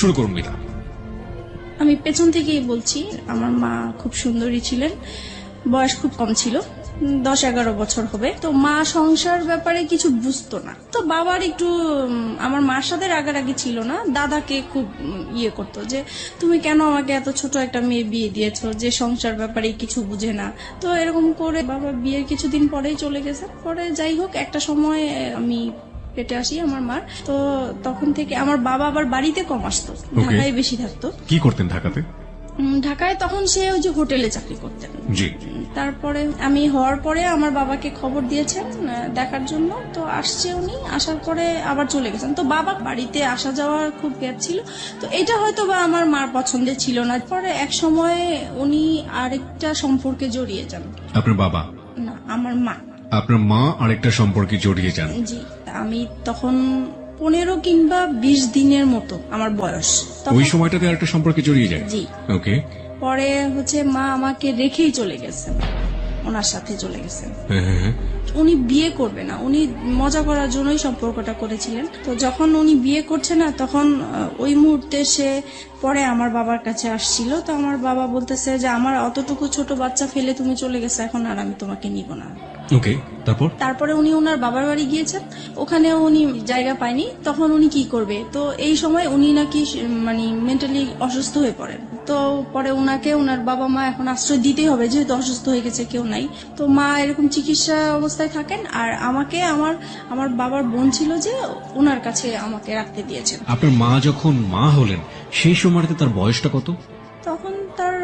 শুরু করুন মিতা। আমি পেছন থেকেই বলছি, আমার মা খুব সুন্দরী ছিলেন, বয়স খুব কম ছিল, 10-11 বছর হবে। তো মা সংসার ব্যাপারে কিছু বুঝতো না। তো বাবার একটু আমার মার সাথে রাগারাগি ছিল না, দাদাকে খুব ইয়ে করতো যে তুমি কেন আমাকে এত ছোট একটা মেয়ে বিয়ে দিয়েছো যে সংসার ব্যাপারে কিছু বুঝে না। তো এরকম করে বাবা বিয়ের কিছুদিন পরেই চলে গেছে। পরে যাই হোক, একটা সময় আমি পেটে আসি আমার মার। তো তখন থেকে আমার বাবা আবার বাড়িতে কম আসতো, ঢাকায় বেশি থাকতো। কি করতেন ঢাকাতে? ঢাকায় তখন সে ওই যে হোটেলে চাকরি করতেন। জি। তারপরে আমি হওয়ার পরে আমার বাবাকে খবর দিয়েছেন দেখার জন্য। তো আসছে উনি, আসার পরে আবার চলে গেছেন। তো বাবা বাড়িতে আসা যাওয়ার খুব গ্যাপ ছিল। তো এটা হয়তো বা আমার মার পছন্দের ছিল না। পরে এক সময় উনি আরেকটা সম্পর্কে জড়িয়ে যান। আপনার বাবা? না, আমার মা। আপনার মা আরেকটা সম্পর্কে জড়িয়ে যান? জি। আমি তখন 15 কিংবা 20 দিনের মতো আমার বয়স। ওই সময়টাতে আরেকটা সম্পর্কে জড়িয়ে যায়? জি। ওকে। পরে মা আমাকে রেখেই চলে গেছেন, ওনার সাথে চলে গেছেন। হ্যাঁ। উনি বিয়ে করবে না, উনি মজা করার জন্যই সম্পর্কটা করেছিলেন। তো যখন উনি বিয়ে করছে না, তখন ওই মুহূর্তে সে পরে আমার বাবার কাছে আসছিল। তো আমার বাবা বলতেছে যে আমার অতটুকু ছোট বাচ্চা ফেলে তুমি চলে গেছে, এখন আর আমি তোমাকে নিব না। ওকে, তারপরে উনি ওনার বাবার বাড়ি গিয়েছেন, ওখানেও উনি জায়গা পায়নি। তখন উনি কি করবে, তো এই সময় উনি নাকি মানে মেন্টালি অসুস্থ হয়ে পড়েন। তো পরে ওনাকে ওনার বাবা মা এখন আশ্রয় দিতেই হবে, যেহেতু অসুস্থ হয়ে গেছে, কেউ নাই। তো মা এরকম চিকিৎসা অবস্থায় থাকেন, আর আমাকে আমার বাবার বোন ছিল যে ওনার কাছে আমাকে রাখতে দিয়েছেন। আপনার মা যখন মা হলেন সেই সময়টাতে তার বয়সটা কত? তখন তার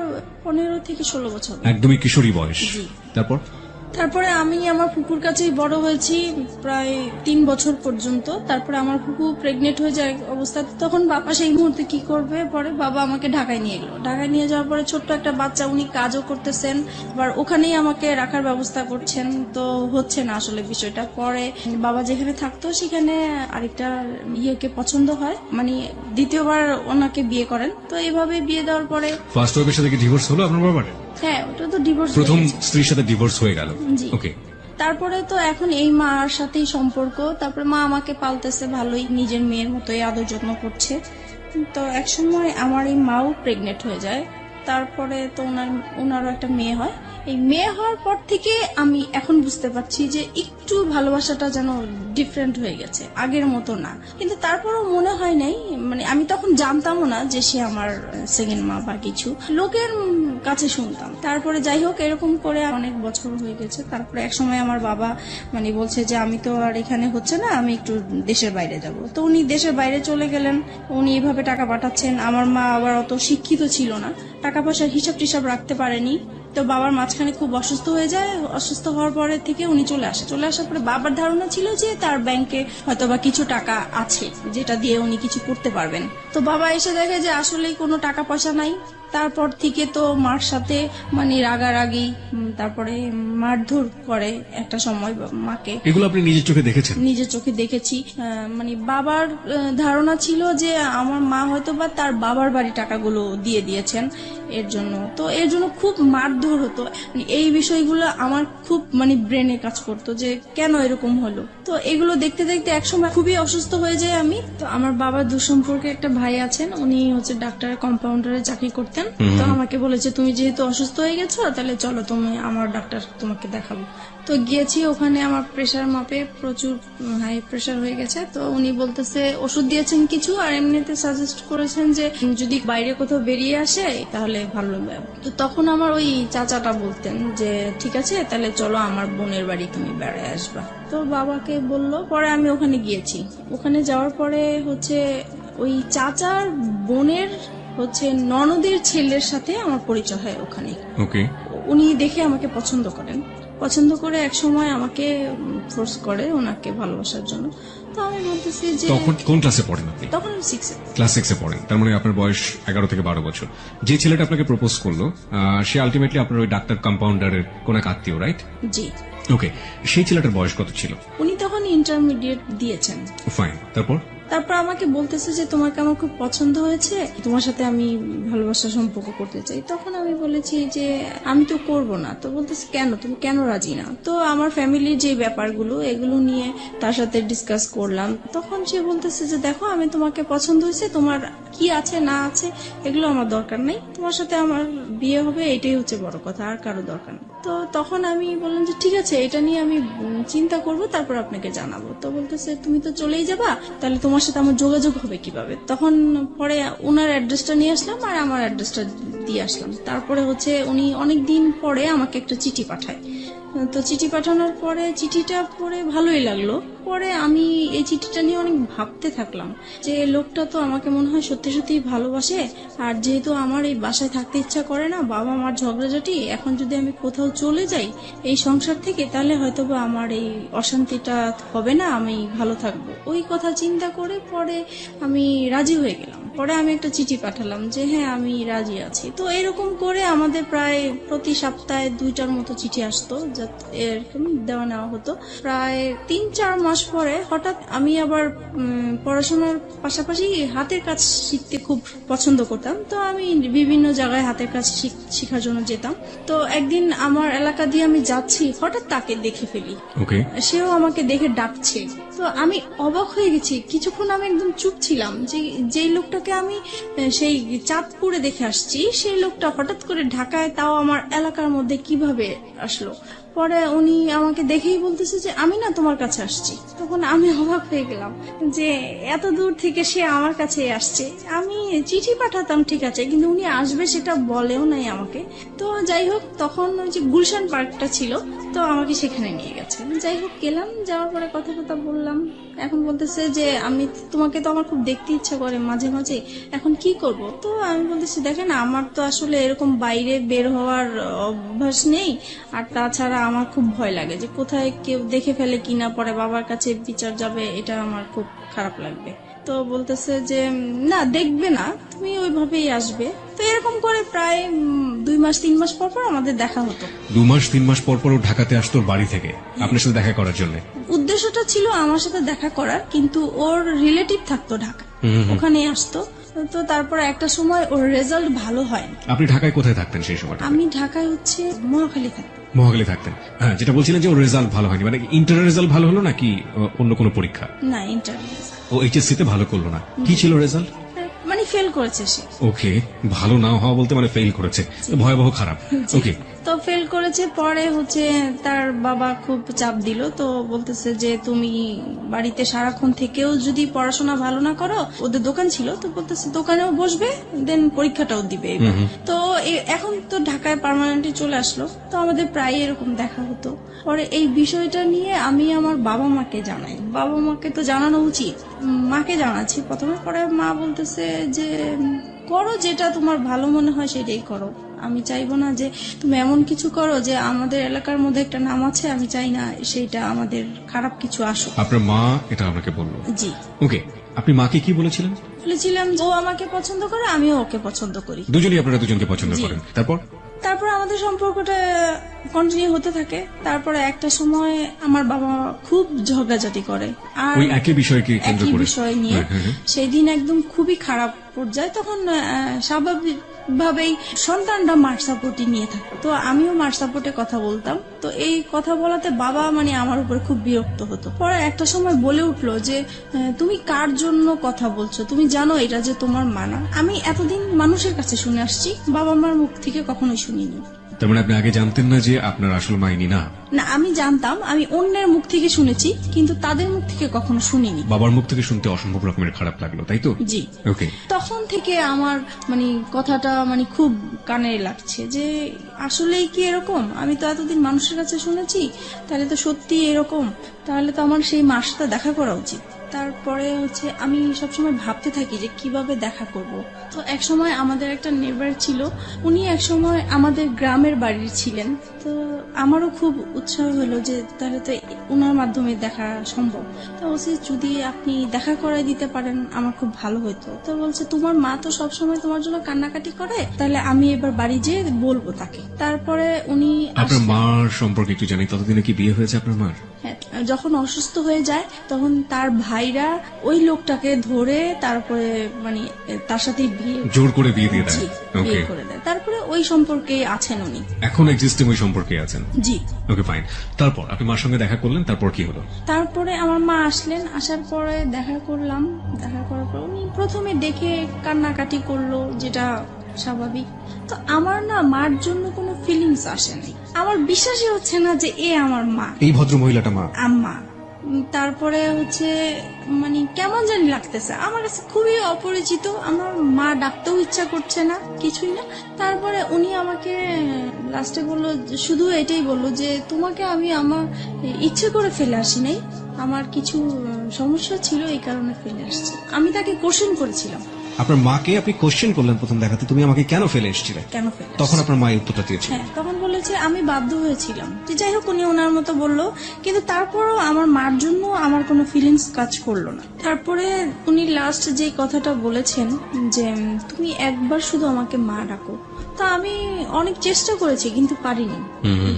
15 থেকে 16 বছর। একদমই কিশোরী বয়স। জি। তারপরে আমি আমার ফুপুর কাছেই বড় হয়েছি প্রায় 3 বছর পর্যন্ত। তারপরে আমার ফুপু প্রেগনেন্ট হয়ে যায় অবস্থা। তখন বাবা সেই মুহূর্তে কি করবে, পরে বাবা আমাকে ঢাকায় নিয়ে গেল। ঢাকায় নিয়ে যাওয়ার পরে ছোট্ট একটা বাচ্চা, উনি কাজও করতেছেন, আবার ওখানেই আমাকে রাখার ব্যবস্থা করছেন। তো হচ্ছে না আসলে বিষয়টা। পরে বাবা যেখানে থাকতো সেখানে আরেকটা ইয়েকে পছন্দ হয়, মানে দ্বিতীয়বার ওনাকে বিয়ে করেন। তো এইভাবে বিয়ে দেওয়ার পরে ফার্স্ট ওয়াইফের সাথে কি ডিভোর্স হলো আপনার বাবার? হ্যাঁ, ওটা তো ডিভোর্স। প্রথম স্ত্রীর সাথে ডিভোর্স হয়ে গেল। জি। ওকে। তারপরে তো এখন এই মার সাথেই সম্পর্ক। তারপরে মা আমাকে পালতেছে ভালোই, নিজের মেয়ের মতোই আদর যত্ন করছে। তো এক সময় আমার এই মাও প্রেগনেন্ট হয়ে যায়। তারপরে তো ওনারও একটা মেয়ে হয়। এই মেয়ে হওয়ার পর থেকে আমি এখন বুঝতে পারছি যে একটু ভালোবাসাটা যেন ডিফারেন্ট হয়ে গেছে, আগের মতো না। কিন্তু তারপরও মনে হয় নাই, মানে আমি তখন জানতামও না যে সে আমার সেকেন্ড মা বা কিছু, লোকের কাছে শুনতাম। তারপরে যাই হোক, এরকম করে অনেক বছর হয়ে গেছে। তারপরে এক সময় আমার বাবা মানে বলছে যে আমি তো আর এখানে হচ্ছে না, আমি একটু দেশের বাইরে যাব। তো উনি দেশের বাইরে চলে গেলেন। উনি এভাবে টাকা পাঠাচ্ছেন। আমার মা আবার অত শিক্ষিত ছিল না, টাকা পয়সার হিসাব টিসাব রাখতে পারেনি। তো বাবার মাঝখানে খুব অসুস্থ হয়ে যায়। অসুস্থ হওয়ার পরে থেকে উনি চলে আসার পরে বাবার ধারণা ছিল যে তার ব্যাংকে হয়তোবা কিছু টাকা আছে যেটা দিয়ে উনি কিছু করতে পারবেন। তো বাবা এসে দেখে যে আসলেই কোনো টাকা পয়সা নাই। তারপর থেকে তো মার সাথে মানে রাগারাগি, তারপরে মারধর করে একটা সময় মাকে। এগুলো আপনি নিজের চোখে দেখেছেন? নিজের চোখে দেখেছি। মানে বাবার ধারণা ছিল যে আমার মা হয়তোবা তার বাবার বাড়ি টাকাগুলো দিয়ে দিয়েছেন এর জন্য। তো এর জন্য খুব মারধর হতো। এই বিষয়গুলো আমার খুব মানে ব্রেনে কাজ করতো যে কেন এরকম হলো। তো এগুলো দেখতে দেখতে একসময় খুবই অসুস্থ হয়ে যায় আমি। তো আমার বাবার দুঃসম্পর্কে একটা ভাই আছেন, উনি ডাক্তার কম্পাউন্ডারে চাকরি করতেন। তো আমাকে বলেছে তুমি যেহেতু অসুস্থ হয়ে গেছো, তাহলে চলো তুমি আমার ডাক্তার তোমাকে দেখাবো। তো গিয়েছি, ওখানে আমার প্রেশার মাপে প্রচুর হাই প্রেশার হয়ে গেছে। তো উনি বলতেছে ওষুধ দিয়েছেন কিছু, আর এমনিতে সাজেস্ট করেছেন যে যদি বাইরে কোথাও বেরিয়ে আসে তাহলে ভালো হবে। তো তখন আমার ওই চাচাটা বলতেন যে ঠিক আছে, তাহলে চলো আমার বোনের বাড়ি তুমি বেড়ায় আসবা। তো বাবাকে বললো, পরে আমি ওখানে গিয়েছি। ওখানে যাওয়ার পরে ওই চাচার বোনের ননদের ছেলের সাথে আমার পরিচয় হয় ওখানে। ওকে। উনি দেখে আমাকে পছন্দ করে এক সময় আমাকে ফোর্স করে ওনাকে ভালোবাসার জন্য। তো আমি বলতেছি যে তখন কোন ক্লাসে পড়েন আপনি? তখন 6 ক্লাস 6 এ পড়েন। তার মানে আপনার বয়স 11 থেকে 12 বছর। যে ছেলেটা আপনাকে প্রপোজ করলো সে আলটিমেটলি আপনার ওই ডাক্তার কম্পাউন্ডারের কোন এক আত্মীয়, রাইট? জি। ওকে। সেই ছেলেটার বয়স কত ছিল? উনি তখন ইন্টারমিডিয়েট দিয়েছেন। ফাইন। তারপর তারপর আমাকে বলতেছে যে তোমাকে আমার খুব পছন্দ হয়েছে, তোমার সাথে আমি ভালোবাসার সম্পর্ক করতে চাই। তখন আমি বলেছি যে আমি তো করব না। তো বলতেছে কেন, তুমি কেন রাজি না? তো আমার ফ্যামিলির যে ব্যাপারগুলো এগুলো নিয়ে তার সাথে ডিসকাস করলাম। তখন সে বলতেছে যে দেখো, আমি তোমাকে পছন্দ হয়েছে, তোমার কি আছে না আছে এগুলো আমার দরকার নেই, তোমার সাথে আমার বিয়ে হবে এটাই হচ্ছে বড় কথা, আর কারো দরকার নেই। তো তখন আমি বললাম যে ঠিক আছে, এটা নিয়ে আমি চিন্তা করব, তারপর আপনাকে জানাবো। তো বলতেছে তুমি তো চলেই যাবা, তাহলে তোমার সাথে আমার যোগাযোগ হবে কিভাবে? তখন পরে ওনার অ্যাড্রেসটা নিয়ে আসলাম আর আমার অ্যাড্রেসটা দিয়ে আসলাম। তারপরে হচ্ছে উনি অনেকদিন পরে আমাকে একটা চিঠি পাঠায়। তো চিঠি পাঠানোর পরে চিঠিটা পড়ে ভালোই লাগলো। পরে আমি এই চিঠিটা নিয়ে অনেক ভাবতে থাকলাম যে লোকটা তো আমাকে মনে হয় সত্যি সত্যি ভালোবাসে। আর যেহেতু আমার এই বাসায় থাকতে ইচ্ছা করে না, বাবা মার ঝগড়াঝাটি, এখন যদি আমি কোথাও চলে যাই এই সংসার থেকে, তাহলে হয়তো বা আমার এই অশান্তিটা হবে না, আমি ভালো থাকবো। ওই কথা চিন্তা করে পরে আমি রাজি হয়ে গেলাম। পরে আমি একটা চিঠি পাঠালাম যে হ্যাঁ আমি রাজি আছি। তো এরকম করে আমাদের প্রায় প্রতি সপ্তাহে 2টার মতো চিঠি আসতো, এরকম দেওয়া নেওয়া হতো। প্রায় 3-4 মাস পরে হঠাৎ আমি আবার পড়াশোনার পাশাপাশি হাতের কাজ শিখতে খুব পছন্দ করতাম। তো আমি বিভিন্ন জায়গায় হাতের কাজ শেখার জন্য যেতাম। তো একদিন আমার এলাকা দিয়ে আমি যাচ্ছি, হঠাৎ তাকে দেখে ফেলি। ওকে। সেও আমাকে দেখে ডাকছে। তো আমি অবাক হয়ে গেছি। কিছুক্ষণ আমি একদম চুপ ছিলাম যে যেই লোকটাকে আমি সেই চাঁদপুরে দেখে আসছি, সেই লোকটা হঠাৎ করে ঢাকায়, তাও আমার এলাকার মধ্যে কিভাবে আসলো? পরে উনি আমাকে দেখেই বলতেছে যে আমি না তোমার কাছে আসছি। তখন আমি অবাক হয়ে গেলাম যে এত দূর থেকে সে আমার কাছে আসছে। আমি চিঠি পাঠাতাম ঠিক আছে, কিন্তু উনি আসবে সেটা বলেও নাই আমাকে। তো যাই হোক, তখন ওই যে গুলশান পার্কটা ছিল, তো আমাকে সেখানে নিয়ে গেছে। যাই হোক গেলাম, যাওয়ার পরে কথা বললাম। এখন বলতেছে যে আমি তোমাকে তো আমার খুব দেখতে ইচ্ছা করে মাঝে মাঝে, এখন কি করব? তো আমি বলতেছি দেখেন, আমার তো আসলে এরকম বাইরে বের হওয়ার অভ্যাস নেই, আর তাছাড়া আমার খুব ভয় লাগে যে কোথায় কেউ দেখে ফেলে কিনা, পরে বাবার কাছে বিচার যাবে, এটা আমার খুব খারাপ লাগবে। তো বলতেছে যে না, দেখবে না, তুমি ওইভাবেই আসবে। তো এরকম করে প্রায় 2-3 মাস পর পর আমাদের দেখা হতো। 2-3 মাস পর পর ও ঢাকাতে আসতো ওর বাড়ি থেকে আপনার সাথে দেখা করার জন্য? উদ্দেশ্যটা ছিল আমার সাথে দেখা করার, কিন্তু ওর রিলেটিভ থাকতো ঢাকা, ওখানে আসতো। তো তারপর একটা সময় ওর রেজাল্ট ভালো হয়। আপনি ঢাকায় কোথায় থাকতেন সেই সময়টা? আমি ঢাকায় হচ্ছে মহাখালী থাকতাম। মহাখালী থাকতেন। হ্যাঁ, যেটা বলছিলেন যে ওর রেজাল্ট ভালো হয়নি, মানে ইন্টার রেজাল্ট ভালো হলো নাকি অন্য কোনো পরীক্ষা? না, ইন্টারভিউ। ও এইচএসসি তে ভালো করলো না, কি ছিল রেজাল্ট? মানে ফেল করেছে সে। ওকে, ভালো না হওয়া বলতে মানে ফেল করেছে, ভয়াবহ খারাপ। ওকে। তো ফেল করেছে। পরে হচ্ছে তার বাবা খুব চাপ দিল। তো বলতেছে যে তুমি বাড়িতে সারাক্ষণ থেকেও যদি পড়াশোনা ভালো না করো, ওদের দোকান ছিল, তো বলতেছে দোকানেও বসবে, দেন পরীক্ষাটাও দিবে। তো এখন তো ঢাকায় পার্মানেন্টলি চলে আসলো, তো আমাদের প্রায় এরকম দেখা হতো। পরে এই বিষয়টা নিয়ে আমি আমার বাবা মাকে জানাই। বাবা মাকে তো জানানো উচিত, মাকে জানাচ্ছি প্রথমে। পরে মা বলতেছে যে করো, যেটা তোমার ভালো মনে হয় সেটাই করো। আমি চাইবো না যে তুমি এমন কিছু করো যে আমাদের এলাকার মধ্যে একটা নাম আছে, আমি চাই না সেইটা আমাদের খারাপ কিছু আসুক। আপনার মা এটা আপনাকে বললো? জি। ওকে, আপনি মাকে কি বলেছিলেন? বলেছিলাম ও আমাকে পছন্দ করে, আমিও ওকে পছন্দ করি। দুজনেই আপনারা দুজনকে পছন্দ করেন। তারপর আমাদের সম্পর্কটা কন্টিনিউ হতে থাকে। তারপরে একটা সময় আমার বাবা খুব ঝগড়াঝাটি করে, আর ওই একই বিষয়কে কেন্দ্র একই করে বিষয় নিয়ে। সেই দিন একদম খুবই খারাপ পর্যায়ে। তখন স্বাভাবিক ভাবেই সন্তানরা মার সাপোর্টই নিয়ে থাকে, তো আমিও মার সাপোর্টে কথা বলতাম। তো এই কথা বলাতে বাবা মানে আমার উপর খুব বিরক্ত হতো। পরে একটা সময় বলে উঠলো যে তুমি কার জন্য কথা বলছো, তুমি জানো এটা যে তোমার মানা? আমি এতদিন মানুষের কাছে শুনে আসছি, বাবা মার মুখ থেকে কখনোই শুনিনি। তার মানে আপনি আগে জানতেন না যে আপনার আসল মা ইনি না? না, আমি জানতাম, আমি অন্যের মুখ থেকে শুনেছি, কিন্তু তাদের মুখ থেকে কখনো শুনিনি। বাবার মুখ থেকে শুনতে অসম্ভব রকমের খারাপ লাগলো, তাই তো? জি। ওকে। তখন থেকে আমার মানে কথাটা মানে খুব কানে লাগছে যে আসলেই কি এরকম? আমি তো এতদিন মানুষের কাছে শুনেছি, তাহলে তো সত্যি এরকম, তাহলে তো আমার সেই মার সাথে দেখা করা উচিত। তারপরে হচ্ছে আমি সবসময় ভাবতে থাকি যে কিভাবে দেখা করব। তো এক সময় আমাদের একটা নেবার ছিল, উনি এক সময় আমাদের গ্রামের বাড়ির ছিলেন। তো আমারও খুব উৎসাহ হলো যে তাহলে তো উনার মাধ্যমে দেখা সম্ভব। তো বলছে যদি আপনি দেখা করাই দিতে পারেন আমার খুব ভালো হতো। তো বলছে তোমার মা তো সবসময় তোমার জন্য কান্নাকাটি করে, তাহলে আমি এবার বাড়ি যেয়ে বলবো তাকে। তারপরে উনি আপনার মার সম্পর্কে একটু জানি, ততদিনে কি বিয়ে হয়েছে আপনার মার? হ্যাঁ, যখন অসুস্থ হয়ে যায় তখন তার ভাই ভাইরা ওই লোকটাকে ধরে তারপরে মানে তার সাথে বিয়ে জোর করে বিয়ে দিয়ে দেয়। জি, ওকে, বিয়ে করে দেয়। তারপরে ওই সম্পর্কে আছেন উনি। এখন এক্সিস্টিং ওই সম্পর্কে আছেন। জি। ওকে, ফাইন। তারপর আপনি মার সঙ্গে দেখা করলেন, তারপর কি হলো? তারপরে আমার মা আসলেন, আসার পরে দেখা করলাম। দেখা করার পর উনি প্রথমে দেখে কান্নাকাটি করলো, যেটা স্বাভাবিক। তো আমার না মার জন্য কোনো ফিলিংস আসে নাই। আমার বিশ্বাসই হচ্ছে না যে এ আমার মা, এই ভদ্র মহিলাটা মা। আম্মা। তারপরে হচ্ছে মানে কেমন জানি লাগতেছে আমার কাছে, খুবই অপরিচিত। আমার মা ডাকতেও ইচ্ছা করছে না, কিছুই না। তারপরে উনি আমাকে লাস্টে বললো, শুধু এটাই বললো যে তোমাকে আমি আমার ইচ্ছে করে ফেলে আসি নাই, আমার কিছু সমস্যা ছিল এই কারণে ফেলে আসছি। আমি তাকে কোশ্চেন করেছিলাম, আপনার মাকে আপনি কোশ্চেন করলেন প্রথম দেখাতে, তুমি আমাকে কেন ফেলে এসেছিলে? কেন ফেলে আসছি? তখন আপনার মা এই উত্তরটা দিয়েছিল। হ্যাঁ, তখন বলেছে আমি বাধ্য হয়েছিলাম। যে যাই হোক, উনি ওনার মতো বললো, কিন্তু তারপরও আমার মার জন্য আমার কোনো ফিলিংস কাজ করলো না। তারপরে উনি লাস্ট যে কথাটা বলেছেন যে তুমি একবার শুধু আমাকে মা ডাকো। তা আমি অনেক চেষ্টা করেছি কিন্তু পারিনি,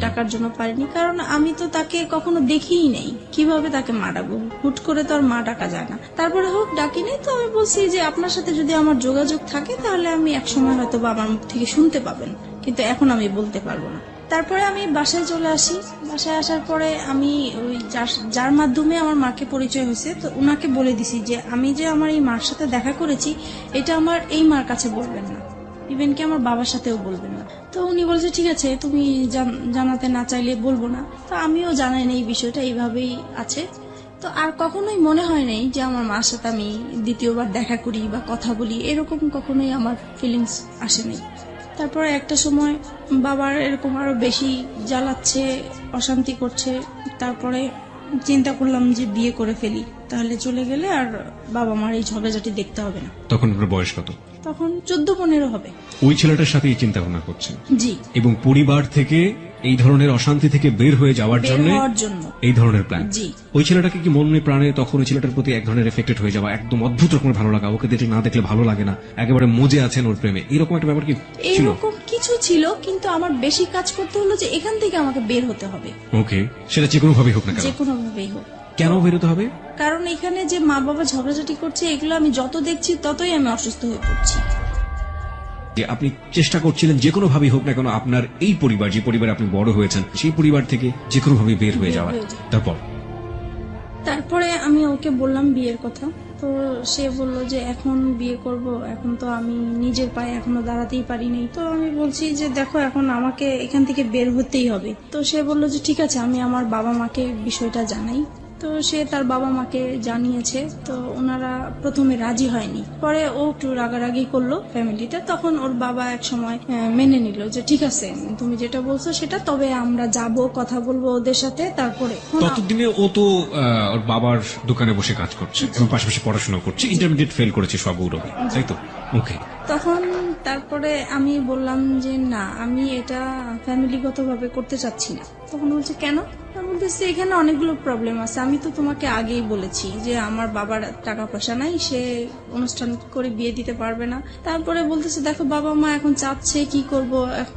ডাকার জন্য পারিনি, কারণ আমি তো তাকে কখনো দেখিই নেই। কিভাবে তাকে মা ডাকবো? হুট করে তো আর মা ডাকা যায় না। তারপরে হোক ডাকিনি, তো আমি বলছি যে আপনার সাথে যদি আমার যোগাযোগ থাকে তাহলে আমি একসময় হয়তো বা আমার মুখ থেকে শুনতে পাবেন, কিন্তু এখন আমি বলতে পারবো না। তারপরে আমি বাসায় চলে আসি। বাসায় আসার পরে আমি ওই যার মাধ্যমে আমার মাকে পরিচয় হয়েছে, তো উনাকে বলে দিছি যে আমি যে আমার এই মার সাথে দেখা করেছি এটা আমার এই মার কাছে বলবেন না, ইভেন কি আমার বাবার সাথেও বলবেন না। তো উনি বলছে ঠিক আছে, তুমি জানাতে না চাইলে বলবো না। তো আমিও জানাই না এই বিষয়টা, এইভাবেই আছে। তো আর কখনোই মনে হয় নাই যে আমার মার সাথে আমি দ্বিতীয়বার দেখা করি বা কথা বলি, এরকম কখনোই আমার ফিলিংস আসে নাই। তারপরে একটা সময় বাবার এরকম আরো বেশি জ্বালাচ্ছে, অশান্তি করছে। তারপরে চিন্তা করলাম যে বিয়ে করে ফেলি, তাহলে চলে গেলে আর বাবা মার এই ঝগড়াঝাটি দেখতে হবে না। তখন আপনার বয়স কত? তখন 14-15 হবে। ওই ছেলেটার সাথে এই চিন্তা ভাবনা করছেন, জি, এবং পরিবার থেকে এই ধরনের অশান্তি থেকে বের হয়ে যাওয়ার বের জন্য হওয়ার জন্য। এই ধরনের প্ল্যান। জি। ওই ছেলেটাকে কি মনে প্রাণে তখন ওই ছেলেটার প্রতি এক ধরনের এফেক্টেড হয়ে যাওয়া, একদম অদ্ভুত রকমের ভালো লাগা, ওকে দেখলে না দেখলে ভালো লাগে না, একেবারে মজে আছেন ওর প্রেমে, এরকম একটা ব্যাপার কি ছিল? এইরকম কিছু ছিল, কিন্তু আমার বেশি কাজ করতে হলো যে এখান থেকে আমাকে বের হতে হবে, ওকে, সেটা যে কোনো ভাবেই হোক না কেন। যে কোনো ভাবেই হোক। কেন বেরোতে হবে? কারণ এখানে যে মা বাবা ঝগড়াঝাটি করছে, এগুলো আমি যত দেখছি ততই আমি অসুস্থ হয়ে পড়ছি। যে আপনি চেষ্টা করছিলেন যে কোনো ভাবেই হোক না কেন আপনার এই পরিবার, যে পরিবারে আপনি বড় হয়েছেন, সেই পরিবার থেকে যে কোনো ভাবে বের হয়ে যাওয়া। তারপরে আমি ওকে বললাম বিয়ের কথা। তো সে বললো যে এখন বিয়ে করব, এখন তো আমি নিজের পায়ে এখনো দাঁড়াতেই পারিনি। তো আমি বলছি যে দেখো, এখন আমাকে এখান থেকে বের হতেই হবে। তো সে বললো যে ঠিক আছে, আমি আমার বাবা মাকে বিষয়টা জানাই। তো সে তার বাবা মাকে জানিয়েছে। তো ওনারা প্রথমে রাজি হয়নি, পরে ও একটু রাগারাগি করলো ফ্যামিলিতে। তখন ওর বাবা এক সময় মেনে নিল যে ঠিক আছে, তুমি যেটা বলছো সেটা, তবে আমরা যাব, কথা বলবো ওদের সাথে। তারপরে ততদিনে ও তো ওর বাবার দোকানে বসে কাজ করছে এবং পাশাপাশি পড়াশোনা করছে, ইন্টারমিডিয়েট ফেল করেছে সব গৌরবে, তাই তো? ওকে। তখন তারপরে আমি বললাম যে না, আমি এটা ফ্যামিলিগতভাবে করতে চাচ্ছি না। তখন বলছে কেন? বলতেছে এখানে অনেকগুলো প্রবলেম আছে, আমি তো তোমাকে আগেই বলেছি যে আমার বাবার টাকা পয়সা নাই, সে অনুষ্ঠান করে বিয়ে দিতে পারবে না। তারপরে বলতেছে দেখো, বাবা মা এখন চাচ্ছে, কি করব।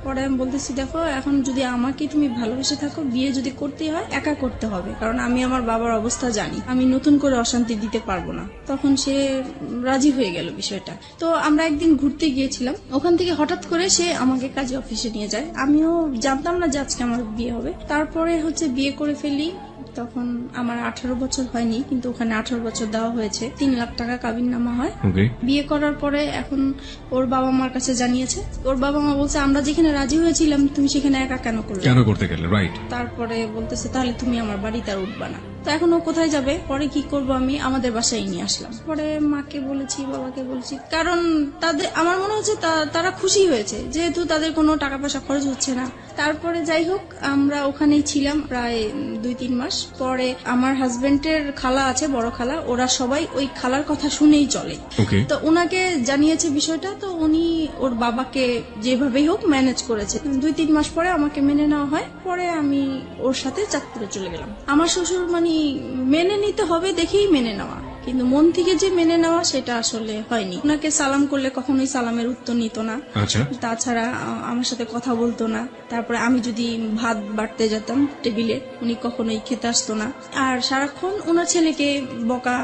পরে আমি বলতেছি দেখো, এখন যদি আমাকে তুমি ভালোবেসে থাকো, বিয়ে যদি করতে হয় একা করতে হবে, কারণ আমি আমার বাবার অবস্থা জানি, আমি নতুন করে অশান্তি দিতে পারবো না। তখন সে রাজি হয়ে গেল বিষয়টা। তো আমরা একদিন ঘুরতে গিয়েছিলাম, ওখান থেকে হঠাৎ করে সে আমাকে কাজে অফিসে নিয়ে যায়। আমিও জানতাম না যে আজকে আমার বিয়ে হবে। তারপরে হচ্ছে বিয়ে করে ফেলি। তখন আমার 18 বছর হয়নি, কিন্তু ওখানে 18 বছর দেওয়া হয়েছে। 3 লাখ টাকা কাবিননামা হয়। বিয়ে করার পরে এখন ওর বাবা মার কাছে জানিয়েছে। ওর বাবা মা বলছে আমরা যেখানে রাজি হয়েছিলাম তুমি সেখানে একা কেন করতে গেলে, রাইট? তারপরে বলতেছে তাহলে তুমি আমার বাড়িতে আর উঠবা না। তো এখন ও কোথায় যাবে? পরে কি করব, আমি আমাদের বাসায় নিয়ে আসলাম। পরে মাকে বলেছি, বাবাকে বলছি, কারণ তাদের, আমার মনে হচ্ছে তারা খুশি হয়েছে, যেহেতু তাদের কোনো টাকা পয়সা খরচ হচ্ছে না। তারপরে যাই হোক, আমরা ওখানেই ছিলাম প্রায় 2-3 মাস। পরে আমার হাজবেন্ডের খালা আছে, বড় খালা, ওরা সবাই ওই খালার কথা শুনেই চলে। তো ওনাকে জানিয়েছে বিষয়টা। তো উনি ওর বাবাকে যেভাবেই হোক ম্যানেজ করেছে। 2-3 মাস পরে আমাকে মেনে নেওয়া হয়। পরে আমি ওর সাথে চাঁদপুরে চলে গেলাম। আমার শ্বশুর মানে মেনে নিতে হবে দেখেই মেনে নেওয়া, কিন্তু মন থেকে যে মেনে নেওয়া সেটা আসলে হয়নি। ওনাকে সালাম করলে কখনোই সালামের উত্তর নিত না। তাছাড়া আমার সাথে কথা বলতো না। তারপরে আমি যদি ভাত বাড়তে যেতাম টেবিলে, উনি কখনোই খেতে আসতো না। আর সারাক্ষণ ওনার ছেলেকে বকা,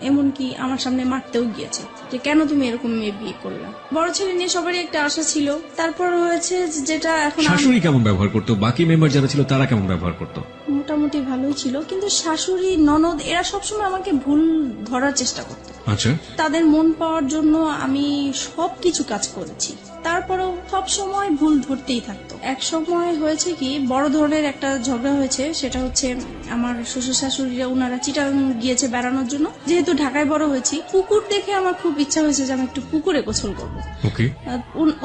এমনকি আমার সামনে মারতেও গিয়েছে যে কেন তুমি এরকম মেয়ে বিয়ে করলা। বড় ছেলে নিয়ে সবারই একটা আশা ছিল। তারপর হয়েছে যেটা এখন শাশুড়ি কেমন ব্যবহার করতো, বাকি মেম্বার যারা ছিল তারা কেমন ব্যবহার করতো? মোটামুটি ভালোই ছিল, কিন্তু শাশুড়ি ননদ এরা সবসময় আমাকে ভুল ধরার চেষ্টা করতো। আচ্ছা, তাদের মন পাওয়ার জন্য আমি সবকিছু কাজ করেছি, তারপরেও সব সময় ভুল ধরতেই থাকতো। এক সময় হয়েছে কি, বড় ধরনের একটা ঝগড়া হয়েছে। সেটা হচ্ছে আমার শ্বশুর শাশুড়িরা ওনারা চিটাগাং গিয়েছে বেড়ানোর জন্য। যেহেতু ঢাকায় বড় হয়েছি, পুকুর দেখে আমার খুব ইচ্ছা হয়েছে যে আমি একটু পুকুরে গোসল করবো। ওকে।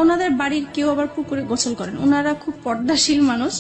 ওনাদের বাড়ির কেউ আবার পুকুরে গোসল করেন, ওনারা খুব পর্দাশীল মানুষ।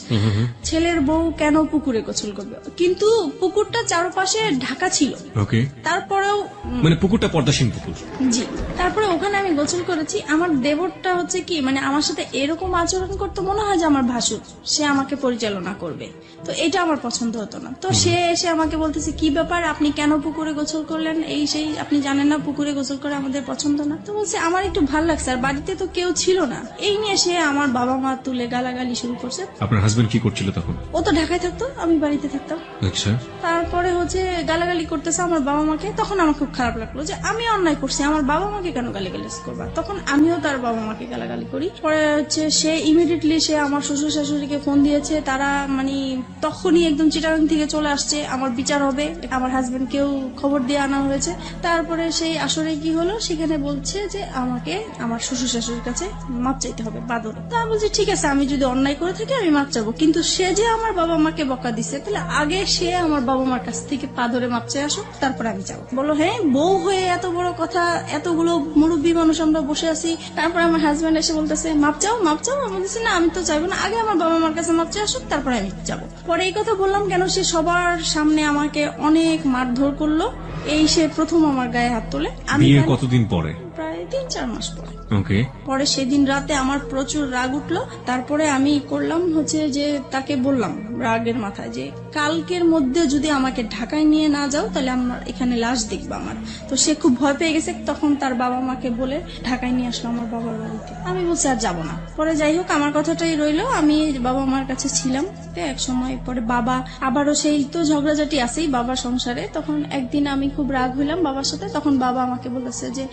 ছেলের বউ কেন পুকুরে গোসল করবে, কিন্তু পুকুরটা চারপাশে ঢাকা ছিল। ওকে। তারপরেও মানে পুকুরটা পর্দাসীন পুকুর। জি, তারপরে ওখানে আমি গোসল করেছি। আমার দেবরটা হচ্ছে কি, মানে আমার সাথে এরকম আচরণ করতে মনে হয় যে আমার ভাসুর, সে আমাকে পরিচালনা করবে। তো এটা আমার পছন্দ হতো না। তো সে এসে আমাকে বলতেছে, কি ব্যাপার, আপনি কেন পুকুরে গোসল করলেন, এই সেই, আপনি জানেন না পুকুরে গোসল করে আমাদের পছন্দ না। তো বলছে আমার একটু ভাল লাগছে, আর বাড়িতে তো কেউ ছিল না। এই নিয়ে সে আমার বাবা মা তুলে গালাগালি শুরু করছে। আপনার হাজবেন্ড কি করছিল তখন? ও তো ঢাকায় থাকতো, আমি বাড়িতে থাকতাম। আচ্ছা। তারপরে হচ্ছে গালাগালি করতেছে আমার বাবা মাকে। তখন আমার খুব খারাপ লাগলো যে আমি অন্যায় করছি, আমার বাবা মাকে কেন গালিগালাজ করবা। তখন আমিও তার বাবা মাকে গালাগালি করি। পরে হচ্ছে সে ইমিডিয়েটলি সে আমার শ্বশুর শাশুড়িকে ফোন দিয়েছে। তারা মানে তখনই একদম চিটাগাং থেকে চলে আসছে, আমার বিচার হবে। আমার হাজবেন্ডকেও খবর দিয়ে আনা হয়েছে। তারপরে সেই আসরে কি হলো, সেখানে বলছে যে আমাকে আমার শ্বশুর শাশুড়ির কাছে মাপ চাইতে হবে বাদরে। তা বলছি ঠিক আছে, আমি যদি অন্যায় করে থাকি আমি মাপ চাবো, কিন্তু সে যে আমার বাবা মাকে বকা দিচ্ছে, তাহলে আগে সে আমার বাবা মার কাছ থেকে পা ধরে মাপ চাই আসো, তারপরে আমি যাবো। বলো হ্যাঁ, বউ হয়ে এত বড় কথা, এতগুলো মুরব্বী মানুষ আমরা বসে আছি। তারপরে আমার হাজবেন্ড এসে বলতেছে মাপ চাও মাপ চাও। আমি বলছি না, আমি তো চাইবো না, আগে আমার বাবা মার কাছে মাপ চাই আসুক, তারপরে আমি যাবো। পরে এই কথা বললাম কেন, সে সবার সামনে আমাকে অনেক মারধর করলো। এই সে প্রথম আমার গায়ে হাত তোলে। আমি বিয়ে কতদিন পরে? প্রায় 3-4 মাস পরে। ওকে। পরে সেদিন রাতে আমার প্রচুর রাগ উঠলো। তারপরে আমি করলাম হচ্ছে যে তাকে বললাম রাগের মাথায় যে কালকের মধ্যে যদি আমাকে ঢাকায় নিয়ে না যাও, তাহলে আমার এখানে লাশ দেখবো আমার। তো সে খুব ভয় পেয়ে গেছে। তখন তার বাবা মাকে বলে ঢাকায় নিয়ে আসলো আমার বাবার বাড়িতে। আমি বলছি আর যাবো না। পরে যাই হোক, আমার কথাটাই রইলো, আমি বাবা মার কাছে ছিলাম। এক সময় পরে বাবা আবারও সেই তো ঝগড়াঝাটি আছেই বাবার সংসারে। তখন একদিন আমি খুব রাগ হইলাম বাবার সাথে। তখন বাবা আমাকে বলেছে যে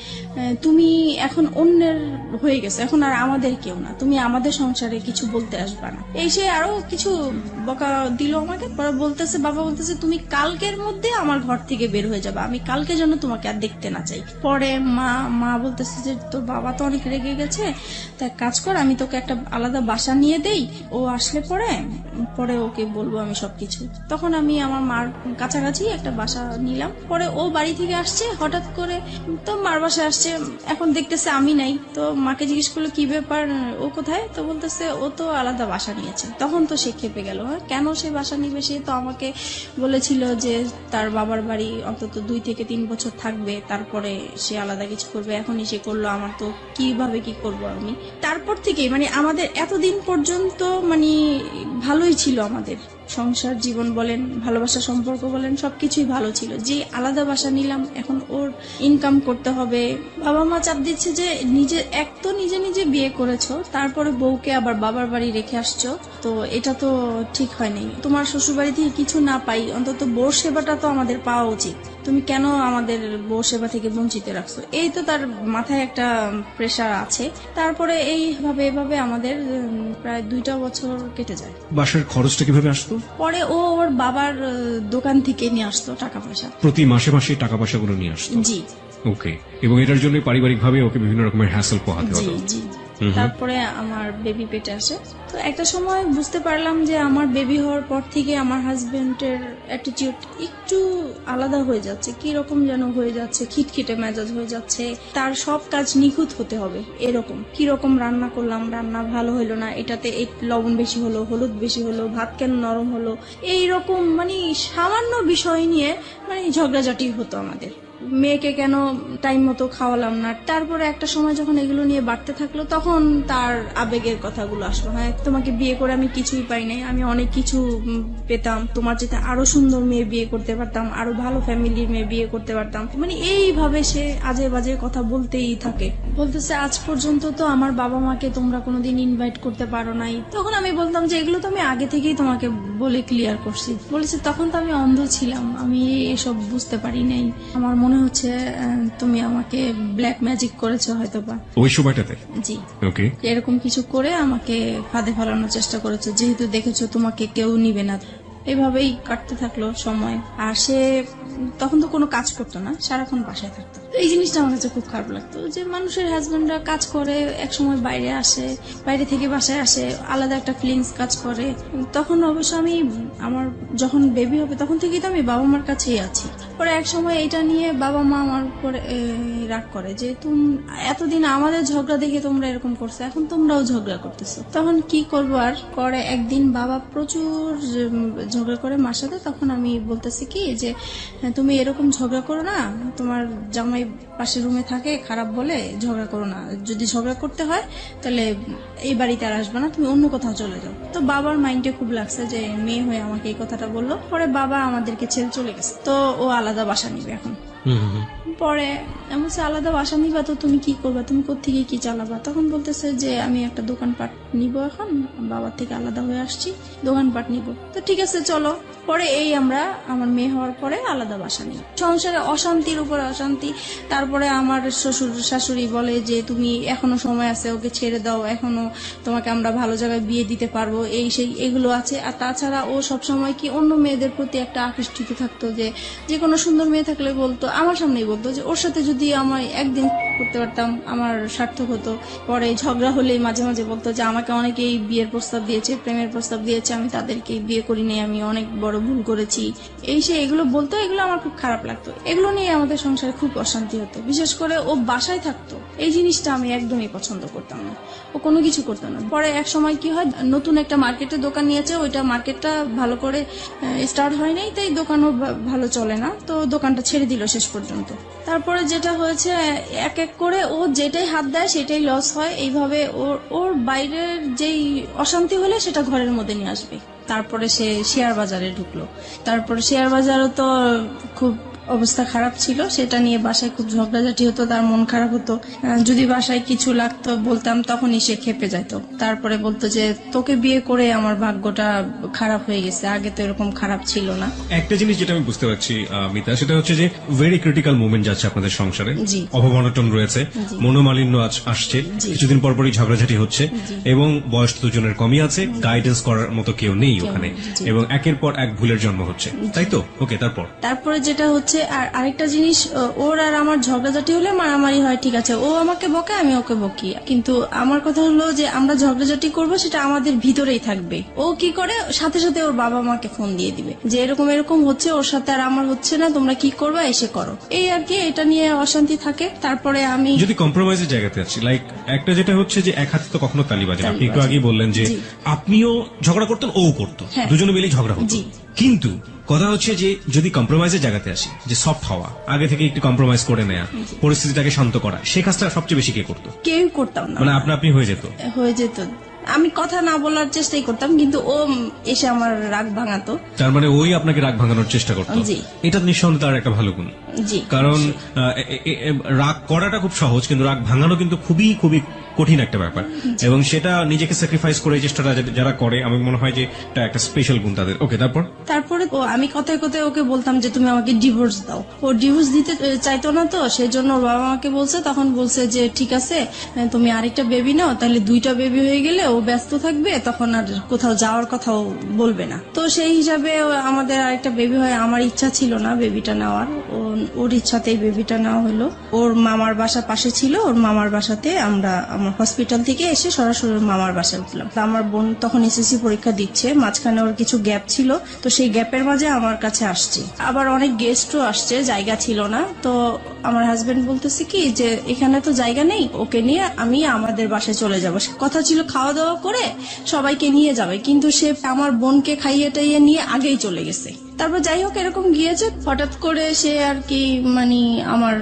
তুমি এখন অন্যের হয়ে গেছো, এখন আর আমাদের কেউ না, তুমি আমাদের সংসারে কিছু বলতে আসবা না। এই সে আরো কিছু বকা দিল আমাকে। পরে বলতেছে, বাবা বলতেছে তুমি কালকের মধ্যে আমার ঘর থেকে বের হয়ে যাবে, আমি কালকে যেন তোমাকে আর দেখতে না চাই। পরে মা বলতেছে যে তোর বাবা তো অনেক রেগে গেছে, তা কাজ কর, আমি তোকে একটা আলাদা বাসা নিয়ে দেই, ও আসলে পরে ওকে বলবো আমি সবকিছু। তখন আমি আমার মার কাছাকাছি একটা বাসা নিলাম। পরে ও বাড়ি থেকে আসছে হঠাৎ করে, তো মার বাসায় আসছে। এখন দেখতেছে আমি নাই। তো মাকে জিজ্ঞেস করলো কি ব্যাপার, ও কোথায়? তো বলতেছে ও তো আলাদা বাসা নিয়েছে। তখন তো সে খেপে গেল, হ্যাঁ কেন সে বাসা নিবে? সে তো আমাকে বলেছিল যে তার বাবার বাড়ি অন্তত 2 থেকে 3 বছর থাকবে, তারপরে সে আলাদা কিছু করবে। এখনই সে করলো, আমার তো কিভাবে কি করব আমি। তারপর থেকে মানে আমাদের এতদিন পর্যন্ত মানে ভালোই ছিল, আমাদের সংসার জীবন বলেন, ভালোবাসা সম্পর্ক বলেন, সবকিছুই ভালো ছিল। যে আলাদা বাসা নিলাম, এখন ওর ইনকাম করতে হবে। বাবা মা চাপ দিচ্ছে যে নিজে নিজে বিয়ে করেছো, তারপরে বউকে আবার বাবার বাড়ি রেখে আসছো, তো এটা তো ঠিক হয় নাই। তোমার শ্বশুর বাড়ি থেকে কিছু না পাই, অন্তত বউ সেবাটা তো আমাদের পাওয়া উচিত, তুমি কেন আমাদের বউ সেবা থেকে বঞ্চিত রাখছো? এই তো তার মাথায় একটা প্রেশার আছে। তারপরে এভাবে আমাদের প্রায় 2টা বছর কেটে যায়। বাসার খরচটা কিভাবে আসতো? পরে ও ওর বাবার দোকান থেকে নিয়ে আসতো টাকা পয়সা, প্রতি মাসে মাসে টাকা পয়সাগুলো নিয়ে আসতো? জি। ওকে। এবং এটার জন্য পারিবারিক ভাবে ওকে বিভিন্ন রকমের হ্যাসেল পোহাতে জি হতো? জি। তারপরে আমার বেবি পেটে আসে। তো একটা সময় বুঝতে পারলাম যে আমার বেবি হওয়ার পর থেকে আমার হাজবেন্ডের অ্যাটিটিউড একটু আলাদা হয়ে যাচ্ছে, কি রকম যেন হয়ে যাচ্ছে, খিটখিটে মেজাজ হয়ে যাচ্ছে। তার সব কাজ নিখুঁত হতে হবে এরকম। কি রকম রান্না করলাম, রান্না ভালো হলো না, এটাতে এই লবণ বেশি হলো, হলুদ বেশি হলো, ভাত কেন নরম হলো, এই রকম মানে সামান্য বিষয় নিয়ে মানে ঝগড়াঝাটি হতো আমাদের। মেয়েকে কেন টাইম মতো খাওয়ালাম না। তারপরে একটা সময় যখন এগুলো নিয়ে বাড়তে থাকলো, তখন তার আবেগের কথাগুলো আসলো, হ্যাঁ তোমাকে বিয়ে করে আমি কিছুই পাই নাই, আমি অনেক কিছু পেতাম, তোমার যেটা আরো সুন্দর মেয়ে বিয়ে করতে পারতাম, আরো ভালো ফ্যামিলির মেয়ে বিয়ে করতে পারতাম। মানে এইভাবে সে আজে বাজে কথা বলতেই থাকে। বলতেছে আজ পর্যন্ত তো আমার বাবা মাকে তোমরা কোনোদিন ইনভাইট করতে পারো নাই। তখন আমি বলতাম যে এগুলো তো আমি আগে থেকেই তোমাকে বলে ক্লিয়ার করছি। বলেছে তখন তো আমি অন্ধ ছিলাম, আমি এসব বুঝতে পারি নাই, আমার মনে মনে হচ্ছে তুমি আমাকে ব্ল্যাক ম্যাজিক করেছো হয়তো বা। ওই সময়টাতে? জি, ওকে। এরকম কিছু করে আমাকে ফাঁদে ফেলানোর চেষ্টা করেছে, যেহেতু দেখেছো তোমাকে কেউ নিবে না। এভাবেই কাটতে থাকলো সময়। আর সে তখন তো কোনো কাজ করতো না, সারাক্ষণ বাসায় থাকতো। এই জিনিসটা আমার কাছে খুব খারাপ লাগতো যে মানুষের হাজবেন্ডরা কাজ করে, এক সময় বাইরে আসে, বাইরে থেকে বাসায় আসে, আলাদা একটা ফিলিংস কাজ করে। তখন অবশ্য আমি আমার যখন বেবি হবে তখন থেকেই তো আমি বাবা মার কাছেই আছি। পরে এক সময় এটা নিয়ে বাবা মা আমার উপরে রাগ করে যে তুমি এতদিন আমাদের ঝগড়া দেখে তোমরা এরকম করছো, এখন তোমরাও ঝগড়া করতেছো। তখন কি করবো আর, পরে একদিন বাবা প্রচুর ঝগড়া করে মার সাথে। তখন আমি বলতেছি কি যে তুমি এরকম ঝগড়া করো না, তোমার জামাই পাশের রুমে থাকে, খারাপ বলে ঝগড়া করো না, যদি ঝগড়া করতে হয় তাহলে এই বাড়িতে আর আসবে না, তুমি অন্য কোথাও চলে যাও। তো বাবার মাইন্ডে খুব লাগছে যে মেয়ে হয়ে আমাকে এই কথাটা বললো। পরে বাবা আমাদেরকে ছেড়ে চলে গেছে, তো ও আলাদা বাসা নিবে এখন। পরে এমন আলাদা বাসা নিবা তো তুমি কি করবা, তুমি কোত্থেকে কি চালাবা? তখন বলতেছে যে আমি একটা দোকানপাট নিব, এখন বাবার থেকে আলাদা হয়ে আসছি, দোকানপাট নিব। তো ঠিক আছে চলো। পরে এই আমরা আমার মেয়ে হওয়ার পরে আলাদা বাসা নিই। সংসারে অশান্তির উপর অশান্তি। তারপরে আমার শ্বশুর শাশুড়ি বলে যে তুমি এখনো সময় আছে, ওকে ছেড়ে দাও, এখনো তোমাকে আমরা ভালো জায়গায় বিয়ে দিতে পারবো, এই সেই এগুলো আছে। আর তাছাড়া ও সবসময় কি অন্য মেয়েদের প্রতি একটা আকৃষ্টিত থাকতো, যে কোনো সুন্দর মেয়ে থাকলে বলতো, আমার সামনেই বলতো যে ওর সাথে যদি আমার একদিন করতে পারতাম আমার সার্থক হতো। পরে ঝগড়া হলেই মাঝে মাঝে বলতো যে আমাকে অনেকেই বিয়ের প্রস্তাব দিয়েছে, প্রেমের প্রস্তাব দিয়েছে, আমি তাদেরকে বিয়ে করিনি, আমি অনেক বড় ভুল করেছি, এই সে এগুলো বলতো। এগুলো আমার খুব খারাপ লাগতো, এগুলো নিয়ে আমাদের সংসারে খুব অশান্তি হতো। বিশেষ করে ও বাসায় থাকতো, এই জিনিসটা আমি একদমই পছন্দ করতাম না, ও কোনো কিছু করতো না। পরে এক সময় কি হয়, নতুন একটা মার্কেটে দোকান নিয়েছে, ওইটা মার্কেটটা ভালো করে স্টার্ট হয় নাই, তাই দোকানও ভালো চলে না, তো দোকানটা ছেড়ে দিল শেষ পর্যন্ত। তারপরে যেটা হয়েছে, এক এক করে ও যেটাই হাত দেয় সেটাই লস হয়। এইভাবে ওর বাইরের যেই অশান্তি হলে সেটা ঘরের মধ্যে নিয়ে আসবে। তারপরে সে শেয়ার বাজারে ঢুকলো। তারপরে শেয়ার বাজারও তো খুব অবস্থা খারাপ ছিল, সেটা নিয়ে বাসায় খুব ঝগড়াঝাটি হতো, তার মন খারাপ হতো। যদি বাসায় কিছু লাগতো বলতাম, তখনই সে খেপে যেত। তারপরে বলতো যে তোকে বিয়ে করে আমার ভাগ্যটা খারাপ হয়ে গেছে, আগে তো এরকম খারাপ ছিল না। একটা জিনিস যেটা আমি বুঝতে পারছি মিতা, সেটা হচ্ছে যে ভেরি ক্রিটিক্যাল মোমেন্ট যাচ্ছে আপনাদের সংসারে। জি। অভাব-অনটন রয়েছে, মনোমালিন্য আসছে, কিছুদিন পরপরই ঝগড়াঝাটি হচ্ছে, এবং বয়স তো দুজনের কমই আছে, গাইডেন্স করার মতো কেউ নেই ওখানে, এবং একের পর এক ভুলের জন্ম হচ্ছে, তাই তো? ওকে, তারপরে যেটা হচ্ছে, আর আরেকটা জিনিস, ওর আর আমার ঝগড়াঝাটি হলে মারামারি হয়, ঠিক আছে, ও আমাকে বকে, আমি ওকে বকি, কিন্তু আমার কথা হলো যে আমরা ঝগড়াঝাটি করব সেটা আমাদের ভিতরেই থাকবে। ও কি করে, সাথে সাথে ওর বাবা মাকে ফোন দিয়ে দিবে যে এরকম এরকম হচ্ছে, ওর সাথে আর আমার হচ্ছে না, তোমরা কি করবা, এসে করো, এই আর কি। এটা নিয়ে অশান্তি থাকে। তারপরে আমি যদি কম্প্রোমাইজের জায়গাতে আছি, লাইক একটা যেটা হচ্ছে যে এক হাতে তো কখনো তালি বাজে না। আপনি একটু আগেই বললেন যে আপনিও ঝগড়া করতেন, ও করতো, দুজনে মিলেই ঝগড়া হতো, কিন্তু কথা হচ্ছে যে যদি কম্প্রোমাইজের জায়গাতে আসি, যে সফট হওয়া, আগে থেকে একটু কম্প্রোমাইজ করে নেয়া, পরিস্থিতিটাকে শান্ত করা, সেই কাজটা সবচেয়ে বেশি কে করতো? কেউ করতাম না, মানে আপনি হয়ে যেত। আমি কথা না বলার চেষ্টাই করতাম, কিন্তু ও এসে আমার রাগ ভাঙাতো। তার মানে ওই আপনাকে রাগ ভাঙানোর চেষ্টা করতো। এটা নিঃসন্দেহে তার একটা ভালো গুণ। কারণ রাগ করাটা খুব সহজ, কিন্তু রাগ ভাঙানো কিন্তু খুবই খুবই কঠিন একটা ব্যাপার, এবং সেটা নিজেকে স্যাক্রিফাইস করে চেষ্টাটা যারা করে, আমি মনে হয় যে এটা একটা স্পেশাল গুণ তাদের। ওকে, তারপরে আমি কথায় কথায় ওকে বলতাম যে তুমি আমাকে ডিভোর্স দাও। ও ডিভোর্স দিতে চাইতো না, তো সেজন্য ওর বাবা আমাকে বলছে, তখন বলছে যে ঠিক আছে, তুমি আরেকটা বেবি নাও, তাহলে 2টা বেবি হয়ে গেলে ও ব্যস্ত থাকবে, তখন আর কোথাও যাওয়ার কথাও বলবে না। তো সেই হিসাবে আমাদের আরেকটা বেবি হয়। আমার ইচ্ছা ছিল না বেবিটা নেওয়ার, ওর ইচ্ছাতেই বেবিটা নেওয়া হলো। ওর মামার বাসা পাশে ছিল, ওর মামার বাসাতে আমরা আমার হসপিটাল থেকে এসে সরাসরি মামার বাসায় উঠলাম। আমার বোন তখন এসএসসি পরীক্ষা দিচ্ছে, মাঝখানে ওর কিছু গ্যাপ ছিল, তো সেই গ্যাপের মাঝে আমার কাছে আসছে। আবার অনেক গেস্টও আসছে, জায়গা ছিল না। তো আমার হাজবেন্ড বলতেছে কি যে এখানে তো জায়গা নেই, ওকে নিয়ে আমি আমাদের বাসায় চলে যাব। কথা ছিল খাওয়া দাওয়া করে সবাইকে নিয়ে যাবে, কিন্তু সে আমার বোনকে খাইয়ে টাইয়ে নিয়ে আগেই চলে গেছে। তারপর যাই হোক এরকম গিয়েছে, হঠাৎ করে সে আর কি মানে আমার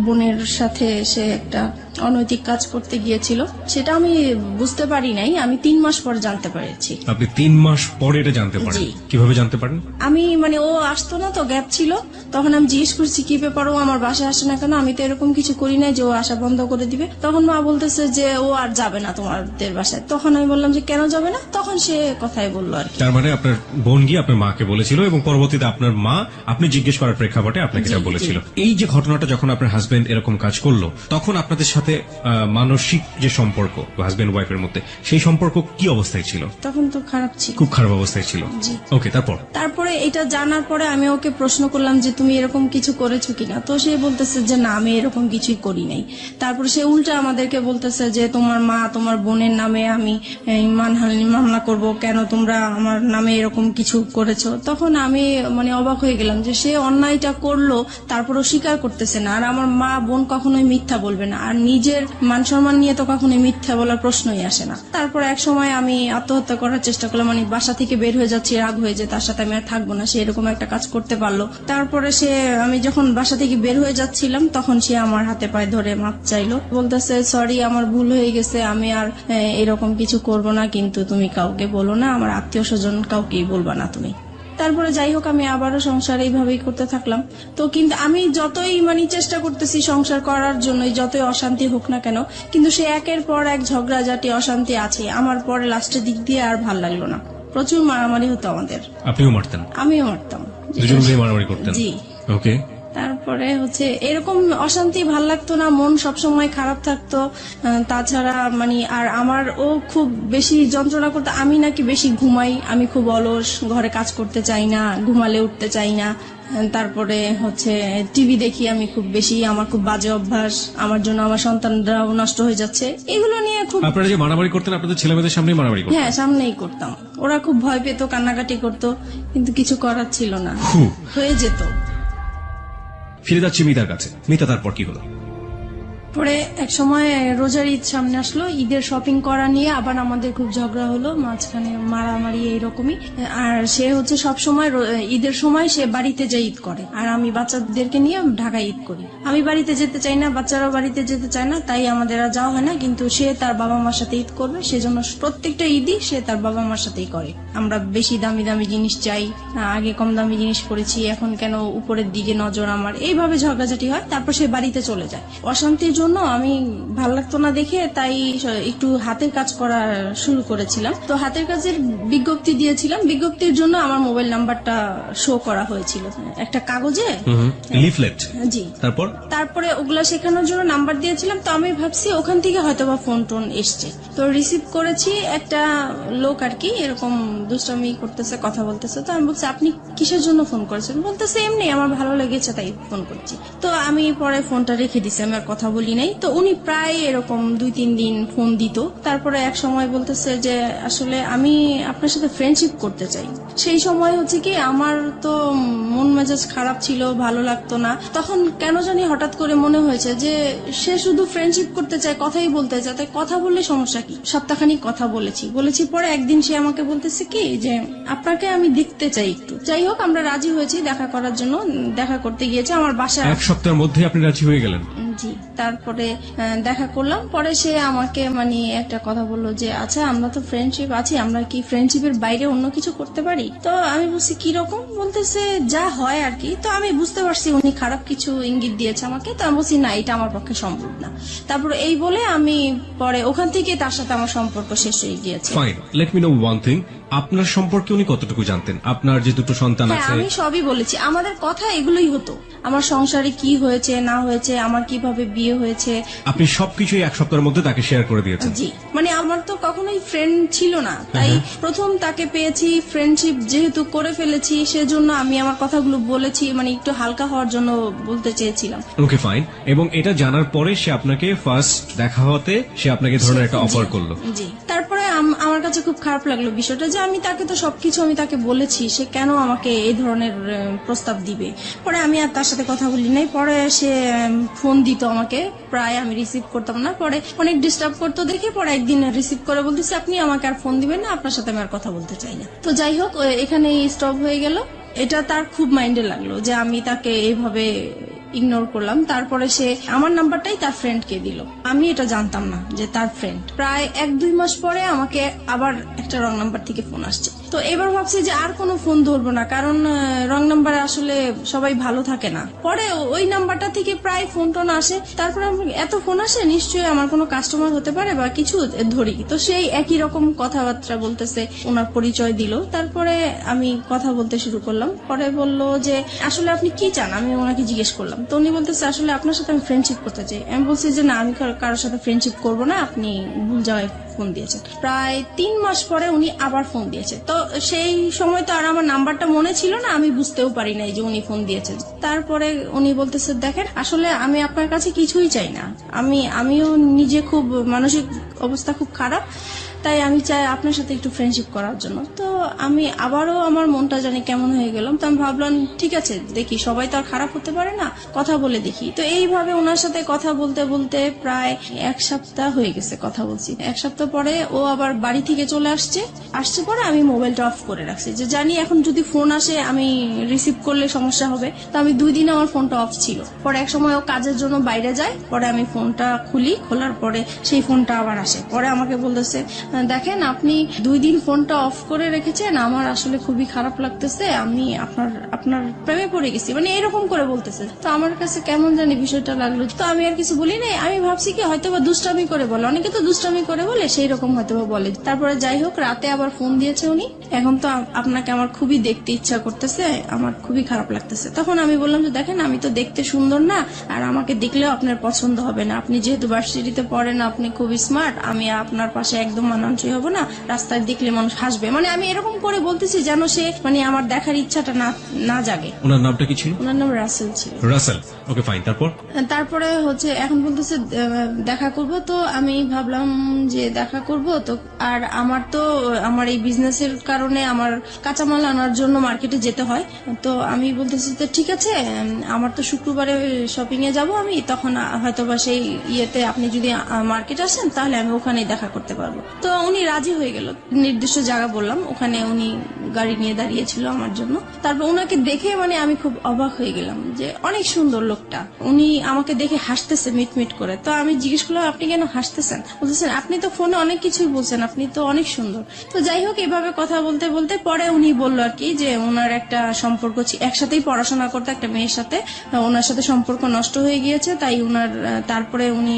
বোনের সাথে সে একটা অনৈতিক কাজ করতে গিয়েছিল, সেটা আমি বুঝতে পারি নাই, আমি 3 মাস পর জানতে পেরেছি। আপনি 3 মাস পরে এটা জানতে পারেন? কিভাবে জানতে পারেন? আমি ও আসতো না তো, গ্যাপ ছিল, তখন আমি জিজ্ঞেস করছি কি ব্যাপার, ও আমার বাসায় আসে না কেন, আমি তো এরকম কিছু করি না যে ও আসা বন্ধ করে দিবে। তখন মা বলতেছে যে ও আর যাবে না তোমাদের বাসায়। তখন আমি বললাম যে কেন যাবে না, তখন সে কথাই বললো আর কি। তার মানে আপনার বোন গিয়ে আপনার মাকে বলেছিল, এবং পরবর্তীতে আপনার মা আপনি জিজ্ঞেস করার প্রেক্ষাপটে আপনাকে এটা বলেছিল। এই যে ঘটনাটা যখন আপনার হাজবেন্ড এরকম কাজ করলো, তখন আপনাদের সাথে মানসিক যে সম্পর্ক হাজবেন্ড ওয়াইফের মধ্যে, সেই সম্পর্ক কি অবস্থায় ছিল? তখন তো খারাপ ছিল, খুব খারাপ অবস্থায় ছিল। জি। ওকে, তারপরে এটা জানার পরে আমি ওকে প্রশ্ন করলাম যে তুমি এরকম কিছু করেছো কিনা, তো সে বলতেছে যে না, আমি এরকম কিছুই করি নাই। তারপরে সে উল্টা আমাদেরকে বলতেছে যে তোমার মা তোমার বোনের নামে আমি মানহানি মামলা করব, কেন তোমরা আমার নামে এরকম কিছু করেছো। তখন আমি মানে অবাক হয়ে গেলাম যে সে অন্যায়টা করলো, তারপরও স্বীকার করতেছে না। আর আমার মা বোন কখনোই মিথ্যা বলবে না, আর নিজের মান সম্মান নিয়ে তো কখনোই মিথ্যা বলার প্রশ্নই আসে না। তারপর এক সময় আমি আত্মহত্যা করার চেষ্টা করলাম, মানে বাসা থেকে বের হয়ে যাচ্ছি, রাগ হয়ে যে তার সাথে আমি আর থাকবো না, সে এরকম একটা কাজ করতে পারলো। তারপরে আমি যখন বাসা থেকে বের হয়ে যাচ্ছিলাম, তখন সে আমার হাতে পায়ে ধরে মাপ চাইলো, বলতেছে সরি আমার ভুল হয়ে গেছে, আমি আর এরকম কিছু করব না, কিন্তু তুমি কাউকে বলো না, আমার আত্মীয় স্বজন কাউকেই বলবা না তুমি। তারপরে যাই হোক আমি আবারও সংসার এইভাবেই করতে থাকলাম। তো কিন্তু আমি যতই মানে চেষ্টা করতেছি সংসার করার জন্য, যতই অশান্তি হোক না কেন, কিন্তু সে একের পর এক ঝগড়াঝাটি অশান্তি আছে। আমার পরে লাস্টের দিক দিয়ে আর ভাল লাগলো না, প্রচুর মারামারি হতো আমাদের। আপনিও মারতেন? আমিও মারতাম, দুজন মিলে মারামারি করতেন? জি। ওকে। তারপরে এরকম অশান্তি ভাল লাগতো না, মন সবসময় খারাপ থাকতো। তাছাড়া মানে আর আমার ও খুব বেশি যন্ত্রণা করতো, আমি নাকি বেশি ঘুমাই, আমি খুব অলস, ঘরে কাজ করতে চাই না, ঘুমালে উঠতে চাই না। তারপরে টিভি দেখি আমি খুব বেশি, আমার খুব বাজে অভ্যাস, আমার জন্য আমার সন্তানরাও নষ্ট হয়ে যাচ্ছে, এগুলো নিয়ে খুব। আপনারা যে মারামারি করতেন আপনাদের ছেলেমেয়েদের সামনেই মারামারি করতেন? হ্যাঁ, সামনেই করতাম। ওরা খুব ভয় পেত, কান্নাকাটি করতো, কিন্তু কিছু করার ছিল না, হয়ে যেত। ফিরে যাচ্ছি মিতার কাছে। মিতা, তারপর কি হলো? পরে এক সময় রোজার ঈদ সামনে আসলো, ঈদের শপিং করা নিয়ে আবার আমাদের খুব ঝগড়া হলো, মাঝখানে মারামারি এইরকমই। আর সে সব সময় ঈদের সময় সে বাড়িতে যায় ঈদ করে, আর আমি বাচ্চাদেরকে নিয়ে ঢাকায় ঈদ করি। আমি বাড়িতে যেতে চাই না, বাচ্চারাও বাড়িতে যেতে চায় না, তাই আমাদের আর যাওয়া হয় না। কিন্তু সে তার বাবা মার সাথে ঈদ করবে, সেজন্য প্রত্যেকটা ঈদই সে তার বাবা মার সাথেই করে। আমরা বেশি দামি দামি জিনিস চাই, আগে কম দামি জিনিস পরেছি, এখন কেন উপরের দিকে নজর আমার, এইভাবে ঝগড়াঝাটি হয়। তারপর সে বাড়িতে চলে যায়। অশান্তির জন্য আমি ভালো লাগতো না দেখে তাই একটু হাতের কাজ করা শুরু করেছিলাম। তো হাতের কাজের বিজ্ঞপ্তি দিয়েছিলাম, বিজ্ঞপ্তির জন্য আমার মোবাইল নাম্বারটা শো করা হয়েছিল একটা কাগজে, লিফলেট। জি। তারপরে ওগুলা শেখানোর জন্য নাম্বার দিয়েছিলাম। তো আমি ভাবছি ওখান থেকে হয়তোবা ফোন টোন এসছে, তো রিসিভ করেছি। একটা লোক আর কি এরকম দুষ্টামি করতেছে, কথা বলতেছে। তো আমি বলছি আপনি কিসের জন্য ফোন করেছেন? বলতেছে এমনি আমার ভালো লেগেছে তাই ফোন করছি। তো আমি পরে ফোনটা রেখে দিছি, আমি আর কথা বলি নাই। তো উনি প্রায় এরকম 2-3 দিন ফোন দিত। তারপরে এক সময় বলতেছে যে আসলে আমি আপনার সাথে ফ্রেন্ডশিপ করতে চাই। সেই সময় কি আমার তো মন মেজাজ খারাপ ছিল, ভালো লাগতো না। তখন কেন জানি হঠাৎ করে মনে হয়েছে যে সে শুধু ফ্রেন্ডশিপ করতে চায়, কথাই বলতে চায়, তাই কথা বললে সমস্যা কি। সপ্তাহখানিক কথা বলেছি পরে একদিন সে আমাকে বলতেছে কি যে আপনাকে আমি দেখতে চাই একটু। যাই হোক আমরা রাজি হয়েছি দেখা করার জন্য, দেখা করতে গিয়েছে আমার বাসায়। এক সপ্তাহের মধ্যে আপনি রাজি হয়ে গেলেন? জি। তারপরে দেখা করলাম, পরে সে আমাকে মানে একটা কথা বললো যে আচ্ছা আমরা তো ফ্রেন্ডশিপ আছি, আমরা কি ফ্রেন্ডশিপের বাইরে অন্য কিছু করতে পারি? তো আমি বলছি কিরকম? বলতেছে যা হয় আর কি। তো আমি বুঝতে পারছি উনি খারাপ কিছু ইঙ্গিত দিয়েছে আমাকে। তো আমি বলছি না, এটা আমার পক্ষে সম্ভব না। তারপর এই বলে আমি পরে ওখান থেকে তার সাথে আমার সম্পর্ক শেষ হয়ে গিয়েছে। Fine, let me no one thing, আপনার সম্পর্কে উনি কতটুকু জানতেন? আপনার যে 2 সন্তান হ্যাঁ, আছে? আমি সবই বলেছি, আমাদের কথা এগুলোই হতো, আমার সংসারে কি হয়েছে না হয়েছে, আমার কিভাবে বিয়ে হয়েছে। আপনি সবকিছুই এক সপ্তাহের মধ্যে তাকে শেয়ার করে দিয়েছেন? জি। মানে আমার তো কখনোই ফ্রেন্ড ছিল না, তাই প্রথম তাকে পেয়েছি, ফ্রেন্ডশিপ যেহেতু করে ফেলেছি সেজন্য আমি আমার কথাগুলো বলেছি, মানে একটু হালকা হওয়ার জন্য বলতে চেয়েছিলাম। Okay fine. এবং এটা জানার পরে সে আপনাকে ফার্স্ট দেখা হতে সে আপনাকে ধরনের একটা অফার করলো? জি। তারপরে আমার কাছে খুব খারাপ লাগলো বিষয়টা যে আমি তাকে তো সবকিছু আমি তাকে বলেছি, সে কেন আমাকে এই ধরনের প্রস্তাব দিবে। পরে আমি আর তার সাথে কথা বলি নাই। পরে সে ফোন দিত আমাকে, প্রায় আমি রিসিভ করতাম না। পরে অনেক ডিস্টার্ব করতো দেখে পরে একদিন রিসিভ করে বলতেছে আপনি আমাকে আর ফোন দিবেন না, আপনার সাথে আমি আর কথা বলতে চাই না। তো যাই হোক এখানেই স্টপ হয়ে গেল। এটা তার খুব মাইন্ডে লাগলো যে আমি তাকে এইভাবে ইগনোর করলাম। তারপরে সে আমার নাম্বারটাই তার ফ্রেন্ডকে দিল, আমি এটা জানতাম না যে তার ফ্রেন্ড। প্রায় 1-2 মাস পরে আমাকে আবার একটা রং নাম্বার থেকে ফোন আসছে। তো এবার ভাবছি যে আর কোনো ফোন ধরবো না, কারণ রং নাম্বারে আসলে সবাই ভালো থাকে না। পরে ওই নাম্বারটা থেকে প্রায় ফোন টোন আসে, তারপরে এত ফোন আসে নিশ্চয়ই আমার কোনো কাস্টমার হতে পারে বা কিছু, ধরি। তো সেই একই রকম কথাবার্তা বলতেছে, ওনার পরিচয় দিল। তারপরে আমি কথা বলতে শুরু করলাম। পরে বলল যে আসলে আপনি কি চান, আমি ওনাকে জিজ্ঞেস করলাম। তো উনি বলতেছে আসলে আপনার সাথে আমি ফ্রেন্ডশিপ করতে চাই। আমি বলছি যে না, আমি কারোর সাথে ফ্রেন্ডশিপ করবো না, আপনি ভুল জায়গায় ফোন দিয়েছেন। প্রায় 3 মাস পরে উনি আবার ফোন দিয়েছে। তো সেই সময় তো আর আমার নাম্বারটা মনে ছিল না, আমি বুঝতেও পারি নাই যে উনি ফোন দিয়েছেন। তারপরে উনি বলতেছে দেখেন আসলে আমি আপনার কাছে কিছুই চাই না, আমিও নিজে খুব মানসিক অবস্থা খুব খারাপ, তাই আমি চাই আপনার সাথে একটু ফ্রেন্ডশিপ করার জন্য। তো আমি আবারও আমার মনটা জানি কেমন হয়ে গেলাম। তো আমি ভাবলাম ঠিক আছে, দেখি, সবাই তো আর খারাপ হতে পারে না, কথা বলে দেখি। তো এইভাবে ওনার সাথে কথা বলতে বলতে প্রায় 1 সপ্তাহ হয়ে গেছে কথা বলছি। 1 সপ্তাহ পরে ও আবার বাড়ি থেকে চলে আসছে পরে আমি মোবাইলটা অফ করে রাখছি, যে জানি এখন যদি ফোন আসে আমি রিসিভ করলে সমস্যা হবে। তো আমি 2 দিন আমার ফোনটা অফ ছিল। পরে এক সময় ও কাজের জন্য বাইরে যায়, পরে আমি ফোনটা খুলি, খোলার পরে সেই ফোনটা আবার আসে। পরে আমাকে বলতেছে দেখেন আপনি 2 দিন ফোনটা অফ করে রেখেছেন, আমার আসলে খুবই খারাপ লাগতেছে, আমি আপনার প্রেমে পড়ে গেছি, মানে এরকম করে বলতেছে। তো আমার কাছে কেমন জানি বিষয়টা লাগলো। তো আমি আর কিছু বলি নাই, আমি ভাবছি কি হয়তো বা দুষ্টামি করে বলে, অনেকে তো দুষ্টামি করে বলে, সেই রকম হয়তো বা বলে। তারপরে যাই হোক, রাতে আবার ফোন দিয়েছে উনি, এখন তো আপনাকে আমার খুবই দেখতে ইচ্ছা করতেছে, আমার খুবই খারাপ লাগতেছে। তখন আমি বললাম যে দেখেন আমি তো দেখতে সুন্দর না, আর আমাকে দেখলেও আপনার পছন্দ হবে না, আপনি যেহেতু ভার্সিটিতে পড়েন, আপনি খুবই স্মার্ট, আমি আপনার পাশে একদম মানানসই হবো না, রাস্তায় দেখলে মানুষ হাসবে, মানে আমি এরকম করে বলতেছি যেন সে মানে আমার দেখার ইচ্ছাটা না জাগে। ওনার নামটা কি ছিল? ওনার নাম রাসেল ছিল। Russell, okay fine. তারপরে হচ্ছে এখন বলতেছে দেখা করব। তো আমি ভাবলাম যে দেখা করব তো, আর আমার এই বিজনেসের কারণে আমার কাঁচামাল আনার জন্য মার্কেটে যেতে হয়। তো আমি বলতেছি তো ঠিক আছে, আমার তো শুক্রবারে শপিং এ যাব আমি, তখন হয়তোবা সেই ইয়েতে আপনি যদি মার্কেট আসেন তাহলে আমি ওখানেই দেখা করতে পারবো। তো উনি রাজি হয়ে গেল। নির্দিষ্ট জায়গা বললাম, ওখানে উনি গাড়ি নিয়ে দাঁড়িয়েছিল আমার জন্য। তারপর ওনাকে দেখে মানে আমি খুব অবাক হয়ে গেলাম যে অনেক সুন্দর লোকটা। উনি আমাকে দেখে হাসতেছে মিটমিট করে। তো আমি জিজ্ঞেস করলাম আপনি কেন হাসতেছেন? বলতেছেন আপনি তো ফোনে অনেক কিছুই বলছেন, আপনি তো অনেক সুন্দর। তো যাই হোক, এভাবে কথা বলতে বলতে পরে উনি বললো আর কি যে ওনার একটা সম্পর্ক একসাথেই পড়াশোনা করতে একটা মেয়ের সাথে, ওনার সাথে সম্পর্ক নষ্ট হয়ে গিয়েছে, তাই তারপরে উনি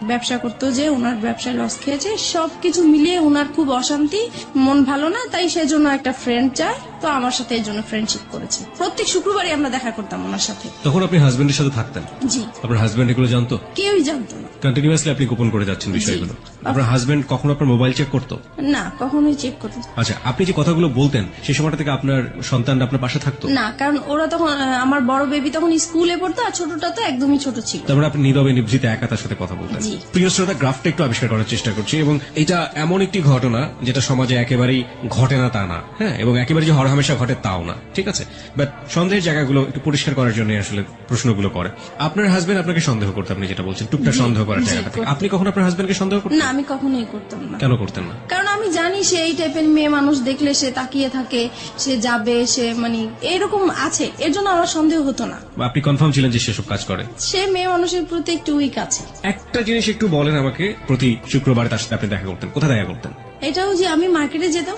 ব্যবসা করতো, যে ওনার ব্যবসায় লস খেয়েছে, সবকিছু মিলিয়ে ওনার খুব অশান্তি, মন ভালো না, তাই সেজন্য একটা ফ্রেন্ড চায়। তো আমার সাথে এই জন্য ফ্রেন্ডশিপ করেছে। প্রত্যেক শুক্রবারই আমরা দেখা করতাম ওনার সাথে। তখন আপনি হাজবেন্ডের সাথে থাকতেন? জি। আপনার হাজবেন্ড এগুলো জানতো? কেউই জানতো না। কন্টিনিউয়াসলি আপনি গোপন করে যাচ্ছেন বিষয়গুলো। আপনার হাজবেন্ড কখনো আপনার মোবাইল চেক করতো? না, কখনোই চেক করতো। আচ্ছা, আপনি যে কথাগুলো বলতেন সেই সময়টা থেকে আপনার সন্তানরা আপনার পাশে থাকতো? না, কারণ ওরা তখন, আমার বড় বেবি তখন স্কুলে পড়তো, আর ছোটটা তো একদমই ছোট ছিল। তারপরে আপনি নীরবে নিভৃতে একা তার সাথে কথা বলতেন। জি। প্রিয় শ্রোতা, গ্রাফটা একটু আবিষ্কার করার চেষ্টা করছি, এবং এটা এমন একটি ঘটনা যেটা সমাজে একেবারেই ঘটে না তা না, হ্যাঁ, এবং একেবারে যে হরহামেশা ঘটে তাও না, ঠিক আছে? বাট সন্দেহের জায়গাগুলো একটু পরিষ্কার করার জন্য আসলে প্রশ্নগুলো করে। আপনার হাজবেন্ড আপনাকে সন্দেহ করতে, আপনি যেটা বলছেন, টুকটাক সন্দেহ করার জায়গাটা থেকে আপনি কখন আপনার হাজবেন্ডকে সন্দেহ করতেন? না, আমি কখনোই করতাম না। কেন করতেন না? কারণ আমি জানি সে এই টাইপের মেয়ে মানুষ, দেখলে সে তাকিয়ে থাকে, সে যাবে, সে মানে এরকম আছে, এর জন্য আমার সন্দেহ হতো না। আপনি কনফার্ম ছিলেন যে সেসব কাজ করে? সে মেয়ে মানুষের প্রতি একটু উইক আছে। একটা জিনিস একটু বলেন আমাকে, প্রতি শুক্রবারে তার সাথে আপনি দেখা করতেন, কোথায় দেখা করতেন? এটাও যে আমি মার্কেটে যেতাম,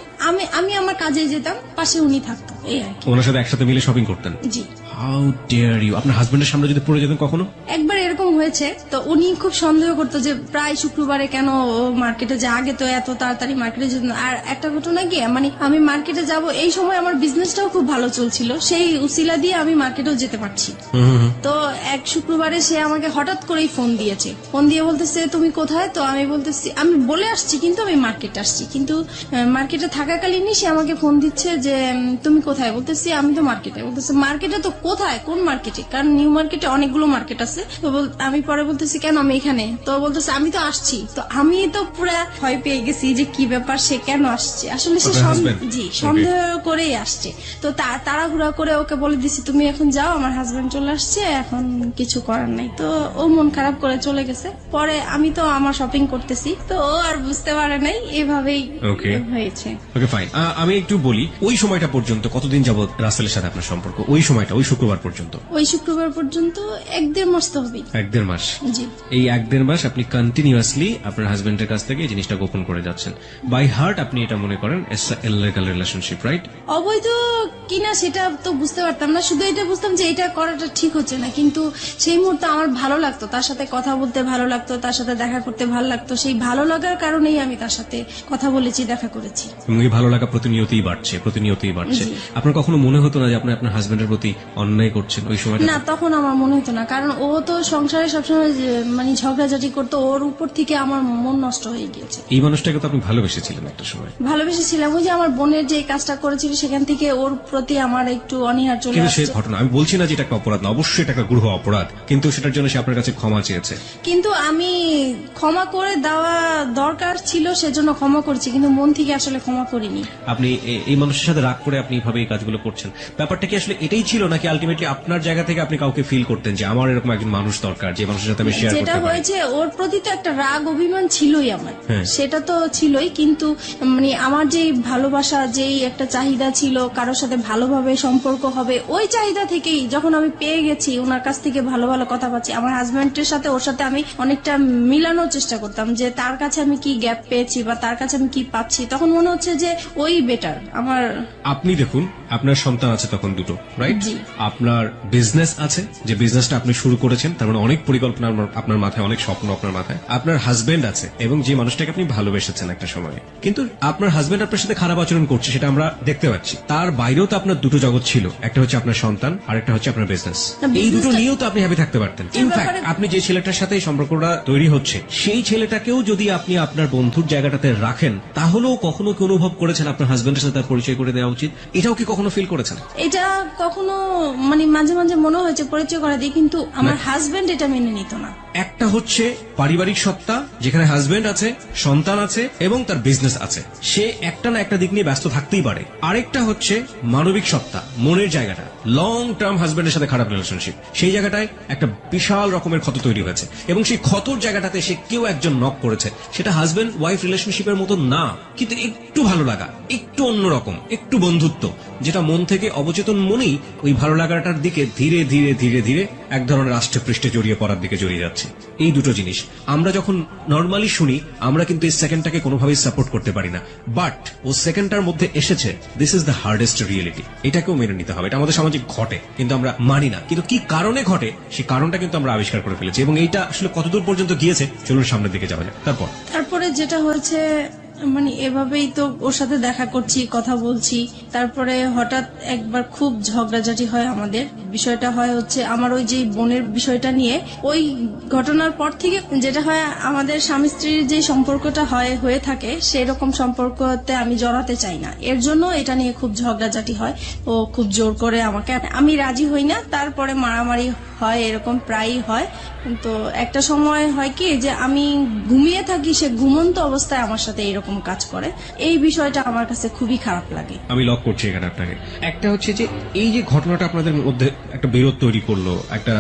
আমি আমার কাজে যেতাম, পাশে উনি থাকতো, এই আর কি। ওনার সাথে একসাথে মিলে শপিং করতেন? জি। How dare you! আপনার হাজবেন্ডের সামনে যদি পড়ে যেতেন কখনো? একবার এরকম হয়েছে, তো উনি খুব সন্দেহ করতো যে প্রায় শুক্রবারে কেন মার্কেটে যায়, আগে তো এত তাড়াতাড়ি মার্কেটে যেত না। আর একটা ঘটনা কি, মানে আমি মার্কেটে যাব এই সময় আমার বিজনেসটাও খুব ভালো চলছিল, সেই উসিলা দিয়ে আমি মার্কেটেও যেতে পারছি। তো এক শুক্রবারে সে আমাকে হঠাৎ করেই ফোন দিয়েছে, ফোন দিয়ে বলতেছে তুমি কোথায়? তো আমি বলতেছি আমি বলে আসছি, কিন্তু আমি মার্কেটে আসছি, কিন্তু মার্কেটে থাকাকালীনই সে আমাকে ফোন দিচ্ছে যে তুমি কোথায়? বলতেছি আমি তো মার্কেটে। বলতেছে মার্কেটে তো কোথায়, কোন মার্কেটে? কারণ নিউ মার্কেটে অনেকগুলো মার্কেট আছে। তো আমি পরে বলতেছি কেন, আমি এখানে। তো বলতেছে আমি তো আসছি। তো আমি তো পুরা ভয় পেয়ে গেছি যে কি ব্যাপার, সে কেন আসছে, আসলে সে সন্দেহ করেই আসছে। তো তাড়াহুড়া করে ওকে বলে দিছি তুমি এখন যাও, আমার হাজবেন্ড চলে আসছে, এখন কিছু করার নাই। তো ও মন খারাপ করে চলে গেছে। পরে আমি তো আমার শপিং করতেছি, তো ও আর বুঝতে পারে নাই, এভাবেই হয়েছে। Okay fine. আমি একটু বলি, ওই সময়টা পর্যন্ত কতদিন যাবত রাসেলের সাথে আপনার সম্পর্ক? ওই সময়টা, ওই শুক্রবার পর্যন্ত? ওই শুক্রবার পর্যন্ত 1-1.5 মাস তো হবেই। 1-1.5 মাস। জি। এই 1-1.5 মাস আপনি কন্টিনিউয়াসলি আপনার হাজবেন্ডের কাছ থেকে এই জিনিসটা গোপন করে যাচ্ছেন। বাই হার্ট আপনি এটা মনে করেন ইললিগাল রিলেশনশিপ, রাইট? অবৈধ কিনা সেটা তো বুঝতে পারতাম না, শুধু এটা বুঝতাম যে এটা করাটা ঠিক হচ্ছে না। কিন্তু সেই মুহূর্তে আমার ভালো লাগতো, তার সাথে কথা বলতে ভালো লাগতো, তার সাথে দেখা করতে ভালো লাগতো। সেই ভালো লাগার কারণেই আমি তার সাথে কথা বলেছি, দেখা করেছি। এবং এই ভালো লাগা প্রতিনিয়তই বাড়ছে। আপনার কখনো মনে হতো না যে আপনি আপনার হাজবেন্ডের প্রতি অন্যায় করছেন ওই সময়টা? না, তখন আমার মনে হতো না, কারণ ও তো সংসারে সবসময় মানে ঝগড়াঝাটি করতো, ওর উপর থেকে আমার মন নষ্ট হয়ে গিয়েছে। এই মানুষটাকে তো আপনি ভালোবেসেছিলেন একটা সময়। ভালোবেসেছিলাম, ওই যে আমার বোনের যে কাজটা করেছিল সেখান থেকে ওর প্রতি আমার একটু অনীহা চলে কিন্তু সে আসছে। ঘটনা, আমি বলছি না যে এটা একটা অপরাধ না, অবশ্যই এটা একটা গৃহ অপরাধ, কিন্তু সেটার জন্য সে আপনার কাছে ক্ষমা চেয়েছে। কিন্তু আমি ক্ষমা করে দেওয়া দরকার ছিল, সেজন্য ক্ষমা করছি, কিন্তু মন থেকে আসলে ক্ষমা করিনি। আপনি এই মানুষের সাথে রাগ করে আপনি এইভাবে এই কাজগুলো করছেন, ব্যাপারটা কি আসলে এটাই ছিল, নাকি আলটিমেটলি আপনার জায়গা থেকে আপনি কাউকে ফিল করতেন যে আমার এরকম একজন মানুষ দরকার যে মানুষের সাথে আমি শেয়ার যেটা করতে পারি? হয়েছে, ওর প্রতি তো একটা রাগ অভিমান ছিলই আমার, হ্যাঁ। সেটা তো ছিলই, কিন্তু মানে আমার যেই ভালোবাসা, যেই একটা চাহিদা ছিল কারোর সাথে ভালোভাবে সম্পর্ক হবে, ওই চাহিদা থেকেই যখন আমি পেয়ে গেছি, ওনার কাছ থেকে ভালো ভালো কথা পাচ্ছি, আমার হাজবেন্ডের সাথে ওর সাথে আমি অনেকটা মিলানোর চেষ্টা করতাম যে তার কাছে আমি কি গ্যাপ পেয়েছি বা তার কাছে আমি কি পাচ্ছি, তখন মনে হচ্ছে যে ওই বেটার আমার। আপনি দেখুন, আপনার সন্তান আছে তখন দুটো, রাইট? জি। আপনার বিজনেস আছে, যে বিজনেসটা আপনি শুরু করেছেন, তার মানে অনেক পরিকল্পনা আপনার মাথায়, অনেক স্বপ্ন আপনার মাথায়। আপনার হাজবেন্ড আছে, এবং যে মানুষটাকে আপনি ভালোবেসেছেন একটা সময়, কিন্তু আপনার হাজবেন্ড আপনার সাথে খারাপ আচরণ করছে, সেটা আমরা দেখতে পাচ্ছি। তার বাইরেও তো আপনার দুটো জগৎ ছিল, একটা হচ্ছে আপনার সন্তান আর একটা হচ্ছে আপনার বিজনেস। এই দুটো নিয়েও তো আপনি হ্যাপি থাকতে পারতেন। ইনফ্যাক্ট আপনি যে ছেলেটার সাথে এই সম্পর্কটা তৈরি হচ্ছে, সেই ছেলেটাকেও যদি আপনি আপনার বন্ধুর জায়গাটাতে রাখেন, তাহলেও কখনো কি অনুভব করেছেন আপনার হাজবেন্ডের সাথে তার পরিচয় করে দেওয়া উচিত? এটাও কি কখনো ফিল করেছেন? এটা কখনো মানে মাঝে মাঝে মনে হয়েছে পরিচয় করে দিই, কিন্তু আমার হাজবেন্ড এটা মেনে নিত না। একটা হচ্ছে পারিবারিক সত্তা, যেখানে হাজবেন্ড আছে, সন্তান আছে এবং তার বিজনেস আছে, সে একটা না একটা দিক নিয়ে ব্যস্ত থাকতেই পারে। আরেকটা হচ্ছে মানবিক সত্তা, মনের জায়গাটা, লং টার্ম হাজবেন্ডের সাথে খারাপ রিলেশনশিপ, সেই জায়গাটায় একটা বিশাল রকমের ক্ষত তৈরি হয়েছে, এবং সেই ক্ষতর জায়গাটাতে সে কেউ একজন নক করেছে। সেটা হাজবেন্ড ওয়াইফ রিলেশনশিপের মতো না, কিন্তু একটু ভালো লাগা, একটু অন্যরকম, একটু বন্ধুত্ব, যেটা মন থেকে অবচেতন মনেই ওই ভালো লাগাটার দিকে ধীরে ধীরে ধীরে ধীরে এক ধরনের আষ্টে পৃষ্ঠে জড়িয়ে পড়ার দিকে জড়িয়ে যাচ্ছে। এই দুটো জিনিস আমরা যখন নর্মালি শুনি, আমরা কিন্তু এই সেকেন্ডটাকে কোনোভাবেই সাপোর্ট করতে পারি না, বাট ও সেকেন্ডটার মধ্যে এসেছে, this is the hardest reality. এটাকেও মেনে নিতে হবে, এটা আমাদের সামাজিক ঘটে, কিন্তু আমরা মানি না। কিন্তু কি কারণে ঘটে, সেই কারণটা কিন্তু আমরা আবিষ্কার করে ফেলেছি, এবং এইটা আসলে কতদূর পর্যন্ত গিয়েছে, চলুন সামনের দিকে যাওয়া যাক। তারপরে যেটা হয়েছে, মানে এভাবেই তো ওর সাথে দেখা করছি, কথা বলছি, তারপরে হঠাৎ একবার খুব ঝগড়াঝাটি হয় আমাদের। বিষয়টা হয় হচ্ছে আমার ওই যে বোনের বিষয়টা নিয়ে, ওই ঘটনার পর থেকে যেটা হয়, আমাদের স্বামী স্ত্রীর যে সম্পর্কটা হয়ে থাকে, সেরকম সম্পর্কতে আমি জড়াতে চাই না, এর জন্য এটা নিয়ে খুব ঝগড়াঝাটি হয়। ও খুব জোর করে আমাকে, আমি রাজি হই না, তারপরে মারামারি হয়, এরকম প্রায়ই হয়। তো একটা সময় হয় কি যে আমি ঘুমিয়ে থাকি, সে ঘুমন্ত অবস্থায় আমার সাথে এরকম কাজ করে। এই বিষয়টা আমার কাছে খুবই খারাপ লাগে। আমি লক করছি এখানে আপনাকে। একটা হচ্ছে যে এই যে ঘটনাটা আপনাদের মধ্যে একটা বিরোধ তৈরি করলো, একটা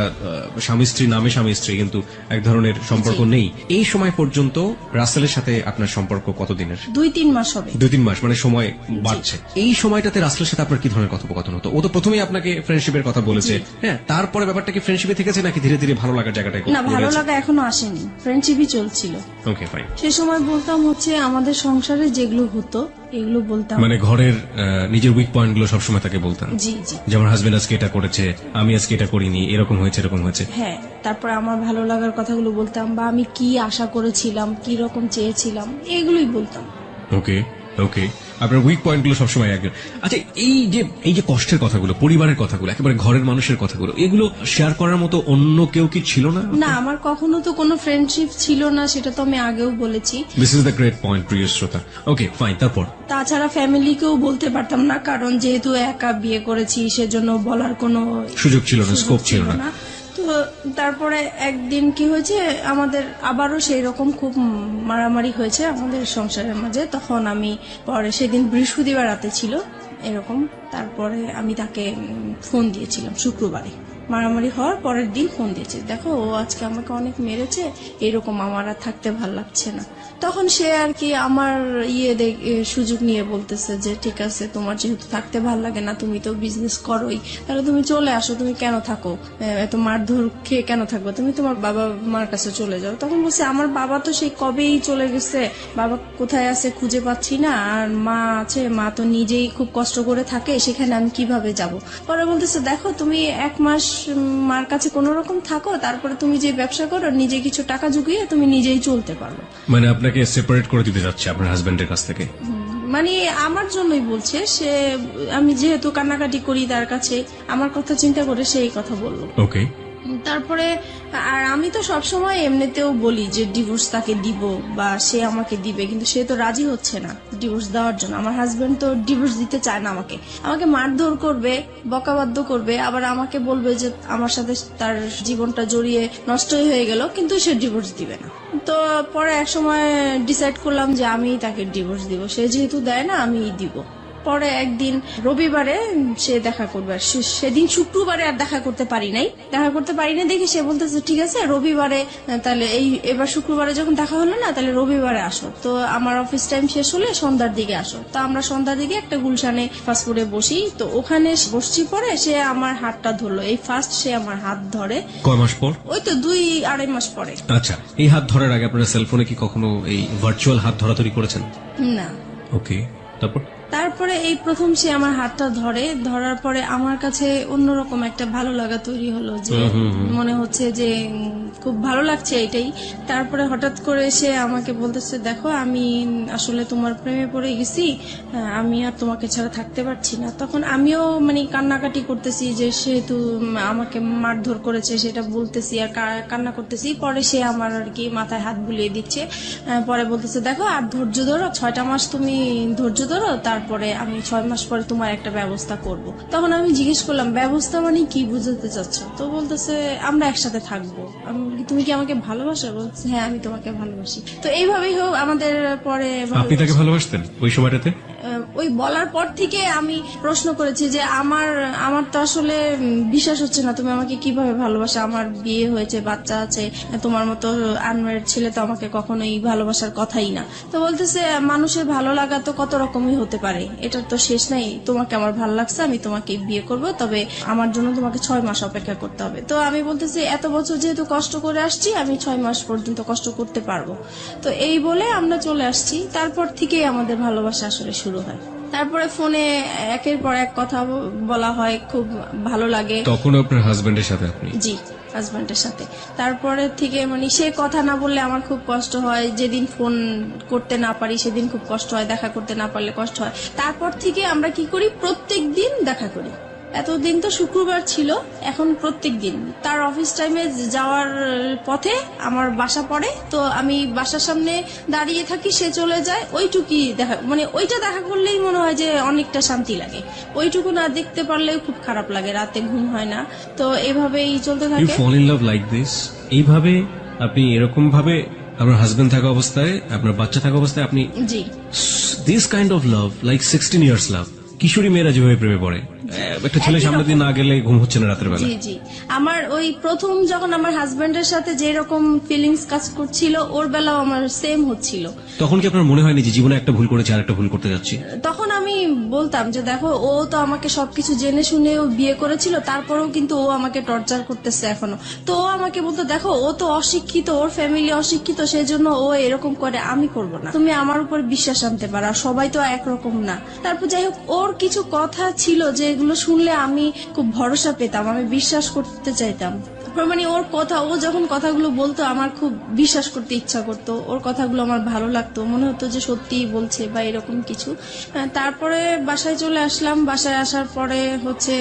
স্বামী স্ত্রী নামে স্বামী স্ত্রী, কিন্তু এক ধরনের সম্পর্ক নেই, এই সময় পর্যন্ত রাসেলের সাথে আপনার সম্পর্ক কতদিনের? 2-3 মাস হবে। 2-3 মাস, মানে সময় বাড়ছে। এই সময়টাতে রাসেলের সাথে আপনার কি ধরনের কথোপকথন হতো? ও তো প্রথমেই আপনাকে ফ্রেন্ডশিপের কথা বলেছে, হ্যাঁ, তারপরে ব্যাপারটা কি ফ্রেন্ডশিপে থেকেছে নাকি ধীরে ধীরে ভালো লাগার জায়গাটায়? না, ভালো লাগা এখনো আসেনি, ফ্রেন্ডশিপই চলছিল। ওকে, ফাইন। সে সময় বলতাম হচ্ছে আমাদের সংসারে যেগুলো হতো এগুলো বলতাম, মানে ঘরের নিজের উইক পয়েন্ট গুলো সবসময় তাকে বলতেন? জি জি। যেমন হাজবেন্ড আজকে এটা করেছে, আমি আজকে এটা করিনি, এরকম হয়েছে, এরকম হয়েছে। হ্যাঁ, তারপরে আমার ভালো লাগার কথাগুলো বলতাম, বা আমি কি আশা করেছিলাম, কি রকম চেয়েছিলাম, এগুলোই বলতাম। ওকে ওকে, আপনার উইক পয়েন্ট গুলো সবসময় একজন। আচ্ছা, এই যে কষ্টের কথাগুলো, পরিবারের কথাগুলো, একেবারে ঘরের মানুষের কথাগুলো, এগুলো শেয়ার করার মতো অন্য কেউ কি ছিল না? না, আমার কখনো তো কোনো ফ্রেন্ডশিপ ছিল না, সেটা তো আমি আগেও বলেছি। This is the great point, প্রিয় শ্রোতা। ওকে, ফাইন। তারপর? তাছাড়া ফ্যামিলিকেও বলতে পারতাম না, কারণ যেহেতু একা বিয়ে করেছি, সেজন্য বলার কোনো সুযোগ ছিল না, স্কোপ ছিল না। তো তারপরে একদিন কি হয়েছে, আমাদের আবারও সেই রকম খুব মারামারি হয়েছে আমাদের সংসারের মাঝে। তখন আমি পরে, সেদিন বৃহস্পতিবার রাতে ছিল এরকম, তারপরে আমি তাকে ফোন দিয়েছিলাম শুক্রবারে, মারামারি হওয়ার পরের দিন ফোন দিয়েছে, দেখো ও আজকে আমাকে অনেক মেরেছে, এরকম আমার আর থাকতে ভাল লাগছে না। তখন সে আর কি আমার সুযোগ নিয়ে বলতেছে যে ঠিক আছে, তোমার যেহেতু থাকতে ভাল লাগে না, তুমি তো বিজনেস করোই, তাহলে তুমি চলে আসো, তুমি কেন থাকো, এত মারধর খেয়ে কেন থাকবো, তুমি তোমার বাবা মার কাছে চলে যাও। তখন বলছে আমার বাবা তো সেই কবেই চলে গেছে, বাবা কোথায় আছে খুঁজে পাচ্ছি না, আর মা আছে, মা তো নিজেই খুব কষ্ট করে থাকে, সেখানে আমি কিভাবে যাব। পরে বলতেছে দেখো তুমি 1 মাস মার কাছে কোন রকম থাকো, তারপরে তুমি যে ব্যবসা করো, নিজে কিছু টাকা জুগিয়ে তুমি নিজেই চলতে পারো। মানে আপনাকে সেপারেট করে দিতে যাচ্ছে আপনার হাজবেন্ডের কাছ থেকে? মানে আমার জন্যই বলছে সে, আমি যেহেতু কান্নাকাটি করি তার কাছে, আমার কথা চিন্তা করে সেই কথা বললো। ওকে। তারপরে আর আমি তো সবসময় এমনিতেও বলি যে ডিভোর্স তাকে দিব বা সে আমাকে দিবে, কিন্তু সে তো রাজি হচ্ছে না ডিভোর্স দেওয়ার জন্য। আমার হাজবেন্ড তো ডিভোর্স দিতে চায় না, আমাকে মারধর করবে, বকাবাদ্য করবে, আবার আমাকে বলবে যে আমার সাথে তার জীবনটা জড়িয়ে নষ্টই হয়ে গেল, কিন্তু সে ডিভোর্স দিবে না। তো পরে এক সময় ডিসাইড করলাম যে আমি তাকে ডিভোর্স দিব, সে যেহেতু দেয় না আমি দিব। পরে একদিন রবিবারে সে দেখা করবে, সেদিন শুক্রবারে আর দেখা করতে পারি নাই দেখে সে বলতেছে ঠিক আছে রবিবারে, তাহলে এবার শুক্রবারে যখন দেখা হলো না, তাহলে রবিবারে আসো। তো আমার অফিস টাইম শেষ হলে সন্ধ্যার দিকে আসো। তো আমরা সন্ধ্যার দিকে একটা গুলশানে ফাস্টফুডে বসি, তো ওখানে বসছি। পরে সে আমার হাতটা ধরলো, এই ফার্স্ট সে আমার হাত ধরে। কয় মাস পর? ওই তো 2-2.5 মাস পরে। আচ্ছা, এই হাত ধরার আগে আপনার সেলফোনে কি কখনো এই ভার্চুয়াল হাত ধরাধরি করেছেন? না। ওকে, তারপরে এই প্রথম সে আমার হাতটা ধরার পরে আমার কাছে অন্যরকম একটা ভালো লাগা তৈরি হলো, যে মনে হচ্ছে যে খুব ভালো লাগছে এটাই। তারপরে হঠাৎ করে সে আমাকে বলতেছে দেখো আমি আসলে তোমার প্রেমে পড়ে গেছি, আমি আর তোমাকে ছাড়া থাকতে পারছি না। তখন আমিও মানে কান্নাকাটি করতেছি, যে সেহেতু আমাকে মারধর করেছে সেটা বলতেছি আর কান্না করতেছি। পরে সে আমার আর কি মাথায় হাত বুলিয়ে দিচ্ছে, পরে বলতেছে দেখো আর ধৈর্য ধরো, 6টা মাস তুমি ধৈর্য ধরো, তারপরে আমি 6 মাস পরে তোমার একটা ব্যবস্থা করব। তখন আমি জিজ্ঞেস করলাম ব্যবস্থা মানে কি বুঝাতে চাচ্ছ? তো বলতেছে আমরা একসাথে থাকবো। তুমি কি আমাকে ভালোবাসো? বলছে হ্যাঁ আমি তোমাকে ভালোবাসি। তো এইভাবেই হোক আমাদের পরে। আপনি তাকে ভালোবাসতেন ওই সময়টাতে? ওই বলার পর থেকে আমি প্রশ্ন করেছি যে আমার তো আসলে বিশ্বাস হচ্ছে না, তুমি আমাকে কিভাবে ভালোবাসো, আমার বিয়ে হয়েছে, বাচ্চা আছে, তোমার মতো আনম্যারিড ছেলে তো আমাকে কখনোই ভালোবাসার কথাই না। তো বলতেছে মানুষের ভালো লাগা তো কত রকমই হতে পারে, এটার তো শেষ নাই, তোমাকে আমার ভালো লাগছে, আমি তোমাকে বিয়ে করব, তবে আমার জন্য তোমাকে 6 মাস অপেক্ষা করতে হবে। তো আমি বলতেছি এত বছর যেহেতু কষ্ট করে আসছি, আমি 6 মাস পর্যন্ত কষ্ট করতে পারবো। তো এই বলে আমরা চলে আসছি। তারপর থেকেই আমাদের ভালোবাসা আসলে শুরু হয়। তারপরে ফোনে একের পর এক কথা বলা হয়, খুব ভালো লাগে। তখন আপনার হাজবেন্ডের সাথে? আপনি? জি, হাজবেন্ডের সাথে। তারপরে থেকে মানে সে কথা না বললে আমার খুব কষ্ট হয়, যেদিন ফোন করতে না পারি সেদিন খুব কষ্ট হয়, দেখা করতে না পারলে কষ্ট হয়। তারপর থেকে আমরা কি করি, প্রত্যেক দিন দেখা করি। এতদিন তো শুক্রবার ছিল, এখন প্রত্যেক দিন তার অফিস টাইমে যাওয়ার পথে আমার বাসা পড়ে, তো আমি বাসার সামনে দাঁড়িয়ে থাকি, সে চলে যায়, ওইটুকুই দেখা, মানে ওইটা দেখা করলেই মনে হয় যে অনেকটা শান্তি লাগে। ওইটুকু না দেখতে পারলেও খুব খারাপ লাগে, রাতে ঘুম হয় না। তো এভাবেই চলতে থাকে। You fall in love like this? এইভাবে আপনি এরকম ভাবে আপনার হাজবেন্ড থাকা অবস্থায়, আপনার বাচ্চা থাকা অবস্থায় আপনি? জি। This kind of love, like 16 years love. কিশোরী মেয়েরা যেভাবে প্রেমে পড়ে, একটা ছেলে সামনে দিয়ে না গেলে ঘুম হচ্ছে না রাতের বেলা। জি জি, আমার ওই প্রথম যখন আমার হাজবেন্ডের সাথে যে রকম ফিলিংস কাজ করছিল, ওর বেলাও আমার সেম হচ্ছিল। তখন কি আপনার মনে হয়নি যে জীবনে একটা ভুল করেছি আর একটা ভুল করতে যাচ্ছি? তখন আমি বলতাম যে দেখো ও তো আমাকে সবকিছু জেনে শুনে ও বিয়ে করেছিল, তারপরেও কিন্তু ও আমাকে টর্চার করতেছে এখনো। তো ও আমাকে বলতো দেখো ও তো অশিক্ষিত, ওর ফ্যামিলি অশিক্ষিত, সেই জন্য ও এরকম করে, আমি করব না, তুমি আমার উপর বিশ্বাস আনতে পারো, সবাই তো একরকম না। তারপর যাই হোক, ওর কিছু কথা ছিল যেগুলো শুনলে আমি খুব ভরসা পেতাম, আমি বিশ্বাস করতে চাইতাম। মানে ওর কথা, ও যখন কথাগুলো বলতো আমার খুব বিশ্বাস করতে ইচ্ছা করতো, ওর কথাগুলো আমার ভালো লাগতো, মনে হতো যে সত্যিই বলছে বা এরকম কিছু। তারপরে বাসায় চলে আসলাম। বাসায় আসার পরে হচ্ছে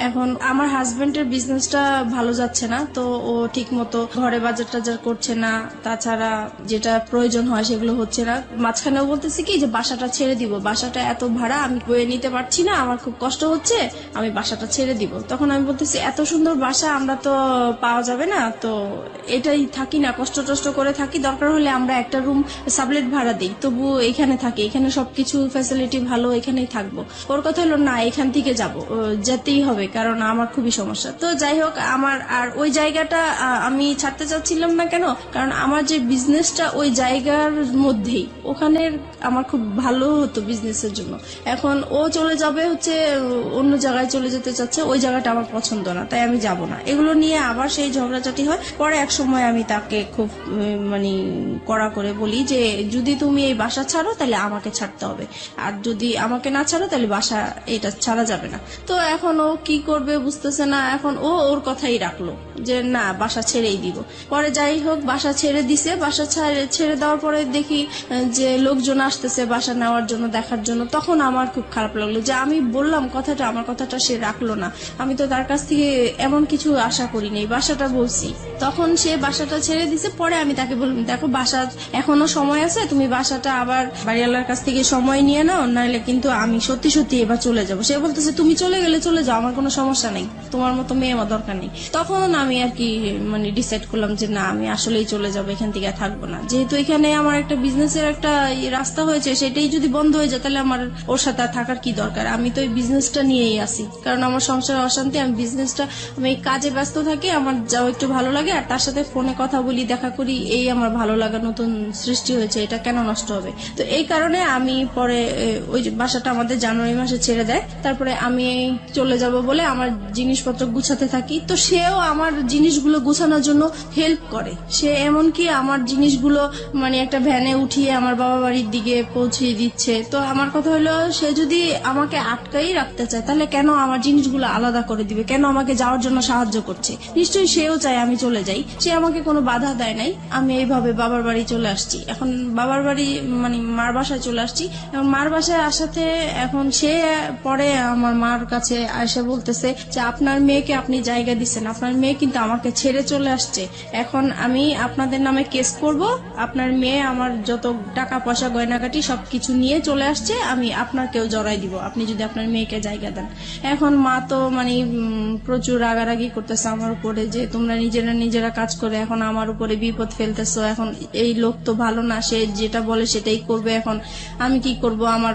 এখন আমার হাজবেন্ডের বিজনেসটা ভালো যাচ্ছে না, তো ও ঠিক মতো ঘরে বাজার টাজার করছে না, তাছাড়া যেটা প্রয়োজন হয় সেগুলো হচ্ছে না। মাঝখানেও বলতেছি কি যে বাসাটা ছেড়ে দিব, বাসাটা এত ভাড়া আমি বয়ে নিতে পারছি না, আমার খুব কষ্ট হচ্ছে, আমি বাসাটা ছেড়ে দিব। তখন আমি বলতেছি এত সুন্দর বাসা আমরা তো পাওয়া যাবে না, তো এটাই থাকি না, কষ্ট টষ্ট করে থাকি, দরকার হলে আমরা একটা রুম সাবলেট ভাড়া দিই, তবু এখানে থাকি, এখানে সবকিছু ফ্যাসিলিটি ভালো, ভালো এখানেই থাকবো। ওর কথা হলো না, এখান থেকে যেতেই হবে, কারণ আমার খুবই সমস্যা। তো যাই হোক, আমার আর ওই জায়গাটা আমি ছাড়তে চাচ্ছিলাম না। কেন? কারণ আমার যে বিজনেসটা ওই জায়গার মধ্যেই, ওখানে আমার খুব ভালো হতো বিজনেসের জন্য। এখন ও চলে যাবে হচ্ছে অন্য জায়গায় চলে যেতে চাচ্ছে, ওই জায়গাটা আমার পছন্দ না, তাই আমি যাব না। এগুলো নিয়ে আবার সেই ঝগড়াঝাটি হয়। পরে এক সময় আমি তাকে খুব মানে কড়া করে বলি যে যদি তুমি এই বাসা ছাড়ো তাহলে আমাকে ছাড়তে হবে, আর যদি আমাকে না ছাড়ো তাহলে বাসা এটা ছাড়া যাবে না। তো এখন ও কি করবে বুঝতেছে না। এখন ও ওর কথাই রাখলো যে না, বাসা ছেড়েই দিব। পরে যাই হোক, বাসা ছেড়ে দিছে। বাসা ছেড়ে দেওয়ার পরে দেখি যে লোকজন আসতেছে বাসা নেওয়ার জন্য, দেখার জন্য। তখন আমার খুব খারাপ লাগলো যে আমি বললাম কথাটা, আমার কথাটা সে রাখলো না। আমি তো তার কাছ থেকে এমন কিছু আশা করিনি, বাসাটা বলছি। তখন সে বাসাটা ছেড়ে দিছে। পরে আমি তাকে বললাম, দেখো বাসা এখনো সময় আছে, তুমি বাসাটা আবার বাড়িওয়ালার কাছ থেকে সময় নিয়ে নাও, নাহলে কিন্তু আমি সত্যি সত্যি এবার চলে যাবো। সে বলতেছে তুমি চলে গেলে চলে যাও, আমার কোনো সমস্যা নেই, তোমার মতো মেয়ে আমার দরকার নেই। তখন আমি আর কি মানে ডিসাইড করলাম যে না, আমি আসলেই চলে যাবো, এখান থেকে থাকবো না। যেহেতু এখানে আমার একটা বিজনেসের একটা রাস্তা হয়েছে, সেটাই যদি বন্ধ হয়ে যায় তাহলে আমার ওর সাথে থাকার কি দরকার। আমি তো এই বিজনেসটা নিয়েই আসি, কারণ আমার সংসার অশান্তি। আমি বিজনেসটা, আমি কাজে ব্যস্ত থাকি, আমার যাও একটু ভালো লাগে, আর তার সাথে ফোনে কথা বলি, দেখা করি, এই আমার ভালো লাগা নতুন সৃষ্টি হয়েছে, এটা কেন নষ্ট হবে। তো এই কারণে আমি পরে ওই বাসাটা আমাদের জানুয়ারি মাসে ছেড়ে দেয়। তারপরে আমি চলে যাব বলে আমার জিনিসপত্র গুছাতে থাকি। তো সেও আমার জিনিসগুলো গুছানোর জন্য হেল্প করে। সে এমনকি আমার জিনিসগুলো মানে একটা ভ্যানে উঠিয়ে আমার বাবা বাড়ির দিকে পৌঁছিয়ে দিচ্ছে। তো আমার কথা হলো, সে যদি আমাকে আটকাই রাখতে চায় তাহলে কেন আমার জিনিসগুলো আলাদা করে দিবে, কেন আমাকে যাওয়ার জন্য সাহায্য করছে? নিশ্চয়ই সেও চায় আমি চলে যাই। সে আমাকে কোনো বাধা দেয় নাই। আমি এইভাবে বাবার বাড়ি চলে আসছি। এখন বাবার বাড়ি মানে মার বাসায় চলে আসছি। এখন মার বাসায় আসাতে এখন সে পরে আমার মার কাছে এসে বলতেছে যে আপনার মেয়েকে আপনি জায়গা দিচ্ছেন, আপনার মেয়ে কিন্তু আমাকে ছেড়ে চলে আসছে। এখন আমি আপনাদের নামে কেস করব। আপনার মেয়ে আমার যত টাকা পয়সা গয়নাগাটি সবকিছু নিয়ে চলে আসছে, আমি আপনাকেও জড়াই দিব আপনি যদি আপনার মেয়েকে জায়গা দেন। এখন মা তো মানে প্রচুর রাগারাগি করতেছে আমার উপরে যে তোমরা নিজেরা কাজ করে এখন আমার উপরে বিপদ ফেলতেছো। এখন এই লোক তো ভালো না, সে যেটা বলে সেটাই করবে। এখন আমি কি করব? আমার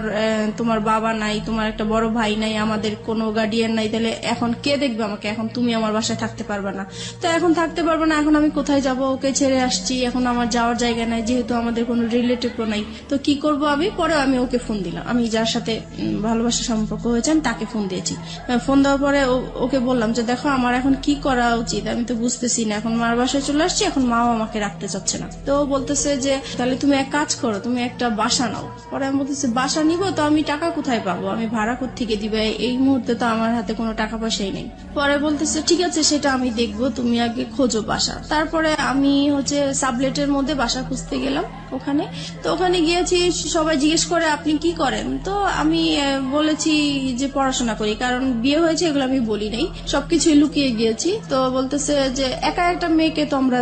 তোমার বাবা নাই, তোমার একটা বড় ভাই নাই, আমাদের কোনো গার্ডিয়ান নাই, তাহলে এখন কে দেখবে আমাকে? এখন তুমি আমার বাসায় থাকতে পারবে না। তো এখন থাকতে পারবে না, এখন আমি কোথায় যাব? ওকে ছেড়ে আসছি, এখন আমার যাওয়ার জায়গা নাই, যেহেতু আমাদের কোনো রিলেটিভও নাই। তো কি করব আমি? পরে আমি ওকে ফোন দিলাম, আমি যার সাথে ভালোবাসার সম্পর্ক হয়েছে আমি তাকে ফোন দিয়েছি। ফোন দেওয়ার পরে ওকে বললাম যে দেখো আমার এখন কি করা উচিত, আমি তো বুঝতেছি না। এখন মার বাসায় চলে আসছি, এখন মাও আমাকে রাখতে চাচ্ছে না। তো ও বলতেছে যে তাহলে তুমি এক কাজ করো, তুমি একটা বাসা নাও। পরে আমি বলতেছি বাসা নিবো তো আমি টাকা কোথায় পাবো, আমি ভাড়া কোত্থেকে দিবে? এই মুহূর্তে তো আমার হাতে কোনো টাকা পয়সাই নেই। পরে বলতেছে ঠিক আছে, সেটা আমি দেখবো, তুমি আগে খোঁজো বাসা। তারপরে আমি হচ্ছে সাবলেটের মধ্যে বাসা খুঁজতে গেলাম ওখানে। তো ওখানে গিয়েছি, সবাই জিজ্ঞেস করে আপনি কি করেন? তো আমি বলেছি যে পড়াশোনা করি, কারণ বিয়ে হয়েছে এগুলো আমি বলি নাই, সবকিছুই লুকিয়ে গিয়েছি। তো বলতেছে যে একা একটা মেয়েকে তো আমরা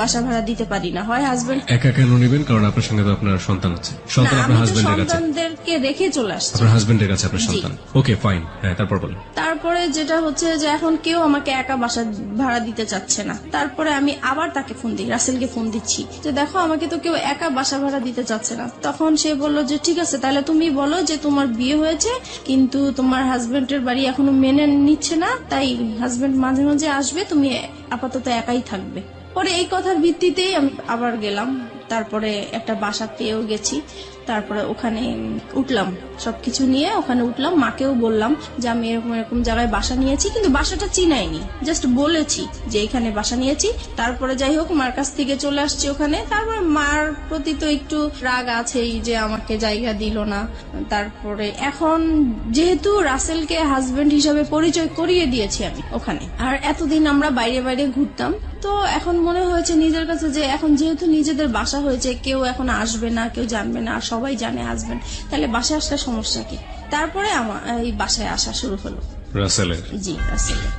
বাসা ভাড়া দিতে পারি না, হয় হাজবেন্ড। একা কেন নেবেন? কারণ আপনার সঙ্গে তো আপনার সন্তান আছে। সন্তান আপনার হাজবেন্ডের কাছে, সন্তানদেরকে রেখে চলে আসছে আপনার হাজবেন্ডের কাছে আপনার সন্তান। ওকে ফাইন, হ্যাঁ তারপর বলেন। তারপরে যেটা হচ্ছে যে এখন কেউ আমাকে একা বাসা ভাড়া দিতে চাচ্ছে না। তারপরে আমি আবার তাকে ফোন দিই, রাসেলকে ফোন দিচ্ছি যে দেখো আমাকে তো কেউ একা বাসা ভাড়া দিতে চাচ্ছে না। তখন সে বলল যে ঠিক আছে, তাহলে তুমি বলো যে তোমার বিয়ে হয়েছে কিন্তু তোমার হাজবেন্ডের বাড়ি এখনো মেনে নিচ্ছে না, তাই হাজবেন্ড মাঝে মাঝে আসবে, তুমি আপাতত একাই থাকবে। পরে এই কথার ভিত্তিতেই আমি আবার গেলাম। তারপরে একটা বাসা পেয়েও গেছি। তারপরে ওখানে উঠলাম, সবকিছু নিয়ে ওখানে উঠলাম। মাকেও বললাম যে আমি এরকম এরকম জায়গায় বাসা নিয়েছি, কিন্তু বাসাটা চিনাইনি, জাস্ট বলেছি যে এখানে বাসা নিয়েছি। তারপরে যাই হোক মার কাছ থেকে চলে আসছি ওখানে। তারপরে মার প্রতি তো একটু রাগ আছেই যে আমাকে জায়গা দিল না। তারপরে এখন যেহেতু রাসেলকে হাজবেন্ড হিসাবে পরিচয় করিয়ে দিয়েছি আমি ওখানে, আর এতদিন আমরা বাইরে বাইরে ঘুরতাম, তো এখন মনে হয়েছে নিজের কাছে যে এখন যেহেতু নিজেদের বাসা হয়েছে, কেউ এখন আসবে না, কেউ জানবে না, আর সবাই জানে আসবেন, তাহলে বাসায় আসলে সমস্যা কি? তারপরে আমার এই বাসায় আসা শুরু হলো রাসেলের। জি, রাসেলের।